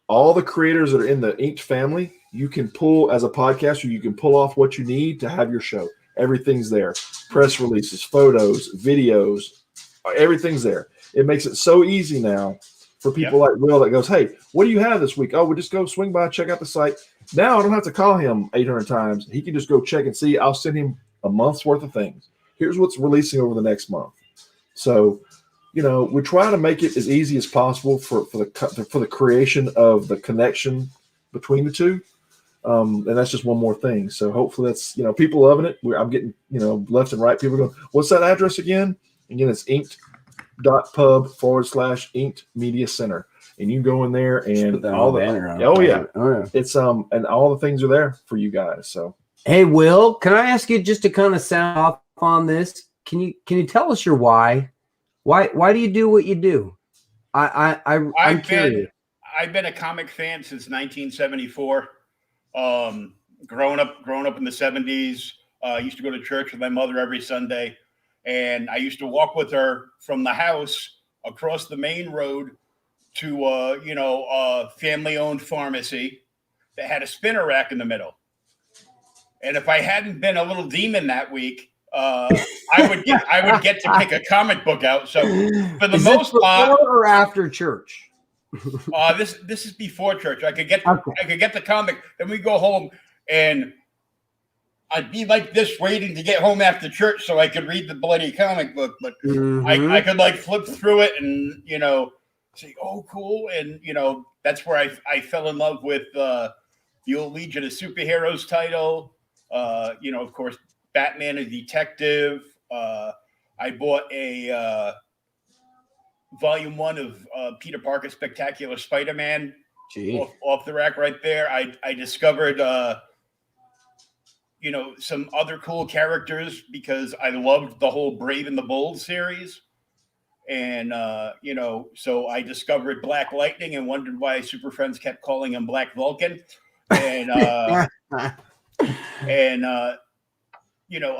all the creators that are in the Inked family, you can pull, as a podcaster, you can pull off what you need to have your show. Everything's there. Press releases, photos, videos, everything's there. It makes it so easy now for people like Will that goes, "Hey, what do you have this week?" "Oh, we'll just go swing by, check out the site." Now I don't have to call him 800 times. He can just go check and see. I'll send him a month's worth of things. Here's what's releasing over the next month. So, you know, we try to make it as easy as possible for the creation of the connection between the two. And that's just one more thing. So hopefully that's, you know, people loving it. I'm getting, you know, left and right. People going, "What's that address again?" Again, it's github.pub/Inked Media Center. And you go in there and all the banner on. Oh yeah. It's and all the things are there for you guys. So hey, Will, can I ask you just to kind of sound off on this? Can you tell us your why? Why do you do what you do? I'm curious. I've been a comic fan since 1974. Growing up in the 70s, I used to go to church with my mother every Sunday, and I used to walk with her from the house across the main road to a family-owned pharmacy that had a spinner rack in the middle. And if I hadn't been a little demon that week, I would get to pick a comic book out. So for the most part, or after church. This is before church. I could get the comic, then we go home, and I'd be like this waiting to get home after church so I could read the bloody comic book. But I could like flip through it and say, oh, cool, and that's where I fell in love with the old Legion of Superheroes title. Of course, Batman a Detective. I bought a volume 1 of Peter Parker's Spectacular Spider-Man off the rack right there. I discovered some other cool characters because I loved the whole Brave and the Bold series. And so I discovered Black Lightning and wondered why Super Friends kept calling him Black Vulcan. And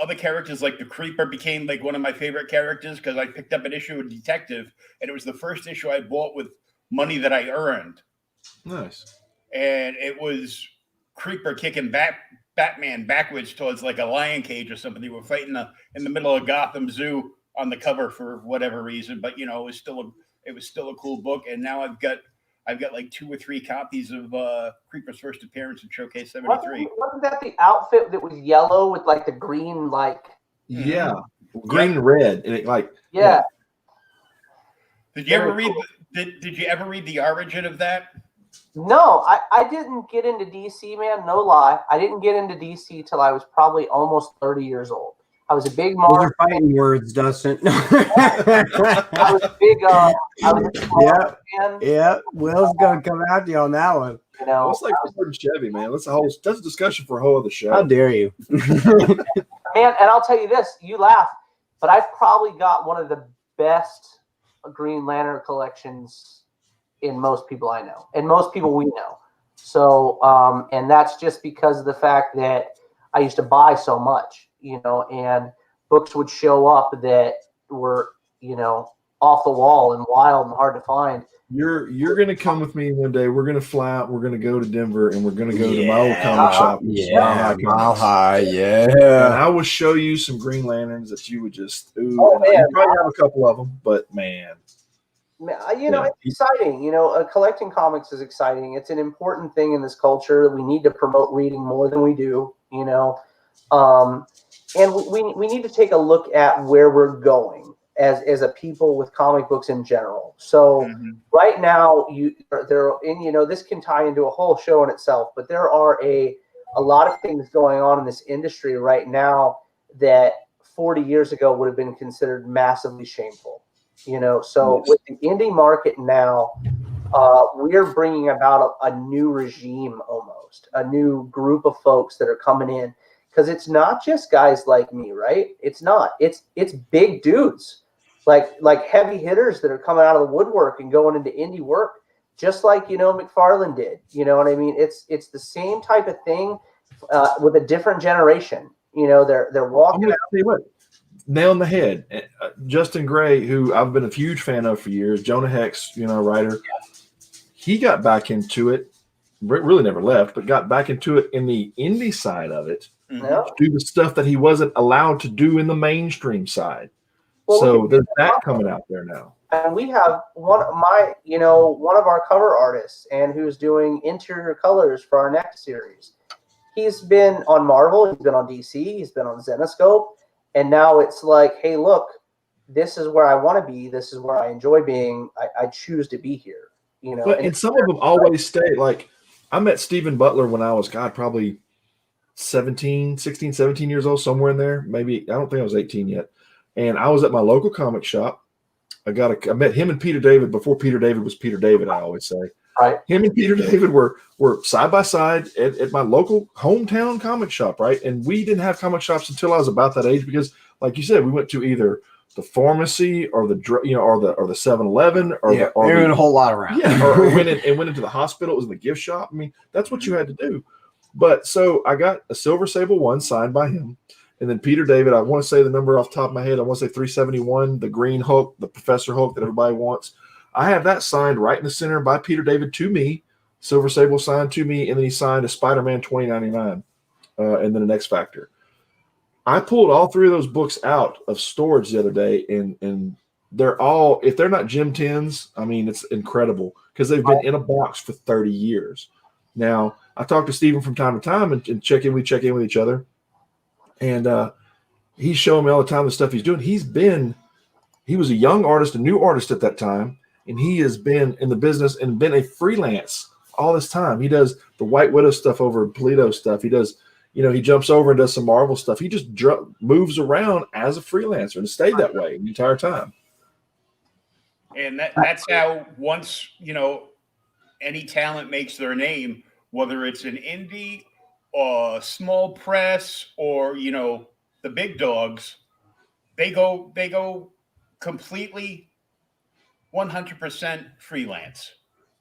other characters like the Creeper became like one of my favorite characters because I picked up an issue of Detective, and it was the first issue I bought with money that I earned. Nice. And it was Creeper kicking Batman backwards towards like a lion cage or something. They were fighting in the middle of Gotham Zoo on the cover for whatever reason, but it was still a cool book. And now I've got like 2 or 3 copies of Creeper's first appearance in Showcase 73. Wasn't that the outfit that was yellow with like the green, like green and red, and it Did you ever read? Did you ever read the origin of that? No, I didn't get into DC, man. No lie, I didn't get into DC till I was probably almost 30 years old. I was a big Marvel fighting words, Dustin. I was a big Marvel fan. Yeah. Will's gonna come after you on that one. It's like Ford and Chevy, man. That's a discussion for a whole other show. How dare you, man? And I'll tell you this: you laugh, but I've probably got one of the best Green Lantern collections in most people I know, and most people we know. So, and that's just because of the fact that I used to buy so much. And books would show up that were, off the wall and wild and hard to find. You're gonna come with me one day. We're gonna fly out. We're gonna go to Denver, and we're gonna go to my old comic shop. Mile High. And I will show you some Green Lanterns that you would just. You probably have a couple of them, but man. It's exciting. Collecting comics is exciting. It's an important thing in this culture. We need to promote reading more than we do. And we need to take a look at where we're going as a people with comic books in general. So right now, this can tie into a whole show in itself, but there are a lot of things going on in this industry right now that 40 years ago would have been considered massively shameful. So with the indie market now, we're bringing about a new regime, almost a new group of folks that are coming in. Because it's not just guys like me, right? It's not. It's big dudes, like heavy hitters that are coming out of the woodwork and going into indie work, just like McFarlane did. You know what I mean? It's the same type of thing with a different generation. They're walking. I'm gonna tell you what, nail on the head. Justin Gray, who I've been a huge fan of for years, Jonah Hex, writer. He got back into it. Really never left, but got back into it in the indie side of it. To do the stuff that he wasn't allowed to do in the mainstream side. So there's that coming out there now. And we have one of our cover artists and who's doing interior colors for our next series. He's been on Marvel, he's been on DC, he's been on Zenoscope, and now it's like, hey, look, this is where I want to be, this is where I enjoy being, I choose to be here. And some of them always stay. Like, I met Stephen Butler when I was probably 16, 17 years old, somewhere in there. Maybe, I don't think I was 18 yet. And I was at my local comic shop, I met him and Peter David before Peter David was Peter David. I always say, right. Him and Peter David were side by side at my local hometown comic shop, right? And we didn't have comic shops until I was about that age because, like you said, we went to either the pharmacy or the 7-Eleven or a whole lot around. Yeah, or went into the hospital. It was in the gift shop. I mean, that's what you had to do. But so I got a Silver Sable 1 signed by him. And then Peter David, I want to say the number off the top of my head. I want to say 371, the green Hulk, the Professor Hulk that everybody wants. I have that signed right in the center by Peter David to me. Silver Sable signed to me, and then he signed a Spider-Man 2099 and then an X Factor. I pulled all 3 of those books out of storage the other day, and they're all, if they're not Gem 10s, I mean, it's incredible because they've been in a box for 30 years. Now, I talk to Stephen from time to time and we check in with each other. And he's showing me all the time the stuff he's doing. He was a young artist, a new artist at that time, and he has been in the business and been a freelance all this time. He does the White Widow stuff over Polito stuff. He does, he jumps over and does some Marvel stuff. He just moves around as a freelancer and stayed that way the entire time. And that's how once, any talent makes their name, whether it's an indie or small press or the big dogs, they go completely 100% freelance.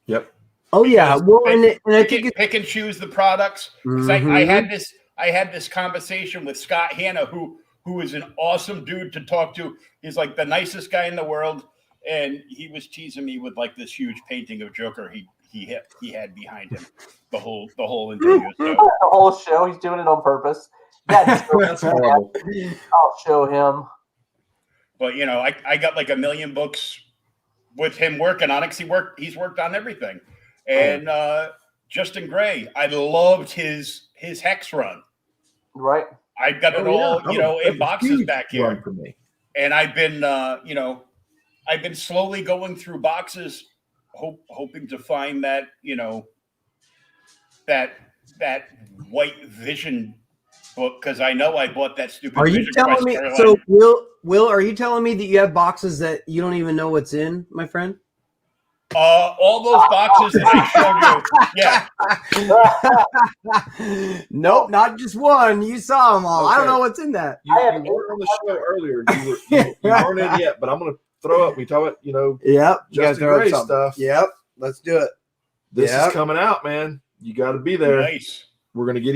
Yep. Oh yeah. Well, and I think pick and choose the products. I had this conversation with Scott Hanna, who is an awesome dude to talk to. He's like the nicest guy in the world, and he was teasing me with like this huge painting of Joker he had behind him the whole interview. So. The whole show, he's doing it on purpose. That's horrible. I'll show him. But I got like 1 million books with him working on it. He's worked on everything. And Justin Gray, I loved his Hex run. Right. I got it all, in boxes back here. For me. And I've been I've been slowly going through boxes, hoping to find that, that White Vision book, because I know I bought that stupid. Are you Vision telling me? Quest So, Will, are you telling me that you have boxes that you don't even know what's in, my friend? All those boxes that I showed you. Nope, not just one. You saw them all. Okay. I don't know what's in that. You weren't on the show earlier. You weren't in yet, but I'm going to throw up. We talk about, Yep. Justin Gray stuff. Yep. Let's do it. This is coming out, man. You got to be there. Nice. We're gonna get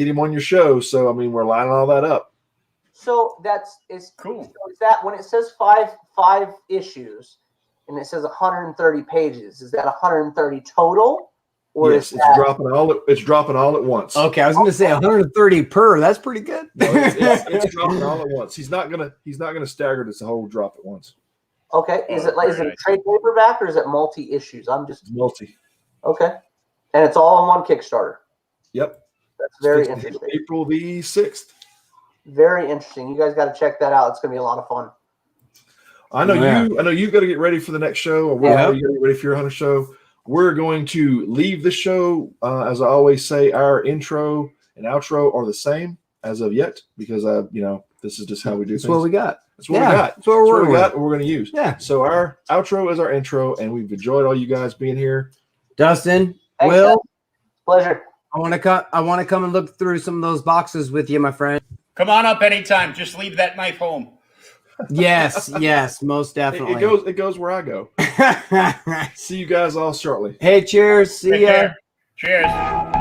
him on your show. So I mean, we're lining all that up. So is cool. So is that when it says five issues and it says 130 pages? Is that 130 total? Or yes, it's dropping all at once. Okay, I was gonna say 130 per. That's pretty good. No, it's dropping all at once. He's not gonna stagger this whole drop at once. Okay, is it a trade paperback or is it multi issues? It's multi. Okay, and it's all on one Kickstarter. Yep. That's very interesting. April the 6th. Very interesting. You guys got to check that out. It's going to be a lot of fun. I know you got to get ready for the next show, or whatever. You got to get ready for your Hunter show. We're going to leave the show, as I always say, our intro and outro are the same as of yet, because this is just how we do things. That's what we got. That's what we got. That's what we're going to use. Yeah. So our outro is our intro, and we've enjoyed all you guys being here. Dustin, thanks, Will, man. Pleasure. I want to come and look through some of those boxes with you, my friend. Come on up anytime. Just leave that knife home. Yes, most definitely. It goes where I go. See you guys all shortly. Hey, cheers. See ya. Cheers.